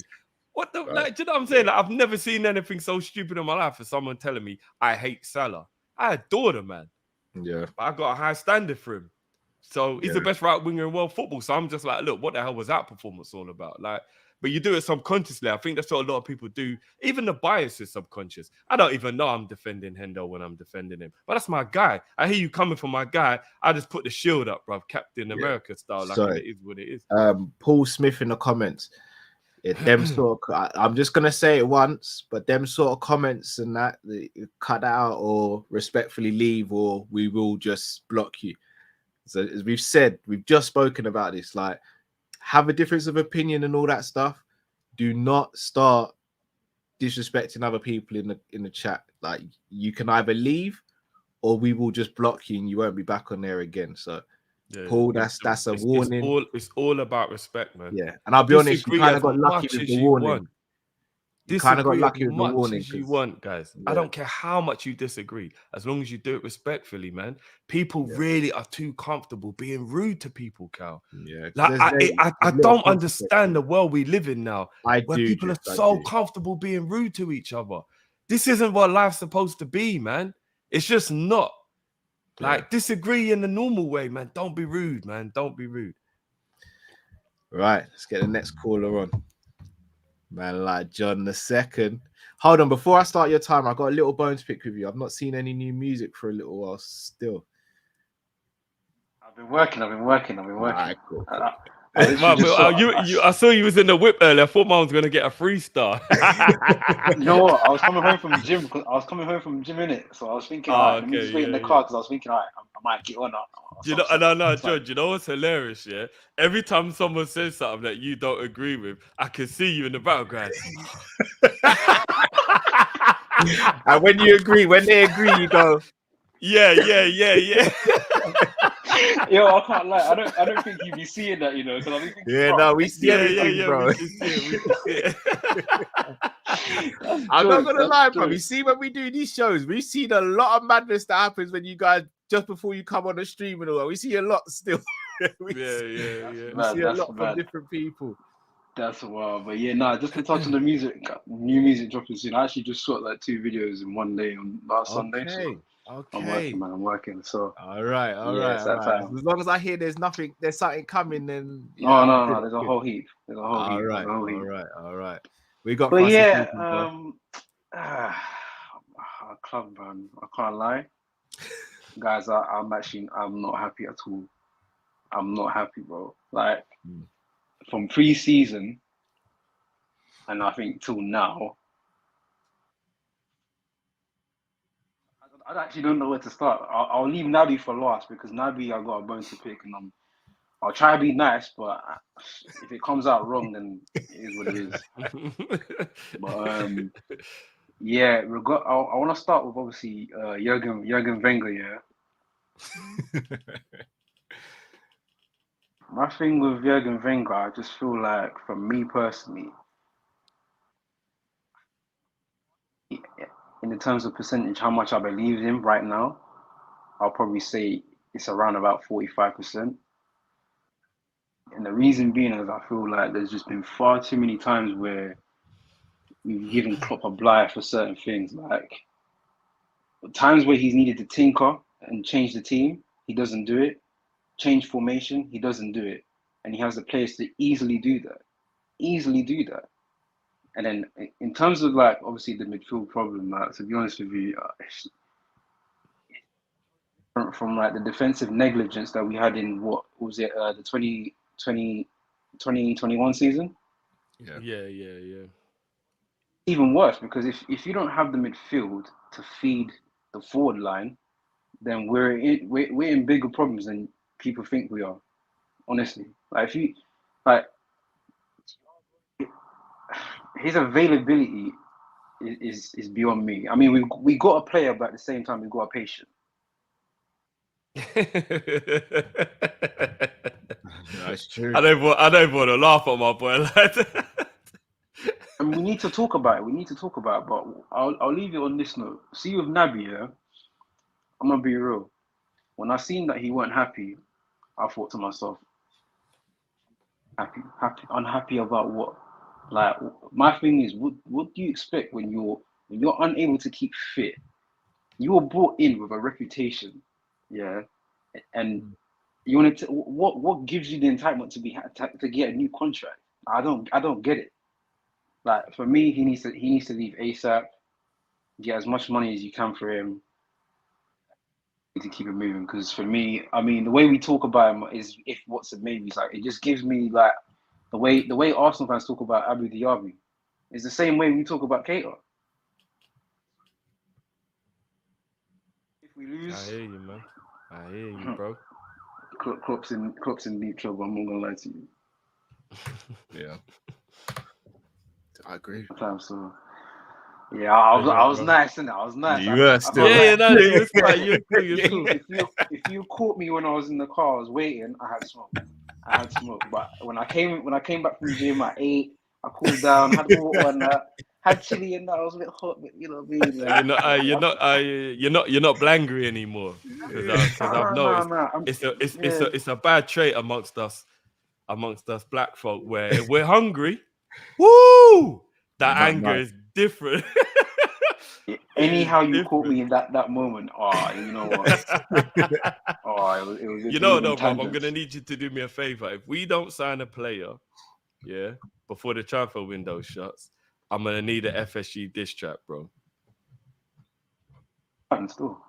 What the like? Do you know what I'm saying? Like, I've never seen anything so stupid in my life for someone telling me I hate Salah. I adore the man.
Yeah,
but I got a high standard for him. So he's the best right winger in world football. So I'm just like, look, what the hell was that performance all about? Like, but you do it subconsciously. I think that's what a lot of people do. Even the bias is subconscious. I don't even know I'm defending Hendo when I'm defending him, but that's my guy. I hear you coming from my guy. I just put the shield up, bro, Captain America style, like it is what it is.
Paul Smith in the comments. Them sort of, I'm just gonna say it once, but them sort of comments and that, cut out or respectfully leave, or we will just block you. So as we've said, we've just spoken about this. Like, have a difference of opinion and all that stuff. Do not start disrespecting other people in the chat. Like, you can either leave, or we will just block you and you won't be back on there again. So. Yeah, Paul, that's a warning.
It's all about respect, man.
Yeah, and I'll be honest, you kind of got lucky with the warning. You kind of got lucky with the warning.
As you want, guys. Yeah. I don't care how much you disagree, as long as you do it respectfully, man. People really are too comfortable being rude to people, Cal.
Yeah,
like I don't understand the world we live in now, where people are so comfortable being rude to each other. This isn't what life's supposed to be, man. It's just not. Like, disagree in the normal way, man. Don't be rude, man. Don't be rude.
Right, let's get the next caller on. Man, like John II. Hold on, before I start your time, I got a little bone to pick with you. I've not seen any new music for a little while still.
I've been working.
Right, cool.
I saw you was in the whip earlier. I thought mine was gonna get a freestyle.
You know what? I was coming home from the gym. Innit? So I was thinking, let me just wait in the car because I was thinking, I might get on.
No, John. You know what's hilarious? Yeah, every time someone says something that you don't agree with, I can see you in the background.
And when they agree, you go,
yeah. Yo, I can't lie. I don't think you be seeing that, you know. Because I think
we see everything, bro.
We can see it.
I'm not gonna lie, bro. You see, when we do these shows, we've seen a lot of madness that happens when you guys just before you come on the stream and all that. We see a lot still. We see a lot from different people.
That's wild, but just to touch on the music, new music dropping soon. I actually just shot like 2 videos in one day on last Sunday. So I'm working, man. I'm working. So
all right. As long as I hear there's something coming, then
no, there's a whole heap.
All right. We got.
But our club, man. I can't lie, guys. I'm not happy at all. I'm not happy, bro. Like from pre-season, and I think till now. I actually don't know where to start. I'll leave Naby for last because Naby I got a bone to pick, and I'll try to be nice, but if it comes out wrong, then it is what it is. But I want to start with obviously Jurgen Wenger. Yeah. My thing with Jurgen Wenger, I just feel like, for me personally, in the terms of percentage, how much I believe in him right now, I'll probably say it's around about 45%. And the reason being is I feel like there's just been far too many times where we've given Klopp a blight for certain things. Like times where he's needed to tinker and change the team, he doesn't do it. Change formation, he doesn't do it. And he has the players to easily do that. And then in terms of like obviously the midfield problem, to be honest with you, from like the defensive negligence that we had in what was it, the 2021 season?
Yeah.
Even worse, because if you don't have the midfield to feed the forward line, then we're in bigger problems than people think we are. Honestly, like if you like. His availability is beyond me. I mean, we got a player, but at the same time, we got a patient.
That's true.
I don't want to laugh at my boy like that.
And we need to talk about it. But I'll leave you on this note. See, with Naby, I'm gonna be real. When I seen that he weren't happy, I thought to myself, unhappy about what? Like, my thing is, what do you expect when you're unable to keep fit? You were brought in with a reputation, yeah, and you wanted to. What gives you the entitlement to get a new contract? I don't get it. Like for me, he needs to leave ASAP. Get as much money as you can for him to keep it moving. Because for me, I mean, the way we talk about him is if what's it maybe. It's like it just gives me like the way Arsenal fans talk about Abu Diaby is the same way we talk about Keita. If we lose,
I hear you, man. I hear you, bro.
Klopp's in deep trouble. I'm not gonna lie to you.
Yeah, I agree.
So yeah, I was nice, innit? I was nice.
You were still.
Yeah, no, you was fine. You was cool.
If you caught me when I was in the car, I was waiting. I had smoke. But when I came back from the gym at 8, I cooled down, had water and that, had chili and that. I was a bit hot, but you know what I mean. Like,
You're not blangry anymore. Because I've noticed it's a bad trait amongst us black folk where if we're hungry, woo, that anger is different.
Anyhow, you caught me in that moment. Oh, you know what? It was
You know, though, Rob, I'm gonna need you to do me a favor. If we don't sign a player, yeah, before the transfer window shuts, I'm gonna need an FSG diss track, bro.
Still.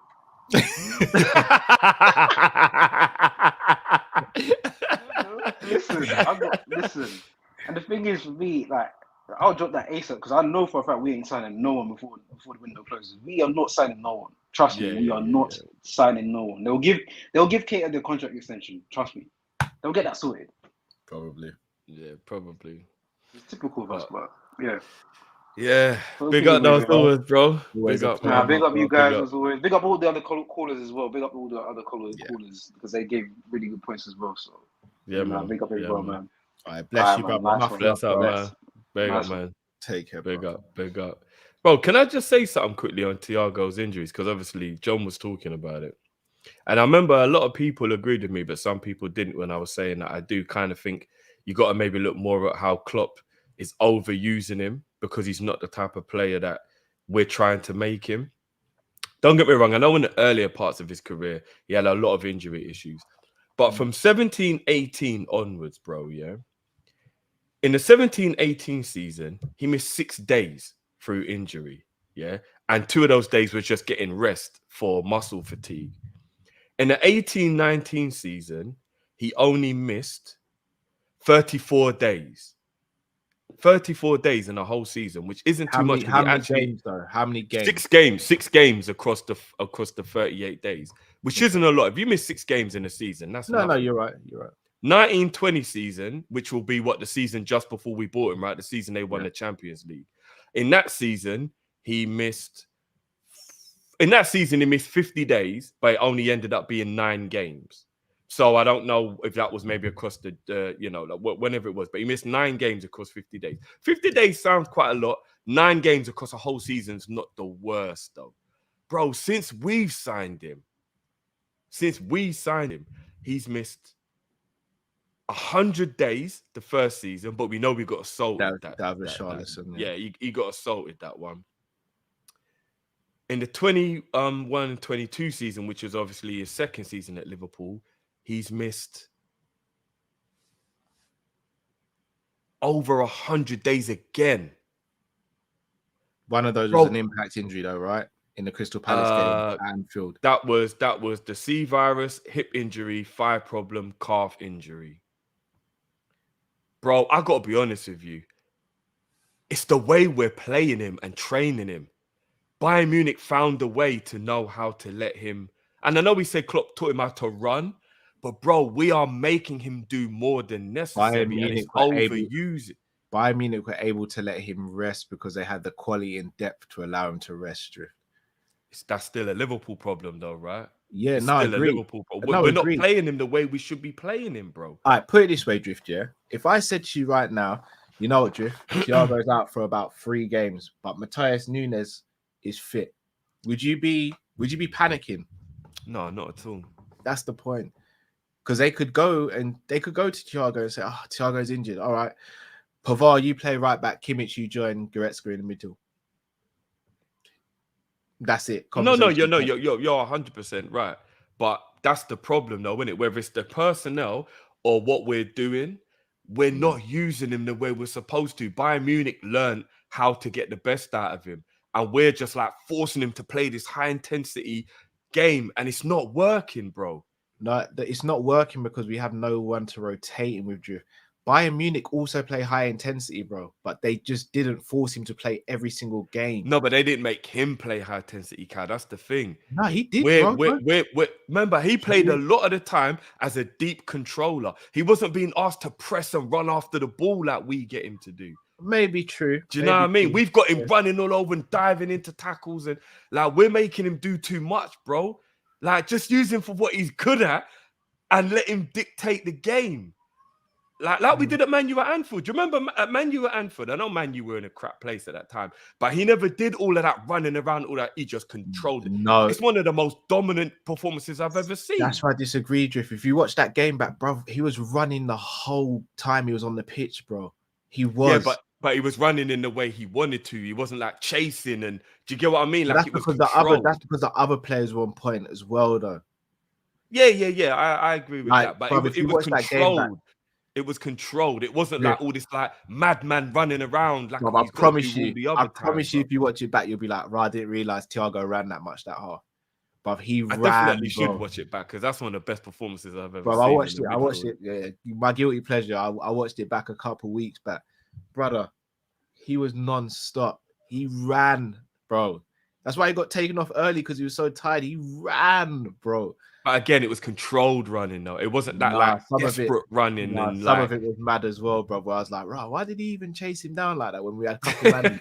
Listen. And the thing is, for me, like, I'll drop that ASAP because I know for a fact we ain't signing no one before the window closes. We are not signing no one. Trust me, we are not signing no one. They'll give Keita the contract extension. Trust me, they'll get that sorted.
Probably.
Yeah, probably.
It's typical of us, but yeah.
Yeah, big up those always, bro.
Big up you guys as always. Big up all the other callers as well. Big up all the other callers because they gave really good points as well. So
yeah, man.
Big up everyone, man.
All right, bless you, brother.
Nice
Bless up, man. Big up, man.
Take care.
Big up. Bro, can I just say something quickly on Thiago's injuries? Because obviously John was talking about it. And I remember a lot of people agreed with me, but some people didn't when I was saying that. I do kind of think you got to maybe look more at how Klopp is overusing him because he's not the type of player that we're trying to make him. Don't get me wrong. I know in the earlier parts of his career, he had a lot of injury issues. But from 17-18 onwards, bro, yeah, in the 17-18 season, he missed 6 days through injury, yeah? And 2 of those days was just getting rest for muscle fatigue. In the 18-19 season, he only missed 34 days. 34 days in a whole season, which isn't too much.
How many games, though? How many games?
6 games across the 38 days, which isn't a lot. If you miss 6 games in a season, that's
no, you're right. You're right.
19-20 season, which will be what the season just before we bought him, right? The season they won the Champions League. In that season, he missed 50 days, but it only ended up being 9 games. So I don't know if that was maybe across the whenever it was, but he missed 9 games across 50 days. 50 days sounds quite a lot. 9 games across a whole season's not the worst, though. Bro, since we've signed him, he's missed 100 days the first season, but we know we got assaulted.
That was Charleston.
Yeah, he got assaulted that one. In the 21-22 season, which was obviously his second season at Liverpool, he's missed over 100 days again.
One of those was an impact injury, though, right? In the Crystal Palace game at Anfield.
That was the C virus, hip injury, thigh problem, calf injury. Bro, I got to be honest with you. It's the way we're playing him and training him. Bayern Munich found a way to know how to let him. And I know we said Klopp taught him how to run, but bro, we are making him do more than necessary.
Bayern Munich were able to let him rest because they had the quality and depth to allow him to rest.
That's still a Liverpool problem, though, right?
Yeah,
it's
no, I
still
agree.
A Liverpool problem. We're not playing him the way we should be playing him, bro.
All right, put it this way, Drift. Yeah, if I said to you right now, you know what, Drift, Thiago's out for about 3 games, but Matheus Nunes is fit. Would you be panicking?
No, not at all.
That's the point. Because they could go to Thiago and say, "Oh, Thiago's injured. All right, Pavard, you play right back. Kimmich, you join Goretzka in the middle." That's it.
No, you're 100% right. But that's the problem, though, isn't it? Whether it's the personnel or what we're doing, we're not using him the way we're supposed to. Bayern Munich learned how to get the best out of him, and we're just like forcing him to play this high intensity game, and it's not working, bro.
No, it's not working because we have no one to rotate him with. Drew. Bayern Munich also play high intensity, bro, but they just didn't force him to play every single game.
No, but they didn't make him play high intensity, Cal. That's the thing.
No, he did,
bro. Remember, he played a lot of the time as a deep controller. He wasn't being asked to press and run after the ball like we get him to do.
Maybe true.
Do you know what I mean? We've got him running all over and diving into tackles, and like we're making him do too much, bro. Like, just use him for what he's good at and let him dictate the game. Like we did at Man U at Anfield. Do you remember at Man U at Anfield? I know Man U were in a crap place at that time, but he never did all of that running around, all that. He just controlled it.
No.
It's one of the most dominant performances I've ever seen.
That's why I disagree, Drift. If you watch that game back, bro, he was running the whole time he was on the pitch, bro. He was.
Yeah, but he was running in the way he wanted to. He wasn't like chasing, and do you get what I mean? Like
that's
it was
because
controlled.
that's because the other players were on point as well, though.
Yeah. I agree with
Like,
that. But
bruv,
it
if you
was
watch that game back-
controlled. It was controlled. It wasn't
Yeah.
like all this like madman running around. Like
Bro, I
he's gotta
promise
do all
you,
the other
I
times,
promise you,
bro.
if you watch it back, you'll be like, "Right, I didn't realize Thiago ran that much that hard." But he
I
ran.
definitely should
bro.
watch it back because that's one of the best performances I've ever
Bro,
seen.
I watched
in
it.
the
I watched
midfield.
it. Yeah, my guilty pleasure. I watched it back a couple weeks back, brother. He was non-stop. He ran, bro. That's why he got taken off early because he was so tired. He ran, bro.
But again, it was controlled running though. It wasn't that
Nah,
like
some of it-
desperate running
Nah,
and
some
like.
of it was mad as well, bro. I was like, right, why did he even chase him down like that when we had a couple man?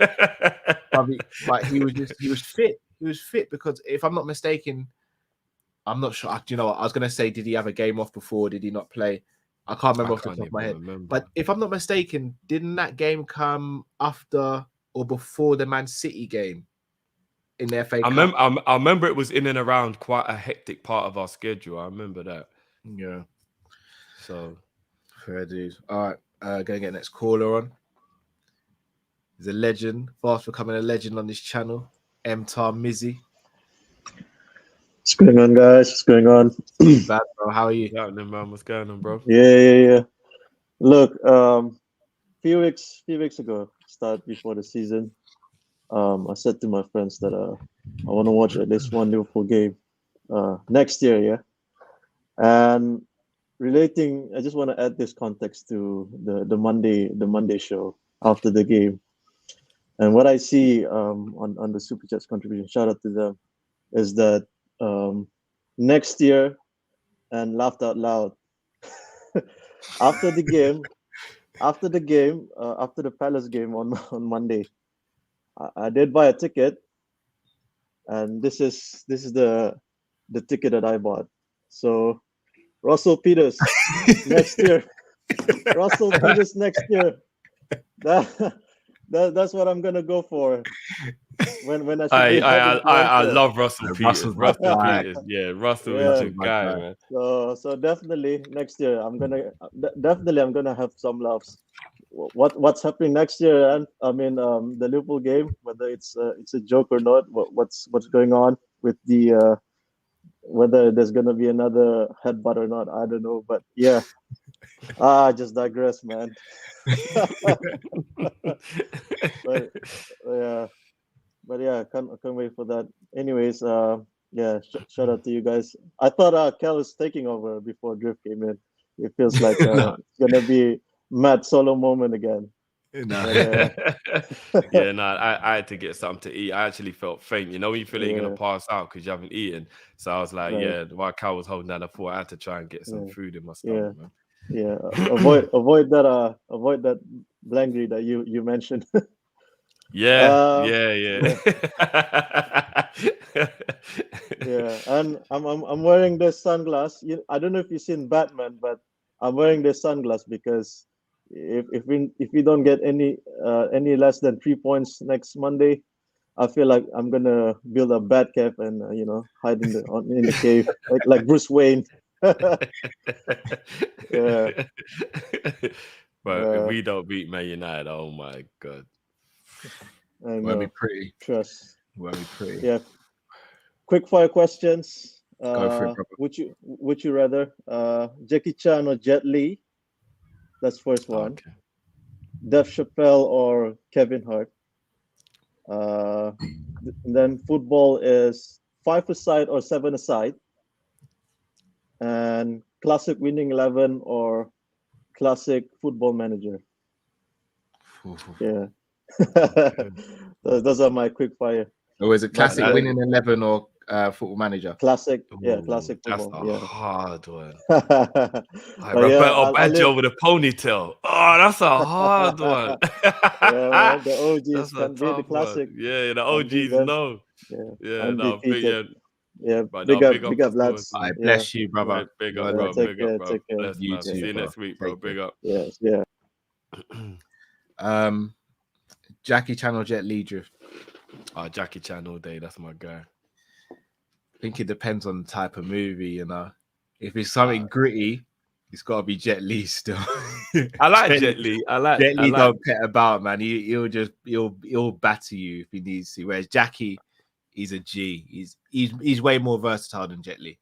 But he was fit. He was fit because if I'm not mistaken, I'm not sure. Do you know what? I was gonna say, did he have a game off before? Did he not play? I can't remember off the top of my head. But if I'm not mistaken, didn't that game come after or before the Man City game in the FA Cup?
I remember it was in and around quite a hectic part of our schedule. I remember that.
Yeah.
So
fair dues. All right, gonna get next caller on. He's a legend, fast becoming a legend on this channel. Mtar Mizzy.
What's going on, guys? What's going on?
Bad, bro. How are you?
What's going on, bro?
Yeah. Look, few weeks ago, start before the season, I said to my friends that I want to watch at least one Liverpool game next year, yeah. And relating, I just want to add this context to the Monday show after the game, and what I see on the Super Chats contribution, shout out to them, is that next year, and laughed out loud after the Palace game on Monday. I did buy a ticket, and this is the ticket that I bought. So Russell Peters next year. Russell Peters next year. That's what I'm gonna go for. When
I love Russell Peters. Russell Peters, yeah, Russell is a guy, man.
So definitely next year I'm gonna have some laughs. What's happening next year? And I mean the Liverpool game, whether it's a joke or not, what's going on with the whether there's gonna be another headbutt or not, I don't know. But yeah, I just digress, man. But yeah, can't wait for that. Anyways, shout out to you guys. I thought Cal was taking over before Drift came in. It feels like it's gonna be mad solo moment again.
I had to get something to eat. I actually felt faint. You know when you feel like you're gonna pass out because you haven't eaten. So I was like, while Cal was holding down, I thought I had to try and get some food in my stomach, man.
Yeah, avoid that blankery that you mentioned.
Yeah.
Yeah, and I'm wearing this sunglass. I don't know if you've seen Batman, but I'm wearing this sunglass because if we don't get any less than 3 points next Monday, I feel like I'm gonna build a bat cave and hide in the cave like Bruce Wayne. Yeah.
But if we don't beat Man United, oh my god.
Won't be pretty.
Trust.
Won't be pretty.
Yeah. Quick fire questions.
Go for it, brother.
Would you rather Jackie Chan or Jet Li? That's first one.
Okay.
Dave Chappelle or Kevin Hart. Then football is 5-a-side or 7-a-side. And classic winning 11 or classic football manager. Yeah. Those are my quick fire.
Or is it classic
But,
winning 11 or football manager?
Classic, yeah,
Ooh,
classic
that's
football.
a
Yeah.
hard one.
But
Roberto Baggio with a ponytail. Oh, that's a hard one.
yeah, man, the OGs
That's a
can be the
tough
classic.
one. Yeah, the
Can beat
OGs
them.
know.
Yeah,
Yeah, no, big,
undefeated.
yeah,
Yeah,
but
big
no,
up, big up, lads.
I
Yeah,
bless you, brother.
Big
Well
up,
done.
bro.
take
Big up,
care,
bro.
take care.
Bless,
You
man.
too,
See you
bro.
next week, bro.
Take
Big
care.
up.
Yes, yeah.
Jackie Chan or Jet Li drift?
Oh, Jackie Chan all day. That's my guy.
I think it depends on the type of movie, you know. If it's something gritty, it's got to be Jet Li still.
I like Jet Li.
Jet Li don't pet about, man. He'll batter you if he needs to. Whereas Jackie, he's a G. He's way more versatile than Jet Li.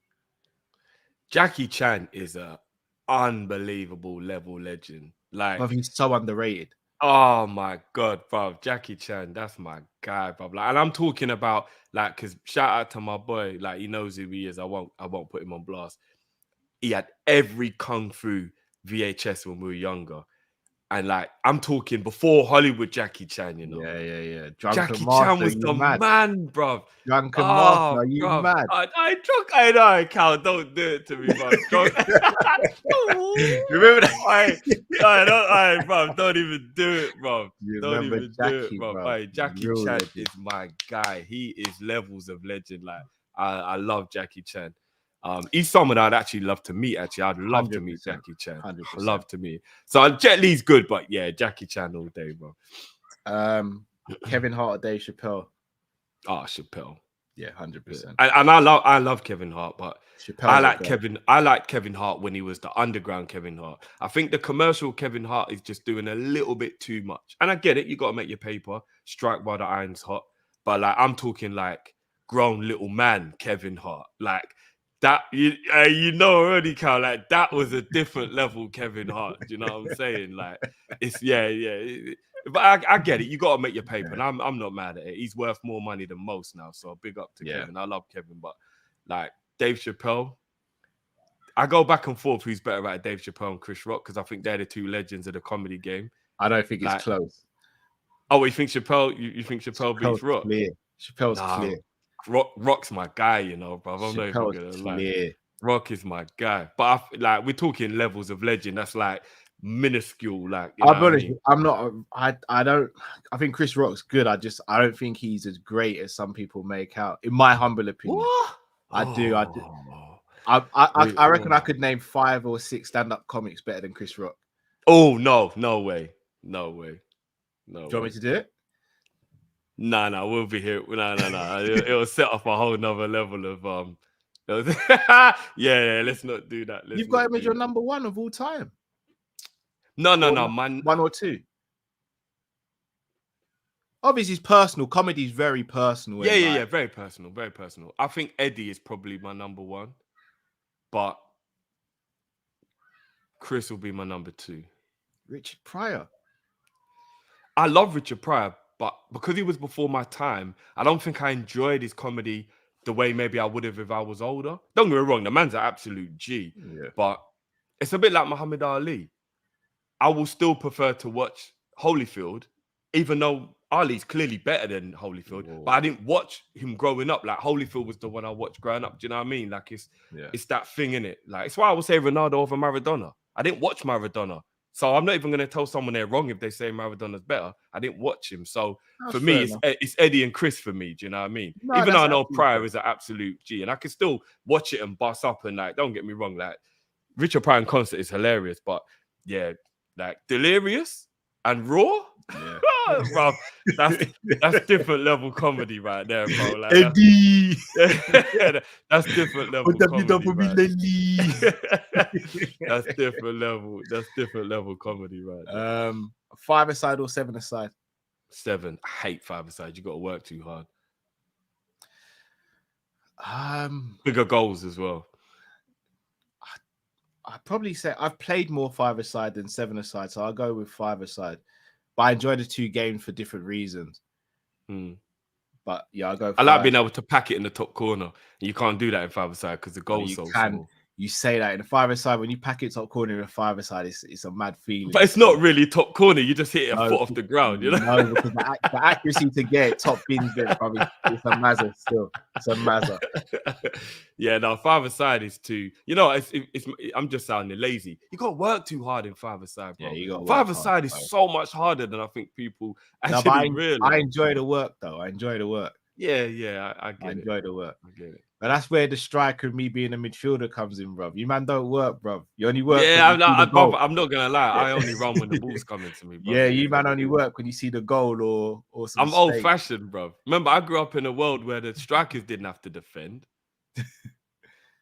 Jackie Chan is a unbelievable level legend. Like,
But he's so underrated.
oh my god, bro, Jackie Chan, that's my guy, bro. Like, and I'm talking about like, because shout out to my boy, like he knows who he is. I won't put him on blast. He had every kung fu VHS when we were younger. And like, I'm talking before Hollywood Jackie Chan, you know.
Yeah.
Jackie Chan was the man, bro.
Drunken Master, are you
bruv.
mad?
I drunk. I know, Cal. Don't do it to me, bro.
Remember that?
Bro. Don't even do it, bro.
You
Don't
remember
even do
Jackie,
it, bro.
bro.
Aye, Jackie
Real
Chan
legend.
is my guy. He is levels of legend. Like, I love Jackie Chan. He's someone I'd actually love to meet. Actually, I'd love to meet
100%,
Jackie Chan.
100%.
Love to meet. So Jet Li's good, but yeah, Jackie Chan all day, bro.
Kevin Hart or Dave Chappelle?
Oh, Chappelle.
Yeah, 100%.
And I love Kevin Hart, but
Chappelle's
I
a
like
guy.
I like Kevin Hart when he was the underground Kevin Hart. I think the commercial Kevin Hart is just doing a little bit too much. And I get it, you got to make your paper, strike while the iron's hot. But like, I'm talking like grown little man Kevin Hart, like that. You know already, Cal. Like that was a different level Kevin Hart. Do you know what I'm saying? Like it's But I get it. You got to make your paper, and I'm not mad at it. He's worth more money than most now, so big up to Kevin. I love Kevin, but like Dave Chappelle, I go back and forth who's better at Dave Chappelle and Chris Rock because I think they're the two legends of the comedy game.
I don't think it's close.
Oh, you think Chappelle? You think Chappelle beats Rock?
Clear. Chappelle's clear.
Rock's my guy, you know, bro. I'm not even gonna lie. Rock is my guy, but we're talking levels of legend. That's like minuscule. Like
I'll be honest, I'm not. I don't. I think Chris Rock's good. I don't think he's as great as some people make out. In my humble opinion, I do. I reckon I could name 5 or 6 stand-up comics better than Chris Rock.
Oh no way. No.
Do you want me to do it?
No, we'll be here. No. It'll set off a whole nother level of yeah. Let's not do that.
You've got him as your number 1 of all time.
No, man.
1 or 2. Obviously, it's personal. Comedy is very personal.
Yeah. Very personal. Very personal. I think Eddie is probably my number 1, but Chris will be my number 2.
Richard Pryor.
I love Richard Pryor, but because he was before my time, I don't think I enjoyed his comedy the way maybe I would have if I was older. Don't get me wrong, the man's an absolute G.
Yeah.
But it's a bit like Muhammad Ali. I will still prefer to watch Holyfield, even though Ali's clearly better than Holyfield. Whoa. But I didn't watch him growing up. Like Holyfield was the one I watched growing up. Do you know what I mean? Like it's that thing in it. Like it's why I would say Ronaldo over Maradona. I didn't watch Maradona. So I'm not even going to tell someone they're wrong if they say Maradona's better. I didn't watch him. So for me, it's Eddie and Chris for me. Do you know what I mean?
No,
even though I know Pryor is an absolute G. And I can still watch it and bust up and like, don't get me wrong. Like Richard Pryor in concert is hilarious. But yeah, like Delirious and Raw. Yeah. Bro, that's different level comedy right there, bro. Like,
Eddie.
That's different level comedy. Right? That's different level. That's different level comedy, right?
5-a-side or 7-a-side?
7. I hate 5-a-side. You got to work too hard. Bigger goals as well.
I'd probably say I've played more five-a-side than seven-a-side, so I'll go with five-a-side. But I enjoy the two games for different reasons. But yeah, I'll go.
I like being able to pack it in the top corner. You can't do that in five-a-side because the goal's so small.
You say that in a five-a-side, when you pack it top corner in a five-a-side, it's a mad feeling.
But it's not really top corner. You just hit it a foot off the ground, you know?
No, because the accuracy to get it top bins there, probably it's a mazza still. It's a mazza.
Yeah, no, five-a-side is too. You know, it's I'm just sounding lazy. You got to work too hard in five-a-side, bro.
Yeah, you got
five-a-side is so much harder than I think people actually realize.
I enjoy the work, though. I enjoy the work.
Yeah, I get it.
I enjoy the work.
I get it.
But that's where the striker and me being a midfielder comes in, bro. You man don't work, bro. You only work.
Yeah, I'm not gonna lie. I only run when the ball's coming to me, bro.
Yeah, you man only work when you see the goal or some
I'm old fashioned, bro. Remember, I grew up in a world where the strikers didn't have to defend.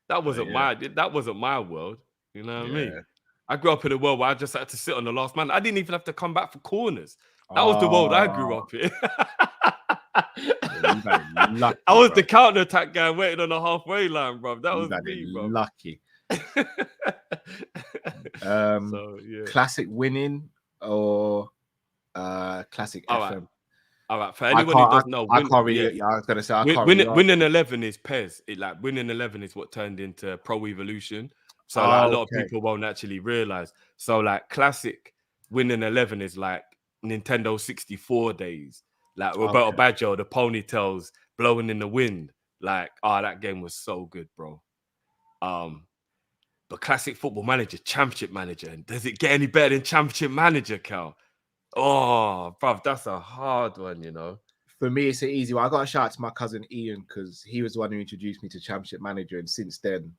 That wasn't my world. You know what I mean? I grew up in a world where I just had to sit on the last man. I didn't even have to come back for corners. That was the world I grew up in.
Lucky,
I was the counter attack guy waiting on the halfway line, bro. That was me, bro.
Lucky. Classic winning or classic FM.
All right. For anyone who doesn't know,
I was gonna say
winning 11 is PES. Winning 11 is what turned into Pro Evolution. So a lot of people won't actually realize. So like classic winning 11 is like Nintendo 64 days. Like Roberto Baggio, the ponytails blowing in the wind. Like, that game was so good, bro. But classic football manager, championship manager. And does it get any better than championship manager, Cal? Oh, bruv, that's a hard one, you know.
For me, it's an easy one. I got a shout out to my cousin Ian because he was the one who introduced me to championship manager. And since then,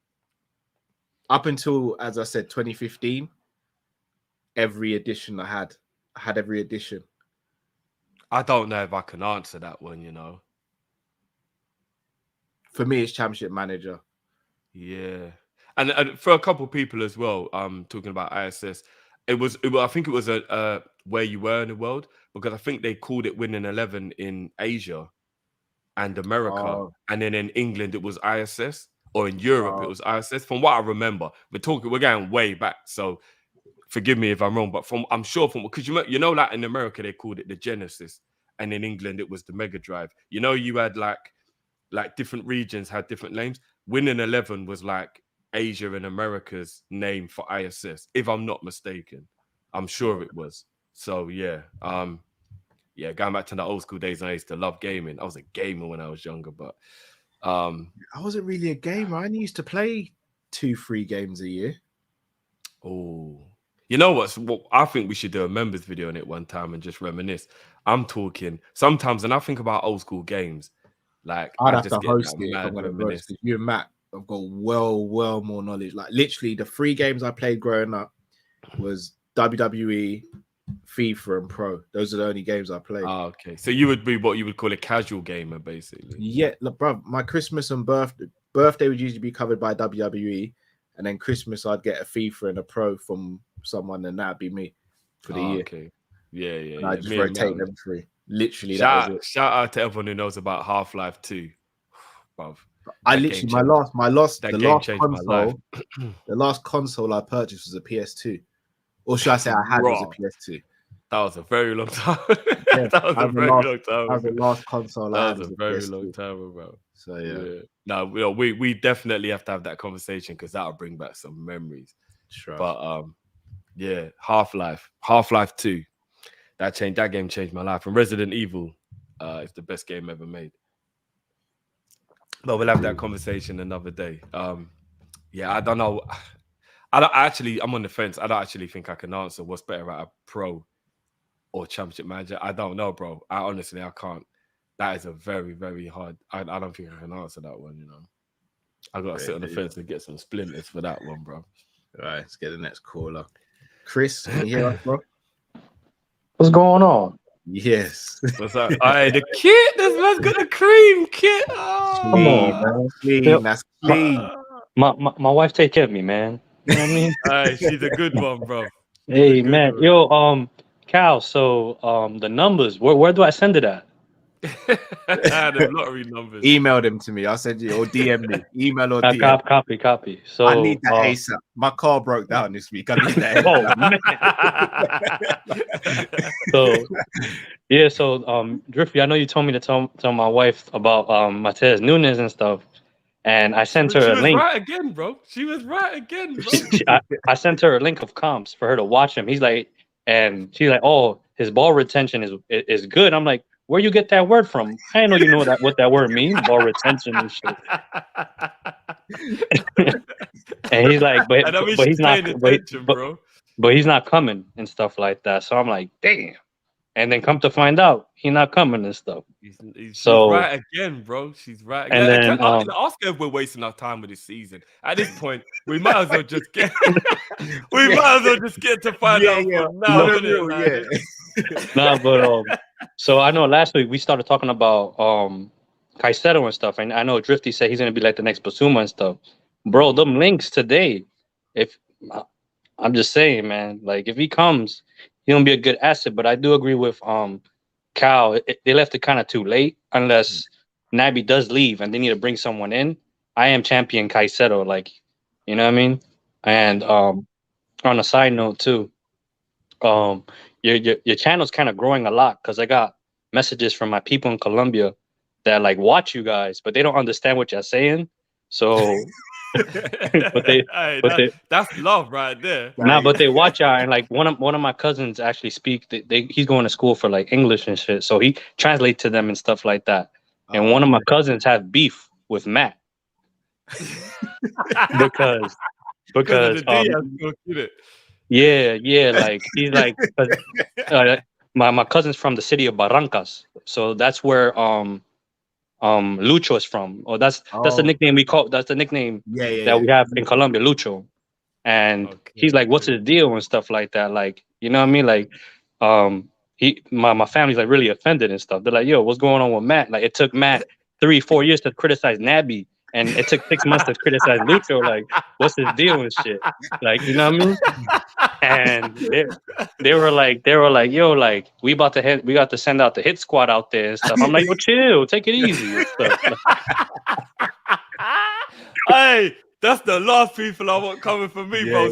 up until, as I said, 2015, every edition I had every edition.
I don't know if I can answer that one, you know.
For me, it's championship manager.
Yeah. And for a couple of people as well, talking about ISS, I think it was a where you were in the world, because I think they called it winning 11 in Asia and America. And then in England, it was ISS, or in Europe, it was ISS. From what I remember, we're going way back. So forgive me if I'm wrong, but I'm sure because you know, like in America, they called it the Genesis, and in England, it was the Mega Drive. You know, you had like different regions had different names. Winning 11 was like Asia and America's name for ISS, if I'm not mistaken. I'm sure it was. So yeah, going back to the old school days, I used to love gaming. I was a gamer when I was younger, but
I wasn't really a gamer. I used to play 2-3 games a year.
Oh. You know what? I think we should do a members video on it one time and just reminisce. I'm talking sometimes, and I think about old school games. Like
I'd have to host it. I'm gonna host it. You and Matt have got well more knowledge. Like literally, the 3 games I played growing up was WWE, FIFA, and Pro. Those are the only games I played.
Okay. So you would be what you would call a casual gamer, basically.
Yeah, look, bro. My Christmas and birthday would usually be covered by WWE, and then Christmas I'd get a FIFA and a Pro from someone, and that'd be me for the year.
Okay. Yeah.
And I just rotate them 3. Literally,
shout out to everyone who knows about Half-Life 2. Bruv,
I literally the last console I purchased was a PS2, or should I say I had was a PS2.
That was a very long time.
Yeah,
that was a very long time.
That was the last console I had.
That was a very long time, bro.
So yeah.
No, we definitely have to have that conversation because that'll bring back some memories.
Sure.
But Half-Life 2. That game changed my life. And Resident Evil is the best game ever made. But we'll have that conversation another day. I don't know. I'm on the fence. I don't actually think I can answer what's better at a pro or championship manager. I don't know, bro. I can't. That is a very, very hard. I don't think I can answer that one, you know. I got to sit on the fence and get some splinters for that one, bro.
All right, let's get the next caller. Chris, can you hear us, bro?
What's going on?
Yes. What's up? Hey, the kit. This man's got the cream kit. Oh.
Come on, man.
Clean. That's clean.
My wife take care of me, man. You know what I mean?
Hey, she's a good one, bro.
Hey, man. Yo, Cal. So, the numbers. Where do I send it at?
The lottery numbers.
Email them to me. I'll send you or DM me. Email or DM.
Copy. So
I need that ASAP. My car broke down this week. I need that.
So yeah, so Driffy, I know you told me to tell my wife about Matez Nunes and stuff, and I sent her a link.
She was right again, bro. She was right again, bro.
I sent her a link of comps for her to watch him. He's like, and she's like, oh, his ball retention is good. I'm like, where you get that word from? I didn't know you know what that word means, ball retention and shit. And he's like, but he's not, but he's not coming and stuff like that. So I'm like, damn. And then come to find out, he's not coming and stuff.
She's
So
right again, bro. She's right again.
and then
Ask her if we're wasting our time with this season. At this point, we might as well just get. We might as well just get to find out from now.
no, but so I know last week we started talking about Caicedo and stuff, and I know Drifty said he's gonna be like the next Basuma and stuff. Bro, them links today. If I'm just saying, man, like if he comes, he's gonna be a good asset. But I do agree with Cal. They left it kind of too late. Unless Naby does leave and they need to bring someone in. I am champion Caicedo, like, you know what I mean. And on a side note too, your channel's kind of growing a lot because I got messages from my people in Colombia that like watch you guys, but they don't understand what you're saying. So,
that's love right there.
Nah, but they watch out, and like one of my cousins actually speak. He's going to school for like English and shit, so he translates to them and stuff like that. And one of my cousins have beef with Matt because yeah, like he's like my cousin's from the city of Barrancas, so that's where Lucho is from. Or that's the nickname we call. That's the nickname that we have in Colombia, Lucho. And he's like, "What's his deal?" and stuff like that. Like, you know what I mean? Like, my family's like really offended and stuff. They're like, "Yo, what's going on with Matt?" Like, it took Matt 3-4 years to criticize Naby, and it took 6 months to criticize Lucho. Like, what's his deal and shit? Like, you know what I mean? And they were like, "Yo, like, we got to send out the hit squad out there and stuff." I'm like, "Yo, chill, take it easy." And stuff.
Hey, that's the last people I want coming from me, bro.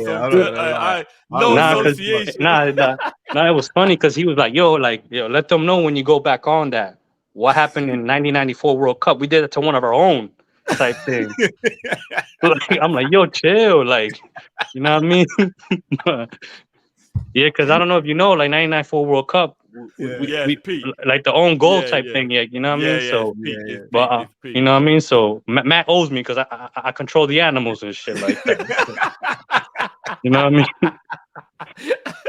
No association.
It was funny because he was like, yo, let them know when you go back on that. What happened in 1994 World Cup? We did it to one of our own type thing. I'm like, yo, chill. Like, you know what I mean? Yeah, because I don't know if you know, like 1994 World Cup, we like the own goal type thing, you know what I mean? So, but you know what I mean? So Matt owes me because I control the animals and shit like that. You know what I mean?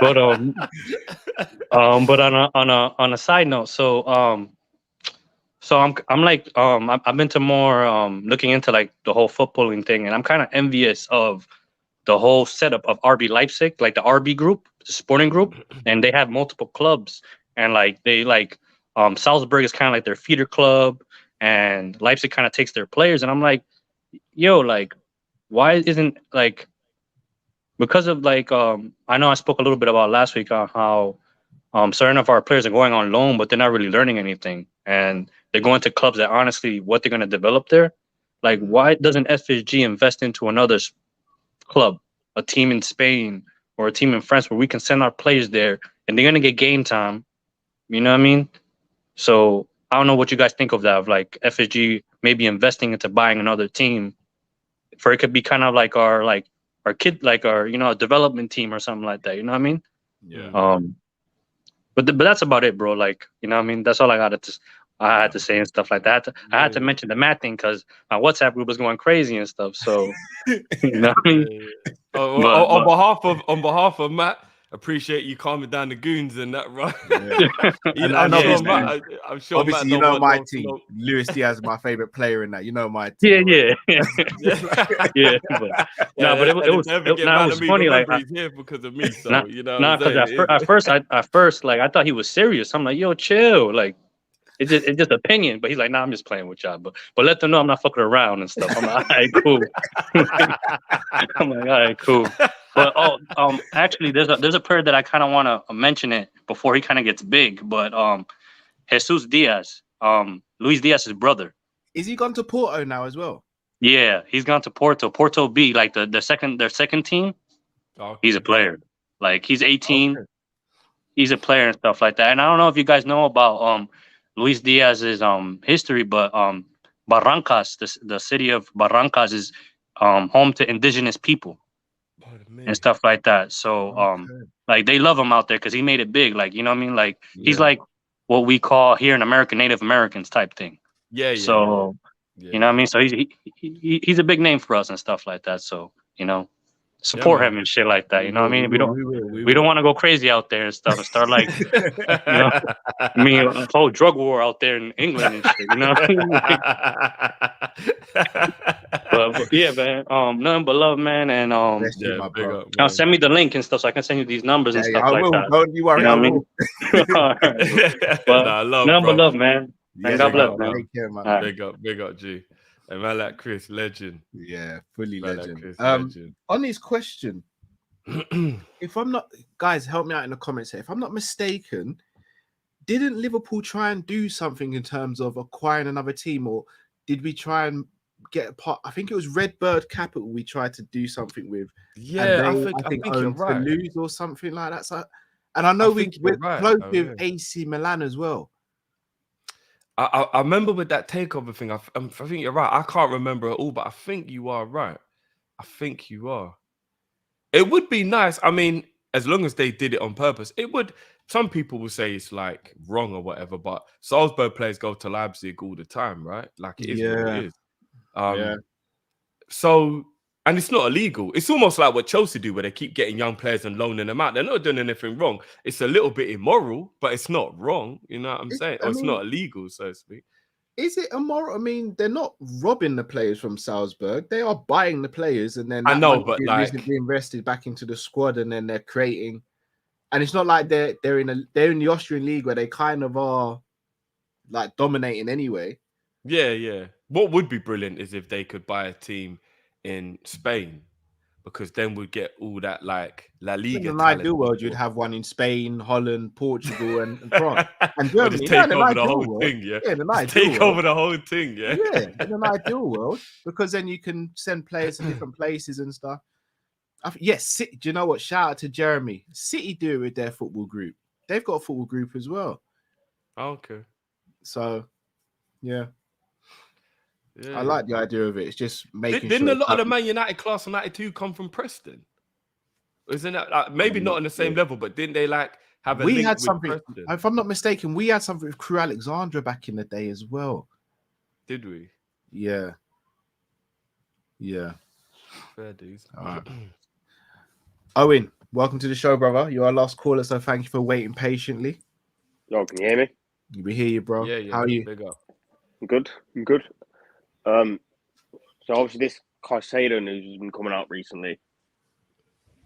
But on a side note, so I'm like I've been to more looking into like the whole footballing thing, and I'm kind of envious of the whole setup of RB Leipzig, like the RB group, the sporting group, and they have multiple clubs, and like they like Salzburg is kind of like their feeder club, and Leipzig kind of takes their players, and I'm like, yo, like, why isn't like, because of like I know I spoke a little bit about last week on how certain of our players are going on loan, but they're not really learning anything, and they're going to clubs that honestly what they're going to develop there. Like, why doesn't FSG invest into another club, a team in Spain or a team in France where we can send our players there and they're going to get game time? You know what I mean? So I don't know what you guys think of that, of like FSG maybe investing into buying another team, for it could be kind of like our kid, like our, you know, development team or something like that. You know what I mean?
Yeah.
But that's about it, bro. Like, you know what I mean? That's all I had to say and stuff like that. I had to mention the Matt thing because my WhatsApp group was going crazy and stuff. So, you know what I mean?
On behalf of Matt, appreciate you calming down the goons and that, right? I'm sure
obviously
Matt
you know my team.
No.
Luis Diaz is my favorite player in that. You know my team.
Yeah. But it was funny. Like,
he's here because of me. So you know,
because at first, like I thought he was serious. I'm like, yo, chill, like. It's just opinion, but he's like, nah, I'm just playing with y'all. But let them know I'm not fucking around and stuff. I'm like, all right, cool. I'm like, all right, cool. But actually, there's a player that I kind of want to mention it before he kind of gets big. But Jesus Diaz, Luis Diaz's brother.
Is he gone to Porto now as well?
Yeah, he's gone to Porto. Porto B, like their second team.
Okay.
He's a player. Like he's 18.
Okay.
He's a player and stuff like that. And I don't know if you guys know about Luis Diaz's history, but Barrancas, the city of Barrancas, is home to indigenous people and stuff like that. So like they love him out there because he made it big. Like, you know what I mean? Like he's like what we call here in America Native Americans type thing.
Yeah.
So you know what I mean? So he's a big name for us and stuff like that. So, you know, support him and shit like that. You know what I mean? We don't want to go crazy out there and stuff and start like, you know, I mean, a whole drug war out there in England and shit. You know what I mean? but yeah, man. Nothing but love, man. And now send me the link and stuff so I can send you these numbers and stuff like that.
Don't you worry.
You know what I mean? But nothing but love, man. And God bless, man.
Big up, G. And man like Chris, legend.
Yeah, fully
Man
legend.
like Chris, legend.
On his question, if I'm not, guys, help me out in the comments here. If I'm not mistaken, didn't Liverpool try and do something in terms of acquiring another team, or did we try and get a part? I think it was Redbird Capital we tried to do something with.
Yeah,
and
I think you're right.
Toulouse or something like that. So, and I know we're
right.
close with AC Milan as well.
I remember with that takeover thing. I think you're right. I can't remember it all, but I think you are right. I think you are. It would be nice. I mean, as long as they did it on purpose, it would. Some people will say it's like wrong or whatever, but Salzburg players go to Leipzig all the time, right? Like it is what it is. So, and it's not illegal. It's almost like what Chelsea do, where they keep getting young players and loaning them out. They're not doing anything wrong. It's a little bit immoral, but it's not wrong. You know what I'm saying? Or it's not illegal, so to speak.
Is it immoral? I mean, they're not robbing the players from Salzburg. They are buying the players, and then
I know, but like
reinvested back into the squad, and then they're creating. And it's not like they're in the Austrian league where they kind of are like dominating anyway.
Yeah. What would be brilliant is if they could buy a team in Spain, because then we'd get all that like La Liga.
In an ideal world, you'd have one in Spain, Holland, Portugal, and France, and Germany.
Just take over the whole thing, yeah. Take over the whole thing, yeah.
Yeah, in an ideal world, because then you can send players to different places and stuff. Yes, do you know what? Shout out to Jeremy. City do it with their football group. They've got a football group as well.
Okay.
So, yeah. I like the idea of it. It's just making
Didn't
sure
a lot of the Man United class of 92 come from Preston? Isn't that like, maybe not on the same level, but didn't they like have a
we
link
had
with
something,
Preston?
if I'm not mistaken, we had something with Crew Alexandra back in the day as well.
Did we?
Yeah.
Fair dues.
All right. Owen, welcome to the show, brother. You're our last caller, so thank you for waiting patiently.
Yo, can you hear me?
We hear you, bro.
Yeah.
How are you?
Big up.
I'm good. So obviously this Caicedo news has been coming out recently.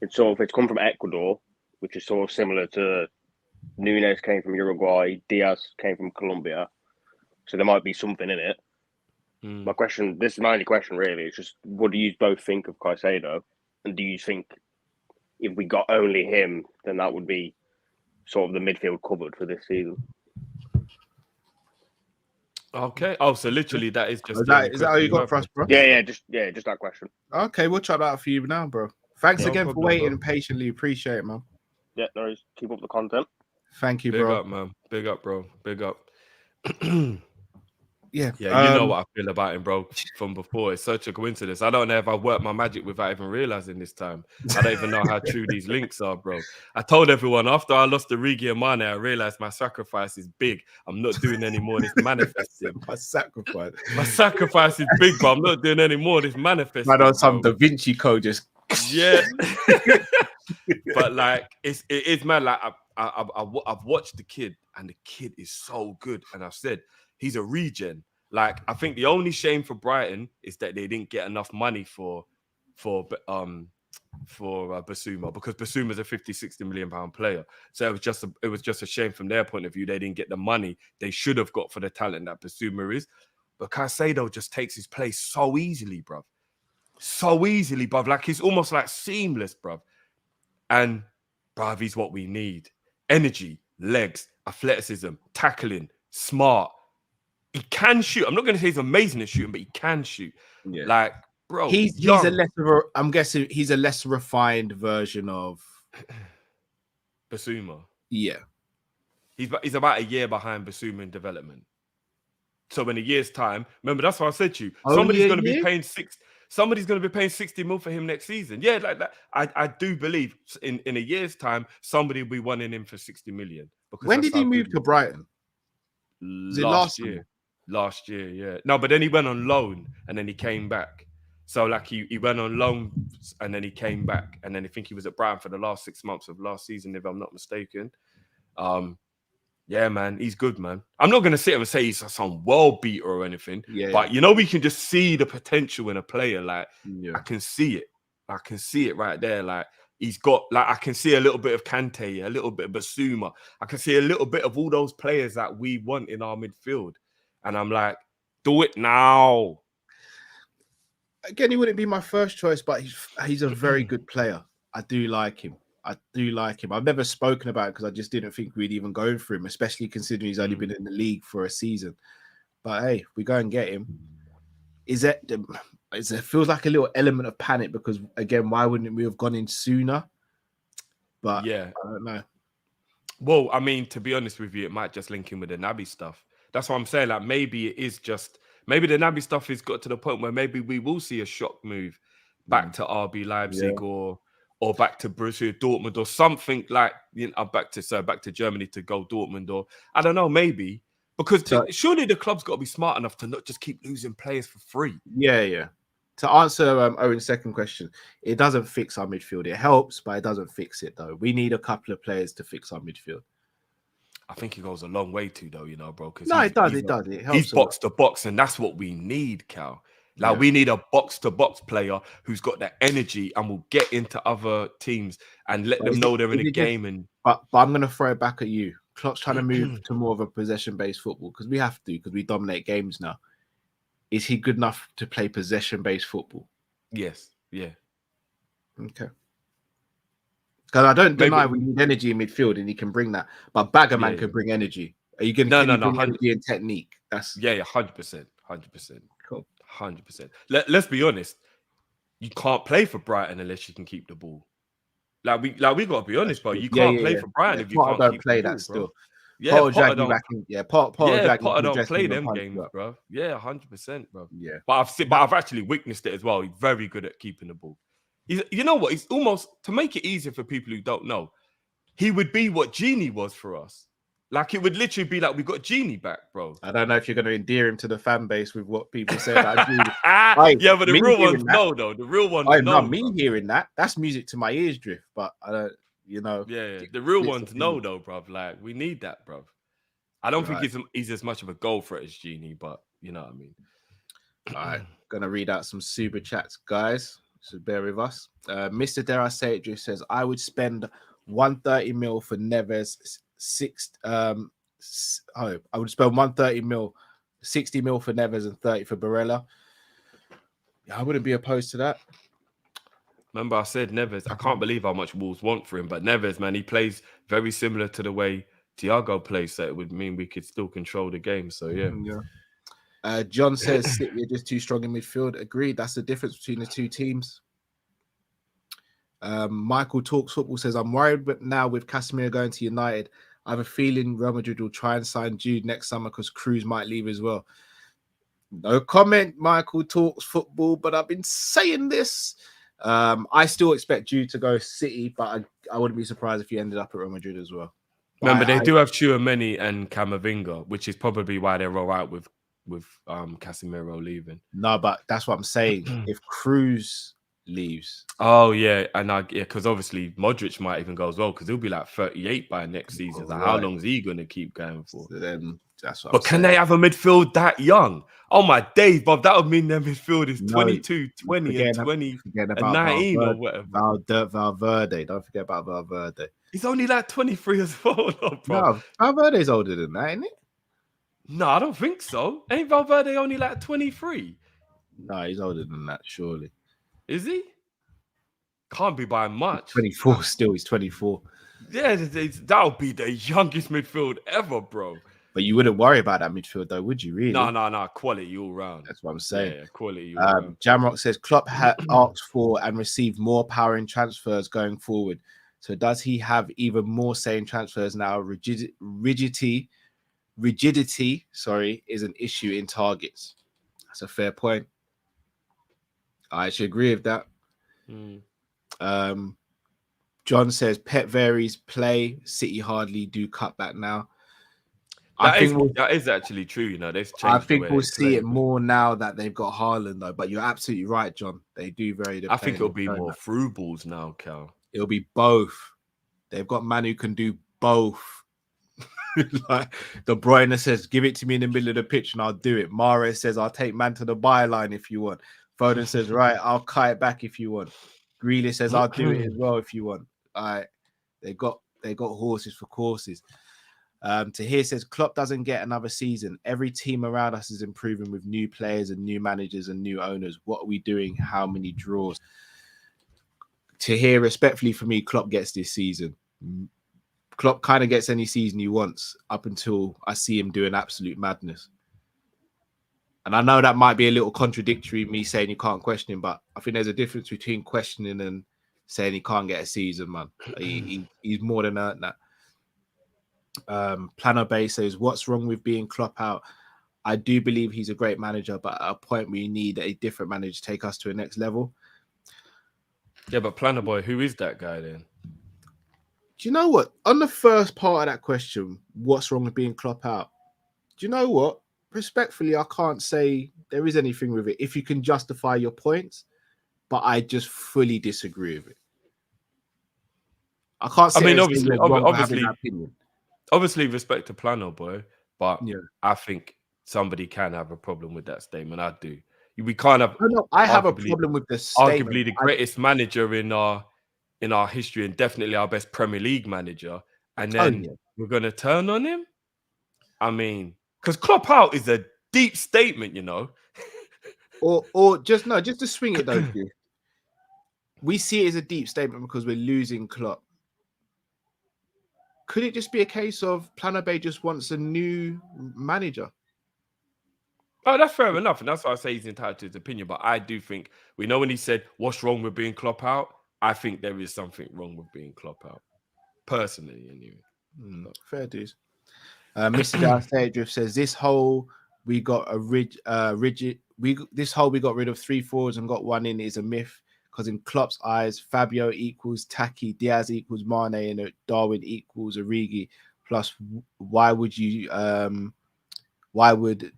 It's come from Ecuador, which is sort of similar to Nunes came from Uruguay, Diaz came from Colombia. So there might be something in it. My question, this is my only question really, is just what do you both think of Caicedo? And do you think if we got only him, then that would be sort of the midfield covered for this season?
Okay. Oh, so literally that is just
Is that how you got for us, bro?
Yeah, just that question.
Okay, we'll try that out for you now, bro. Thanks
No
again for
problem,
waiting
bro.
patiently. Appreciate it, man.
Yeah, no worries. Keep up the content.
Thank you,
Big
bro.
up, man. Big up, bro. Big up.
Yeah,
you know what I feel about him, bro, from before. It's such a coincidence. I don't know if I worked my magic without even realizing this time. I don't even know how true these links are, bro. I told everyone after I lost the Rigi and Mane, I realized my sacrifice is big. I'm not doing any more of this manifesting.
My
sacrifice is big, but I'm not doing any more of this manifesting.
Man on some Da Vinci Code just
yeah. But like it is, man. Like I've watched the kid, and the kid is so good. And I've said he's a regen. Like I think the only shame for Brighton is that they didn't get enough money for Basuma, because Basuma's a 50-60 million pound player. So it was just a shame from their point of view. They didn't get the money they should have got for the talent that Basuma is. But Caicedo just takes his place so easily, bruv. So easily, bruv. Like he's almost like seamless, bruv. And bruv, he's what we need. Energy, legs, athleticism, tackling, smart. he can shoot. I'm not going to say he's amazing at shooting, but he can shoot.
Yeah.
Like, bro,
he's
young.
a lesser. I'm guessing he's a less refined version of
Basuma.
Yeah.
He's about a year behind Basuma in development. So in a year's time, remember that's what I said to you. Somebody's going to be paying 60 mil for him next season. Yeah, like that. I do believe in a year's time, somebody will be wanting him for 60 million. Because
when did he move to Brighton?
Was it last year? Last year, yeah. No, but then he went on loan and then he came back. So like he went on loan and then he came back. And then I think he was at Brighton for the last 6 months of last season, if I'm not mistaken. Yeah, man, he's good, man. I'm not going to sit here and say he's some world beater or anything, but we can just see the potential in a player. Like, I can see it. I can see it right there. Like, he's got, like, I can see a little bit of Kante, a little bit of Basuma. I can see a little bit of all those players that we want in our midfield. And I'm like, do it now.
Again, he wouldn't be my first choice, but he's a very good player. I do like him. I've never spoken about it because I just didn't think we'd even go for him, especially considering he's only been in the league for a season. But hey, we go and get him. It feels like a little element of panic because, again, why wouldn't we have gone in sooner? But yeah, I don't know.
Well, I mean, to be honest with you, it might just link in with the Naby stuff. That's what I'm saying. Like, maybe it is just, maybe the Naby stuff has got to the point where maybe we will see a shock move back to RB Leipzig or back to Borussia Dortmund or something like, back to Germany to go Dortmund, or I don't know, maybe. Because surely the club's got to be smart enough to not just keep losing players for free.
Yeah. To answer Owen's second question, it doesn't fix our midfield. It helps, but it doesn't fix it, though. We need a couple of players to fix our midfield.
I think it goes a long way too, though, bro.
No, it does. It helps.
He's box to box, and that's what we need, Cal. Like, we need a box-to-box player who's got that energy and will get into other teams and let them know they're in a game.
But I'm going to throw it back at you. Klopp's trying to move to more of a possession-based football because we have to, because we dominate games now. Is he good enough to play possession-based football?
Yes. Yeah.
Okay. Because I don't deny we need energy in midfield and he can bring that. But Baggerman can bring energy. Are you going to bring energy and technique? That's
100%. 100%.
Cool.
100%. Let's be honest. You can't play for Brighton unless you can keep the ball. Like we got to be honest, bro. You can't play for Brighton if you can't keep
play
the ball,
that still.
Bro. Yeah, Potter
don't
play them games, bro. Yeah, 100%, bro.
Yeah,
but I've actually witnessed it as well. He's very good at keeping the ball. You know what? He's almost, to make it easier for people who don't know, he would be what Genie was for us. Like, it would literally be like we got Genie back, bro.
I don't know if you're going to endear him to the fan base with what people say about Genie.
Yeah, but the real ones know, though. The real ones know.
Not me hearing that. That's music to my ears, Drift. But I don't,
Yeah, the real ones know, though, bro. Like, we need that, bro. I don't think he's as much of a goal threat as Genie, but you know what I mean.
All right, gonna read out some super chats, guys. So bear with us. Mr. Dare I Say It Drift says, I would spend 130 mil for Neves. I would spend 130 mil, 60 mil for Neves and 30 for Barella. Yeah, I wouldn't be opposed to that.
Remember, I said Neves. I can't believe how much Wolves want for him, but Neves, man, he plays very similar to the way Thiago plays, so it would mean we could still control the game. So yeah.
John says City are just too strong in midfield. Agreed. That's the difference between the two teams. Michael Talks Football says, I'm worried, but now with Casemiro going to United, I have a feeling Real Madrid will try and sign Jude next summer because Cruz might leave as well. No comment, Michael Talks Football, but I've been saying this. I still expect Jude to go City, but I wouldn't be surprised if he ended up at Real Madrid as well.
Remember, they do have Tchouaméni and Camavinga, which is probably why they're all right with Casemiro leaving.
No, but that's what I'm saying. If Cruz leaves.
Oh, yeah. And because obviously Modric might even go as well because he'll be like 38 by next season. So how long is he going to keep going for?
So then that's what
but can they have a midfield that young? Oh, my days, Bob. That would mean their midfield is 22, 20, and 20, and 19 or whatever.
Valverde. Don't forget about Valverde.
He's only like 23 as well, bro.
No, Valverde's older than that, isn't it?
No, I don't think so. Ain't Valverde only like 23?
No, he's older than that, surely.
Is he? Can't be by much.
24 still. He's 24.
Yeah, that would be the youngest midfield ever, bro.
But you wouldn't worry about that midfield, though, would you? Really?
No. Quality all round.
That's what I'm saying.
Yeah, quality all round.
Jamrock says Klopp asked for and received more power in transfers going forward. So does he have even more say in transfers now? Rigidity, is an issue in targets. That's a fair point. I actually agree with that. John says Pep varies play. City hardly do cutback now.
That is actually true. You know, they've changed.
I think we'll see it more now that they've got Haaland, though. But you're absolutely right, John. They do vary.
I think it'll be more through balls now, Cal.
It'll be both. They've got man who can do both. Like De Bruyne says, give it to me in the middle of the pitch and I'll do it. Mahrez says, I'll take man to the byline if you want. Foden says, right, I'll cut it back if you want. Grealish says, I'll do it as well if you want. All right. They got horses for courses. Tahir says, Klopp doesn't get another season. Every team around us is improving with new players and new managers and new owners. What are we doing? How many draws? Tahir, respectfully for me, Klopp gets this season. Klopp kind of gets any season he wants up until I see him doing absolute madness. And I know that might be a little contradictory, me saying you can't question him, but I think there's a difference between questioning and saying he can't get a season, man. He's more than earned that. Planner Bay says, what's wrong with being Klopp out? I do believe he's a great manager, but at a point we need a different manager to take us to a next level.
Yeah, but Planner Boy, who is that guy then?
Do you know what? On the first part of that question, what's wrong with being Klopp out? Do you know what? Respectfully, I can't say there is anything with it if you can justify your points, but I just fully disagree with it. I can't say
obviously respect to Planner Boy, but
yeah.
I think somebody can have a problem with that statement. I do. We can't have.
I have a problem with the statement.
Arguably the greatest manager in our history and definitely our best Premier League manager, and then we're going to turn on him. I mean, because Klopp out is a deep statement, you know.
or just to swing it though. We see it as a deep statement because we're losing Klopp. Could it just be a case of Planner Bay just wants a new manager?
Oh, that's fair enough. And that's why I say he's entitled to his opinion. But I do think, we know when he said, what's wrong with being Klopp out? I think there is something wrong with being Klopp out. Personally, anyway.
Fair dues. Mr. Darth says, this hole we got rid of 3 forwards and got one in is a myth. Because in Klopp's eyes, Fabio equals Taki, Diaz equals Mane, and Darwin equals Origi. Plus, why would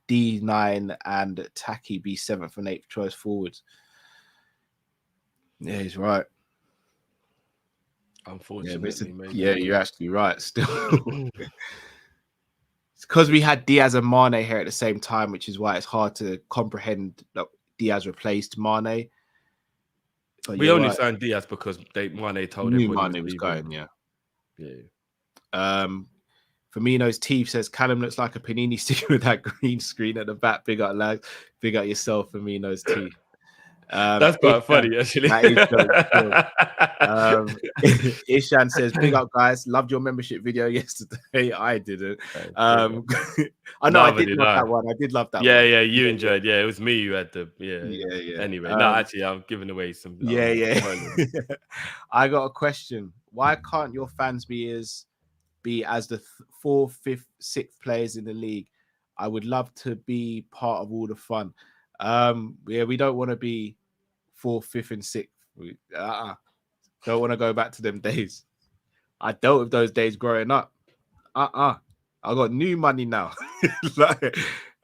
D9 and Taki be 7th and 8th choice forwards? Yeah, he's right.
Unfortunately,
you're actually right. Still, it's because we had Diaz and Mane here at the same time, which is why it's hard to comprehend that Diaz replaced Mane. But
we only signed Diaz because Mane told him
Mane was going. Firmino's teeth says Callum looks like a panini sticker with that green screen at the back. Big up, lads. Big up yourself, Firmino's teeth.
That's quite funny, actually.
That is Ishan says, big up, guys. Loved your membership video yesterday. I didn't. I know I did love that one. I did love that one.
Yeah, you enjoyed. Yeah, it was me who had the. Yeah. Anyway, actually, I'm giving away some.
I got a question. Why can't your fans be as the 4th, 5th, 6th players in the league? I would love to be part of all the fun. We don't want to be 4th, 5th, and 6th. Don't want to go back to them days. I dealt with those days growing up. I got new money now. I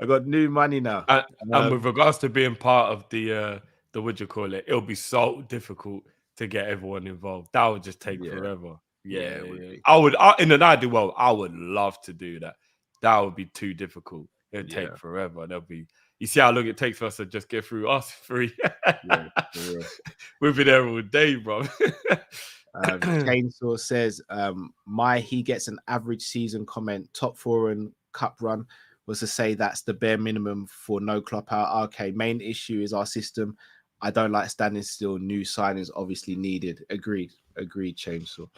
got new money now.
And with regards to being part of the what do you call it? It'll be so difficult to get everyone involved. That would just take forever. Yeah. I would. In an ideal world, I would love to do that. That would be too difficult. It'd take forever. There'll be. You see how long it takes for us to just get through us 3. We'll be there all day, bro.
Chainsaw says, he gets an average season comment. Top 4 and cup run was to say that's the bare minimum for no Klopp out. Okay, main issue is our system. I don't like standing still. New signings obviously needed. Agreed, Chainsaw.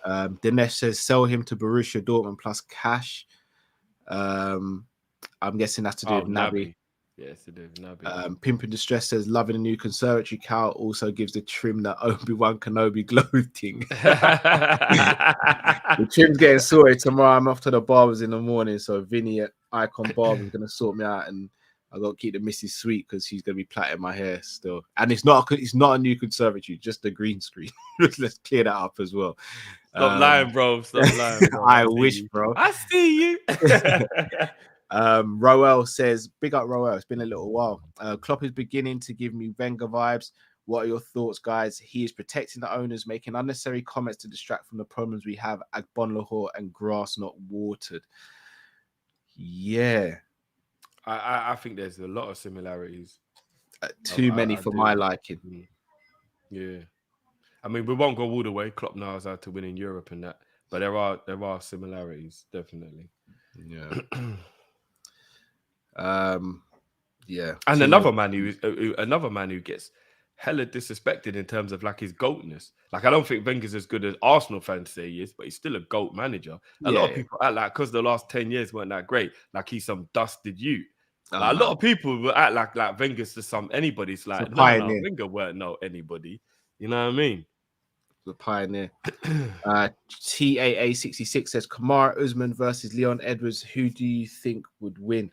Dinesh says, sell him to Borussia Dortmund plus cash. I'm guessing that's to do with Naby.
Yeah, it's to do with Naby.
Pimp in Distress says, loving the new conservatory. Cal also gives the trim that Obi-Wan Kenobi clothing. The trim's getting sorted tomorrow. I'm off to the barbers in the morning. So Vinny at Icon Barber is going to sort me out. And I got to keep the missus sweet because she's going to be plaiting my hair still. And it's not a new conservatory, just a green screen. Let's clear that up as well.
Stop lying, bro. Stop lying, bro.
I wish, bro.
I see you.
Roel says, big up Roel. It's been a little while. Klopp is beginning to give me Wenger vibes. What are your thoughts, guys? He is protecting the owners, making unnecessary comments to distract from the problems we have at Bon Lahore and grass not watered. Yeah.
I think there's a lot of similarities.
Too many for my liking.
Yeah. I mean, we won't go all the way. Klopp knows how to win in Europe and that. But there are similarities, definitely.
Yeah. Yeah.
And another man who gets hella disrespected in terms of like his goatness. Like, I don't think Wenger's as good as Arsenal fans say he is, but he's still a goat manager. A lot of people act like because the last 10 years weren't that great, like he's some dusted youth. Like, a lot of people will act like Wenger's to anybody's like, no, Wenger weren't no anybody. You know what I mean?
The pioneer. TAA66 says, Kamara Usman versus Leon Edwards. Who do you think would win?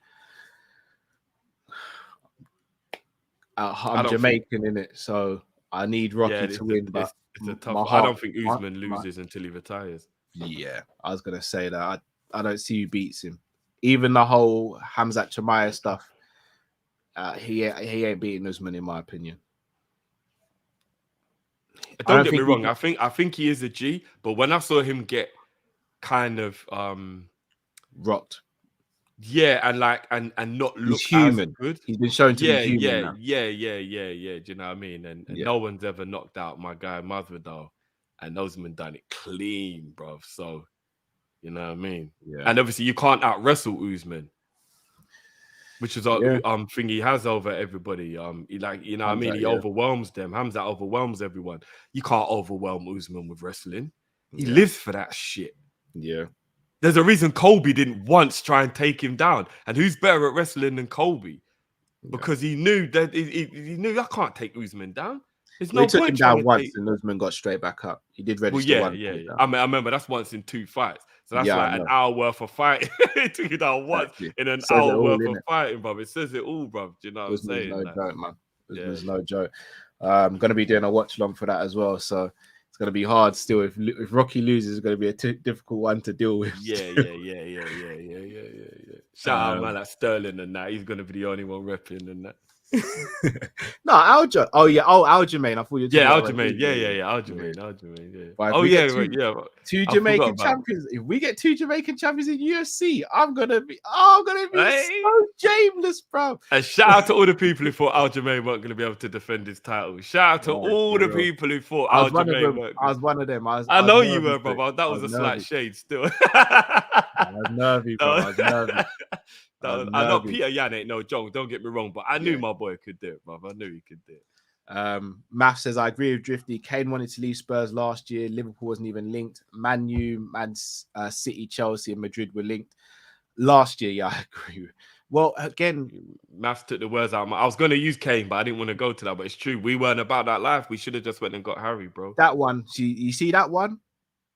I'm Jamaican in it, so I need Rocky to win. But
it's a tough. I don't think Usman loses until he retires.
Yeah, I was gonna say that. I don't see who beats him. Even the whole Hamzat Chimaev stuff, he ain't beating Usman in my opinion.
Don't get me wrong. I think he is a G, but when I saw him get kind of
rocked,
yeah, and not look
human.
As good.
He's been shown to be human. Now.
Yeah. Do you know what I mean? And no one's ever knocked out my guy Masvidal, and Usman done it clean, bro. So you know what I mean? Yeah. And obviously you can't out wrestle Usman, which is thing he has over everybody. He like, you know what I mean? He overwhelms them. Hamza overwhelms everyone. You can't overwhelm Usman with wrestling. He lives for that shit.
Yeah.
There's a reason Colby didn't once try and take him down. And who's better at wrestling than Colby? Because he knew that he knew I can't take Usman down. There's no
he took
point
him down once and Usman got straight back up. He did register once.
Yeah. I remember that's once in 2 fights. So that's like an hour worth of fighting. He took it down once in an hour worth of fighting, bro. It says it all, bro. Do you know what I'm saying?
No joke, man. There's no joke. I'm going to be doing a watch along for that as well. So it's going to be hard still. If Rocky loses, it's going to be a difficult one to deal with.
Yeah. Shout out, man, like Sterling and that. He's going to be the only one repping and that.
No, Aljo. Oh yeah. Oh, Aljamain. I thought you were
Aljamain. Yeah. Aljamain. Yeah.
Two Jamaican champions. If we get 2 Jamaican champions in UFC, I'm gonna be so shameless, bro.
And shout out to all the people who thought Aljamain weren't going to be able to defend his title. Shout out to all the people who thought Aljamain weren't.
I was one of them.
I know you were, bro. That was a slight shade still.
I was nervy, bro. I was nervy.
I know Peter Yan ain't no joke, don't get me wrong, but I knew my boy could do it, bro. I knew he could do it.
Math says, I agree with Drifty. Kane wanted to leave Spurs last year. Liverpool wasn't even linked. Man U, City, Chelsea, and Madrid were linked last year. Yeah, I agree. Well, again,
Math took the words out. I was going to use Kane, but I didn't want to go to that. But it's true. We weren't about that life. We should have just went and got Harry, bro.
That one, you see that one?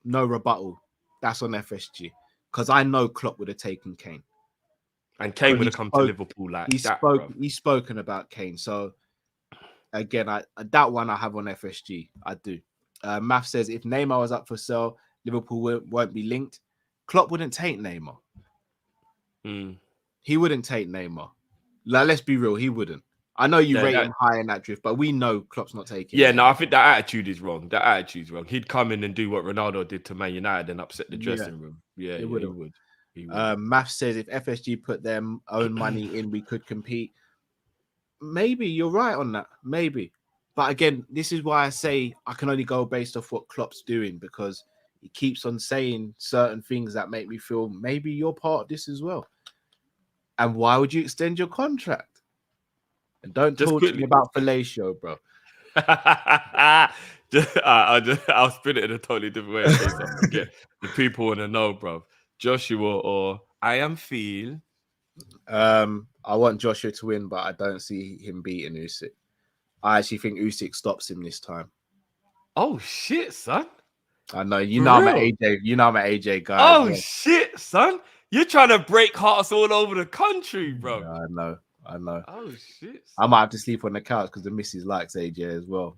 No rebuttal. That's on FSG. Because I know Klopp would have taken Kane.
And Kane would have come to Liverpool like that.
He's spoken about Kane. So, again, that one I have on FSG. I do. Math says, if Neymar was up for sale, Liverpool won't be linked. Klopp wouldn't take Neymar. He wouldn't take Neymar. Like, let's be real. He wouldn't. I know you rate him high in that drift, but we know Klopp's not taking
him. No, I think that attitude is wrong. That attitude's wrong. He'd come in and do what Ronaldo did to Man United and upset the dressing room. Yeah, he would.
Math says if FSG put their own money in, we could compete. Maybe you're right on that. Maybe. But again, this is why I say I can only go based off what Klopp's doing, because he keeps on saying certain things that make me feel maybe you're part of this as well. And why would you extend your contract? And don't talk to me about fellatio, bro.
I'll spin it in a totally different way in case I forget. The people want to know, bro. Joshua or I am feel.
I want Joshua to win, but I don't see him beating Usyk. I actually think Usyk stops him this time.
Oh shit, son!
I know
For
I'm an
real?
AJ. You know I'm an AJ guy.
Oh
as well.
shit, son! You're trying to break hearts all over the country, bro.
Yeah, I know.
Oh shit!
I might have to sleep on the couch because the missus likes AJ as well.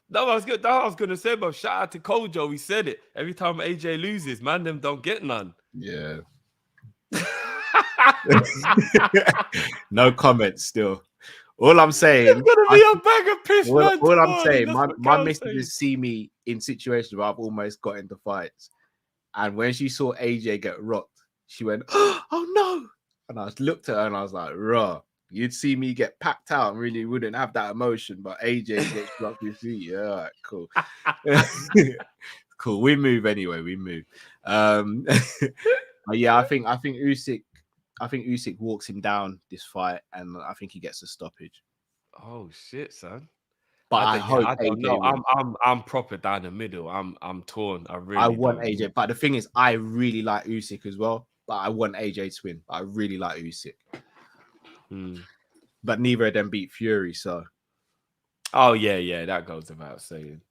No, I was gonna say, bro. Shout out to Kojo. He said it. Every time AJ loses, man, them don't get none.
Yeah. No comments still. All I'm saying,
it's gonna be a bag of piss, man.
All I'm saying,
That's what
my
Cal's
missus
saying.
has seen me in situations where I've almost got into fights, and when she saw AJ get rocked, she went, "Oh no!" And I looked at her and I was like, "Raw." You'd see me get packed out and really wouldn't have that emotion, but AJ gets blocked with feet. Yeah, all right, cool. Cool. We move anyway. We move. But yeah, I think Usyk walks him down this fight, and I think he gets a stoppage.
Oh shit, son!
But I
don't
AJ
know.
wins.
I'm proper down the middle. I'm torn. I
want
don't.
AJ, but the thing is, I really like Usyk as well. But I want AJ to win. I really like Usyk. But neither of them beat Fury, so.
Oh yeah, that goes without saying.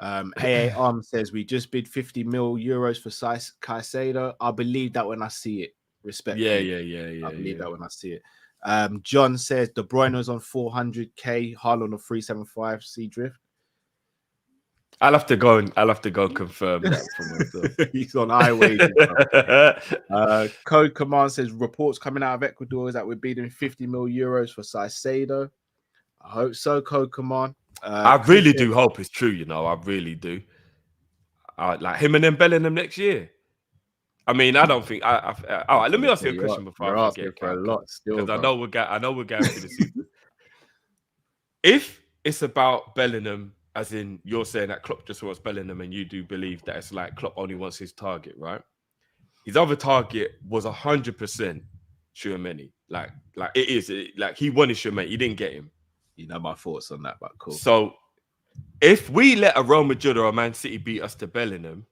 AA Arm says we just bid 50 million euros for Caicedo. I believe that when I see it. Respectfully.
Yeah.
I believe that when I see it. John says De Bruyne was on 400k, Haaland on 375. See drift.
I'll have to go and confirm that for myself.
He's on highway. Code Command says reports coming out of Ecuador is that we're bidding 50 million euros for Caicedo. I hope so, Code Command.
I really do hope it's true. I really do. Like him and then Bellingham next year. I mean, I don't think. All right, let me ask you a question before I forget.
For a lot still,
because I know we're going through the season. If it's about Bellingham, as in you're saying that Klopp just wants Bellingham, and you do believe that it's like Klopp only wants his target, right? His other target was 100% Tchouaméni. Like it is. Like he wanted Tchouaméni, he didn't get him.
You know my thoughts on that, but cool.
So if we let a Real Madrid or a Man City beat us to Bellingham,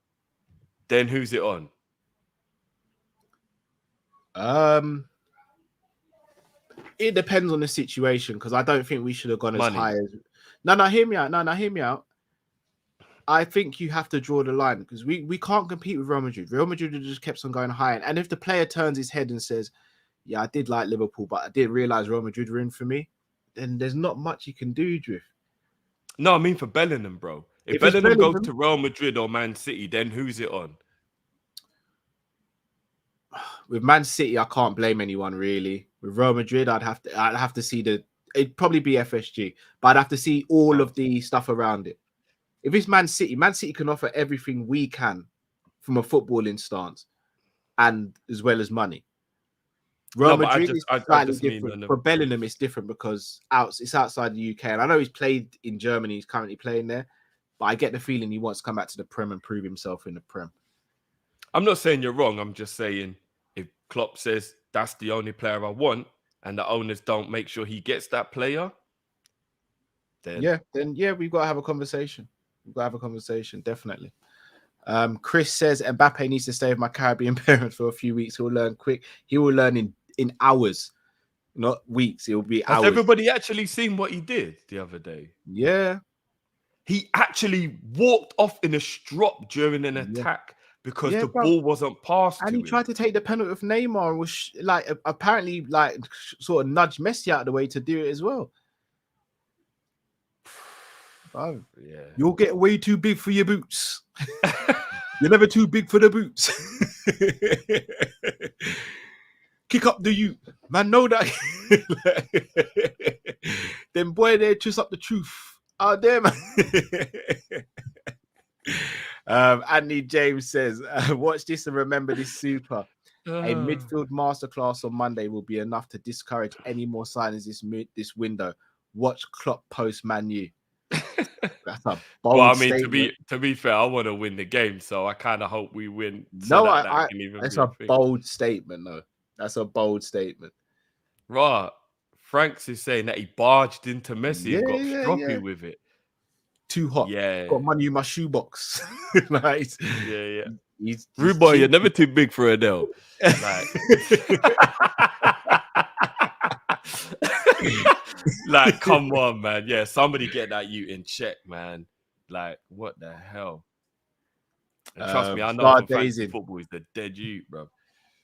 then who's it on?
It depends on the situation because I don't think we should have gone as
Money.
high as. No, hear me out. No, hear me out. I think you have to draw the line because we can't compete with Real Madrid. Real Madrid just kept on going high, and if the player turns his head and says, "Yeah, I did like Liverpool, but I didn't realize Real Madrid were in for me," then there's not much you can do, Drift.
No, I mean for Bellingham, bro. If Bellingham goes to Real Madrid or Man City, then who's it on?
With Man City, I can't blame anyone really. With Real Madrid, I'd have to see it'd probably be FSG, but I'd have to see all of the stuff around it. If it's Man City can offer everything we can from a footballing stance, and as well as money. Real Madrid is slightly different. For Bellingham, it's different because it's outside the UK, and I know he's played in Germany. He's currently playing there, but I get the feeling he wants to come back to the Prem and prove himself in the Prem.
I'm not saying you're wrong. I'm just saying if Klopp says that's the only player I want, and the owners don't make sure he gets that player, then
we've got to have a conversation. Definitely. Chris says Mbappe needs to stay with my Caribbean parents for a few weeks. He'll learn quick. He will learn in hours, not weeks. It will be hours.
Has everybody actually seen what he did the other day?
Yeah.
He actually walked off in a strop during an attack because the ball wasn't passed
and
to
he
him.
tried to take the penalty with Neymar and was apparently sort of nudged Messi out of the way to do it as well. Oh,
yeah.
You'll get way too big for your boots. You're never too big for the boots. Kick up the youth. Man, know that. Then boy, they twist up the truth. Oh, damn. Anthony James says, watch this and remember this super. A midfield masterclass on Monday will be enough to discourage any more signings this window. Watch Klopp post Man U. That's a bold statement.
to be fair, I want to win the game, so I kind of hope we win.
That's a bold statement, though. That's a bold statement.
Right. Franks is saying that he barged into Messi and got stroppy with it.
Too hot.
Yeah.
Got money in my shoebox. Nice.
Yeah.
He's
Rude boy, you're
cheap.
never too big for Adele. Like, like, come on, man. Yeah, somebody get that you in check, man. Like, what the hell? And trust me, I know from fantasy football is the dead you, bro.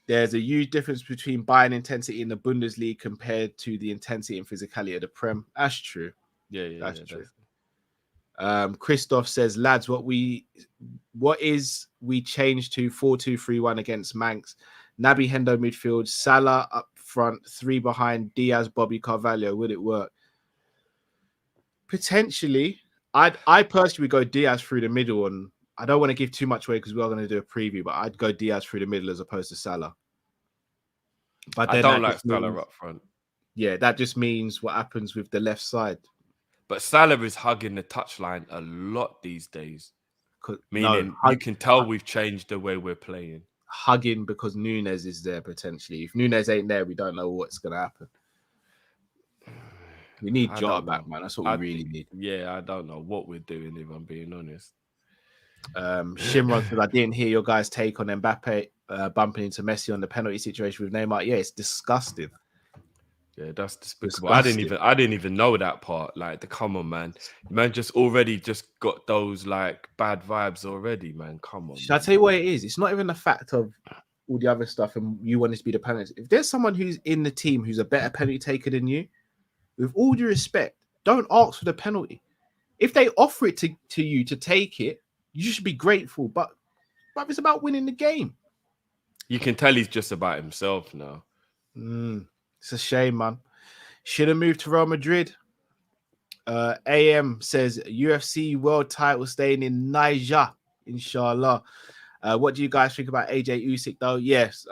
There's a huge difference between buying intensity in the Bundesliga compared to the intensity and physicality of the Prem. That's true.
Yeah,
that's true. Christoph says, lads, we changed to 4-2-3-1 against Manx. Naby Hendo midfield, Salah up front, 3 behind, Diaz, Bobby, Carvalho. Would it work? Potentially. I personally would go Diaz through the middle, and I don't want to give too much away because we are going to do a preview, but I'd go Diaz through the middle as opposed to Salah. But
I don't like Salah up front.
Yeah, that just means what happens with the left side.
But Salah is hugging the touchline a lot these days. Meaning you can tell we've changed the way we're playing.
Hugging because Nunes is there potentially. If Nunes ain't there, we don't know what's going to happen. We need Jota back, man. That's what we really need.
Yeah, I don't know what we're doing, if I'm being honest.
Shimron says, I didn't hear your guys' take on Bappe bumping into Messi on the penalty situation with Neymar. Yeah, it's disgusting.
Yeah, that's despicable. I didn't even know that part. Like, come on, man. Man just got those like bad vibes already, man. Come on.
Should I tell you what it is? It's not even the fact of all the other stuff and you want it to be the penalty. If there's someone who's in the team who's a better penalty taker than you, with all due respect, don't ask for the penalty. If they offer it to you to take it, you should be grateful. But it's about winning the game.
You can tell he's just about himself now.
It's a shame, man. Should have moved to Real Madrid. AM says UFC world title staying in Niger, inshallah. What do you guys think about AJ Usyk though? Yes,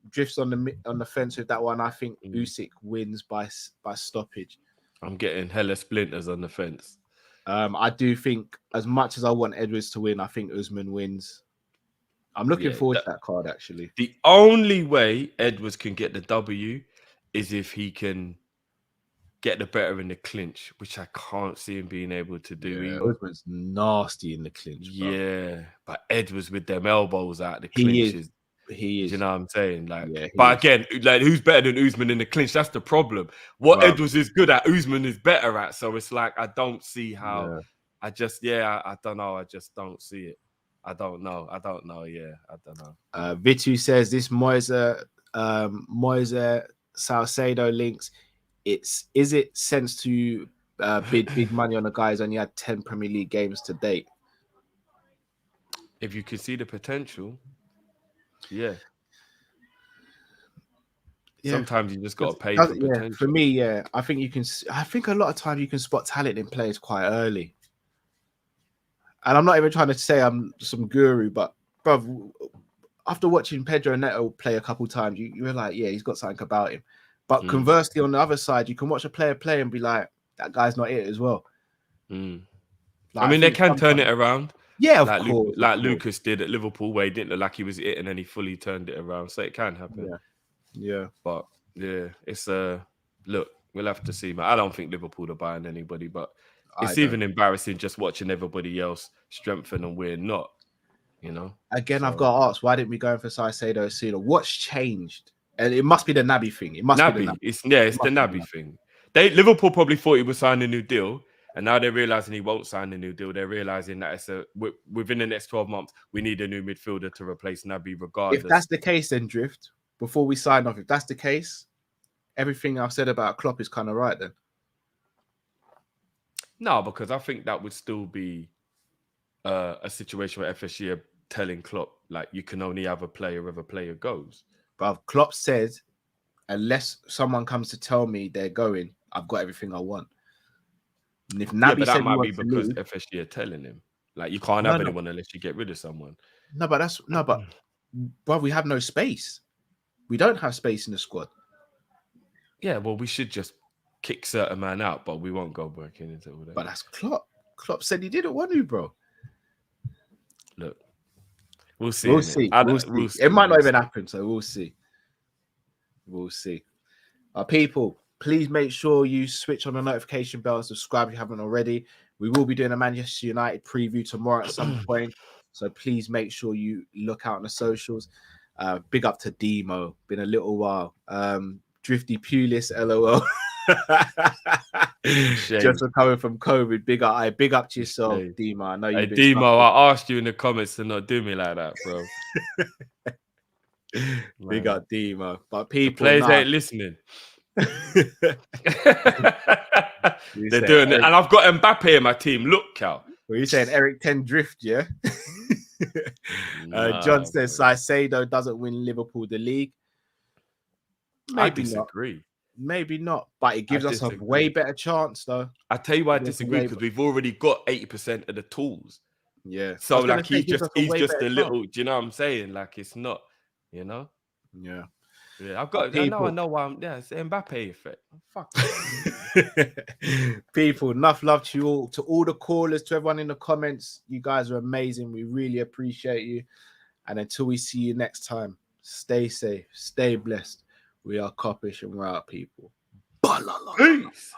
drifts on the fence with that one. I think Usyk wins by stoppage.
I'm getting hella splinters on the fence.
I do think, as much as I want Edwards to win, I think Usman wins. I'm looking forward to that card, actually.
The only way Edwards can get the W is if he can get the better in the clinch, which I can't see him being able to do.
Yeah, Usman's nasty in the clinch, bro.
Yeah, but Edwards with them elbows out the clinch
he is.
You know what I'm saying? Like,
yeah,
but again, like, who's better than Usman in the clinch? That's the problem. What Edwards is good at, Usman is better at. So it's like, I don't see how.
Yeah.
I don't know. I just don't see it. I don't know. Yeah, I don't know.
Vitu says this Moise Salcedo links. Is it sense to bid big money on the guys? Only had 10 Premier League games to date.
If you can see the potential, yeah. Sometimes you just got to pay for potential.
For me, I think you can. I think a lot of times you can spot talent in players quite early. And I'm not even trying to say I'm some guru, but bro, after watching Pedro Neto play a couple times, you're like, yeah, he's got something about him. But conversely, on the other side, you can watch a player play and be like, that guy's not it as well.
Like, I mean, they can turn it around.
Yeah, of course.
Like Lucas did at Liverpool, where he didn't look like he was it, and then he fully turned it around. So it can happen.
Yeah.
But yeah, it's look, we'll have to see, man. I don't think Liverpool are buying anybody, but it's even embarrassing just watching everybody else strengthen and we're not, you know.
Again, I've got to ask, why didn't we go in for Salcedo sooner? What's changed? And it must be the Naby thing. It must be the Naby.
It's the Naby thing. Liverpool probably thought he would sign a new deal, and now they're realizing he won't sign a new deal. They're realizing that within the next 12 months, we need a new midfielder to replace Naby regardless.
If that's the case, then Drift, before we sign off, if that's the case, everything I've said about Klopp is kind of right then.
No, because I think that would still be a situation where FSG are telling Klopp, like, you can only have a player if a player goes.
But Klopp said, unless someone comes to tell me they're going, I've got everything I want. And if Naby
but
said
that might be because
leave,
FSG are telling him, like, you can't have anyone unless you get rid of someone.
But bro, we have no space. We don't have space in the squad.
Yeah, well, we should just kick certain man out, but we won't go back into all that.
But that's Klopp. Klopp said he didn't want to, bro.
Look, we'll see.
We'll see. It might not even happen, so we'll see. We'll see. People, please make sure you switch on the notification bell and subscribe if you haven't already. We will be doing a Manchester United preview tomorrow at some point. So please make sure you look out on the socials. Big up to Demo. Been a little while. Drifty Pulis, LOL. Just for coming from COVID. Big up to yourself, Demo. I know you've been
Demo, I asked you in the comments to not do me like that, bro.
Big up Demo. But people,
the players ain't listening. They're doing it, and I've got Bappe in my team. Look, Cal.
Well, you're saying Eric 10 drift, yeah? John says Caicedo doesn't win Liverpool the league.
I disagree.
Maybe not, but it gives us a way better chance, though.
I tell you why I disagree, because we've already got 80% of the tools.
Yeah.
So like he's just a little. Do you know what I'm saying? Like it's not, you know.
Yeah.
Yeah, I've got. I know why I'm. Yeah, it's the Mbappe effect. Fuck.
People, enough love to you all, to all the callers, to everyone in the comments. You guys are amazing. We really appreciate you. And until we see you next time, stay safe, stay blessed. We are Kopish and we're out, people. Peace.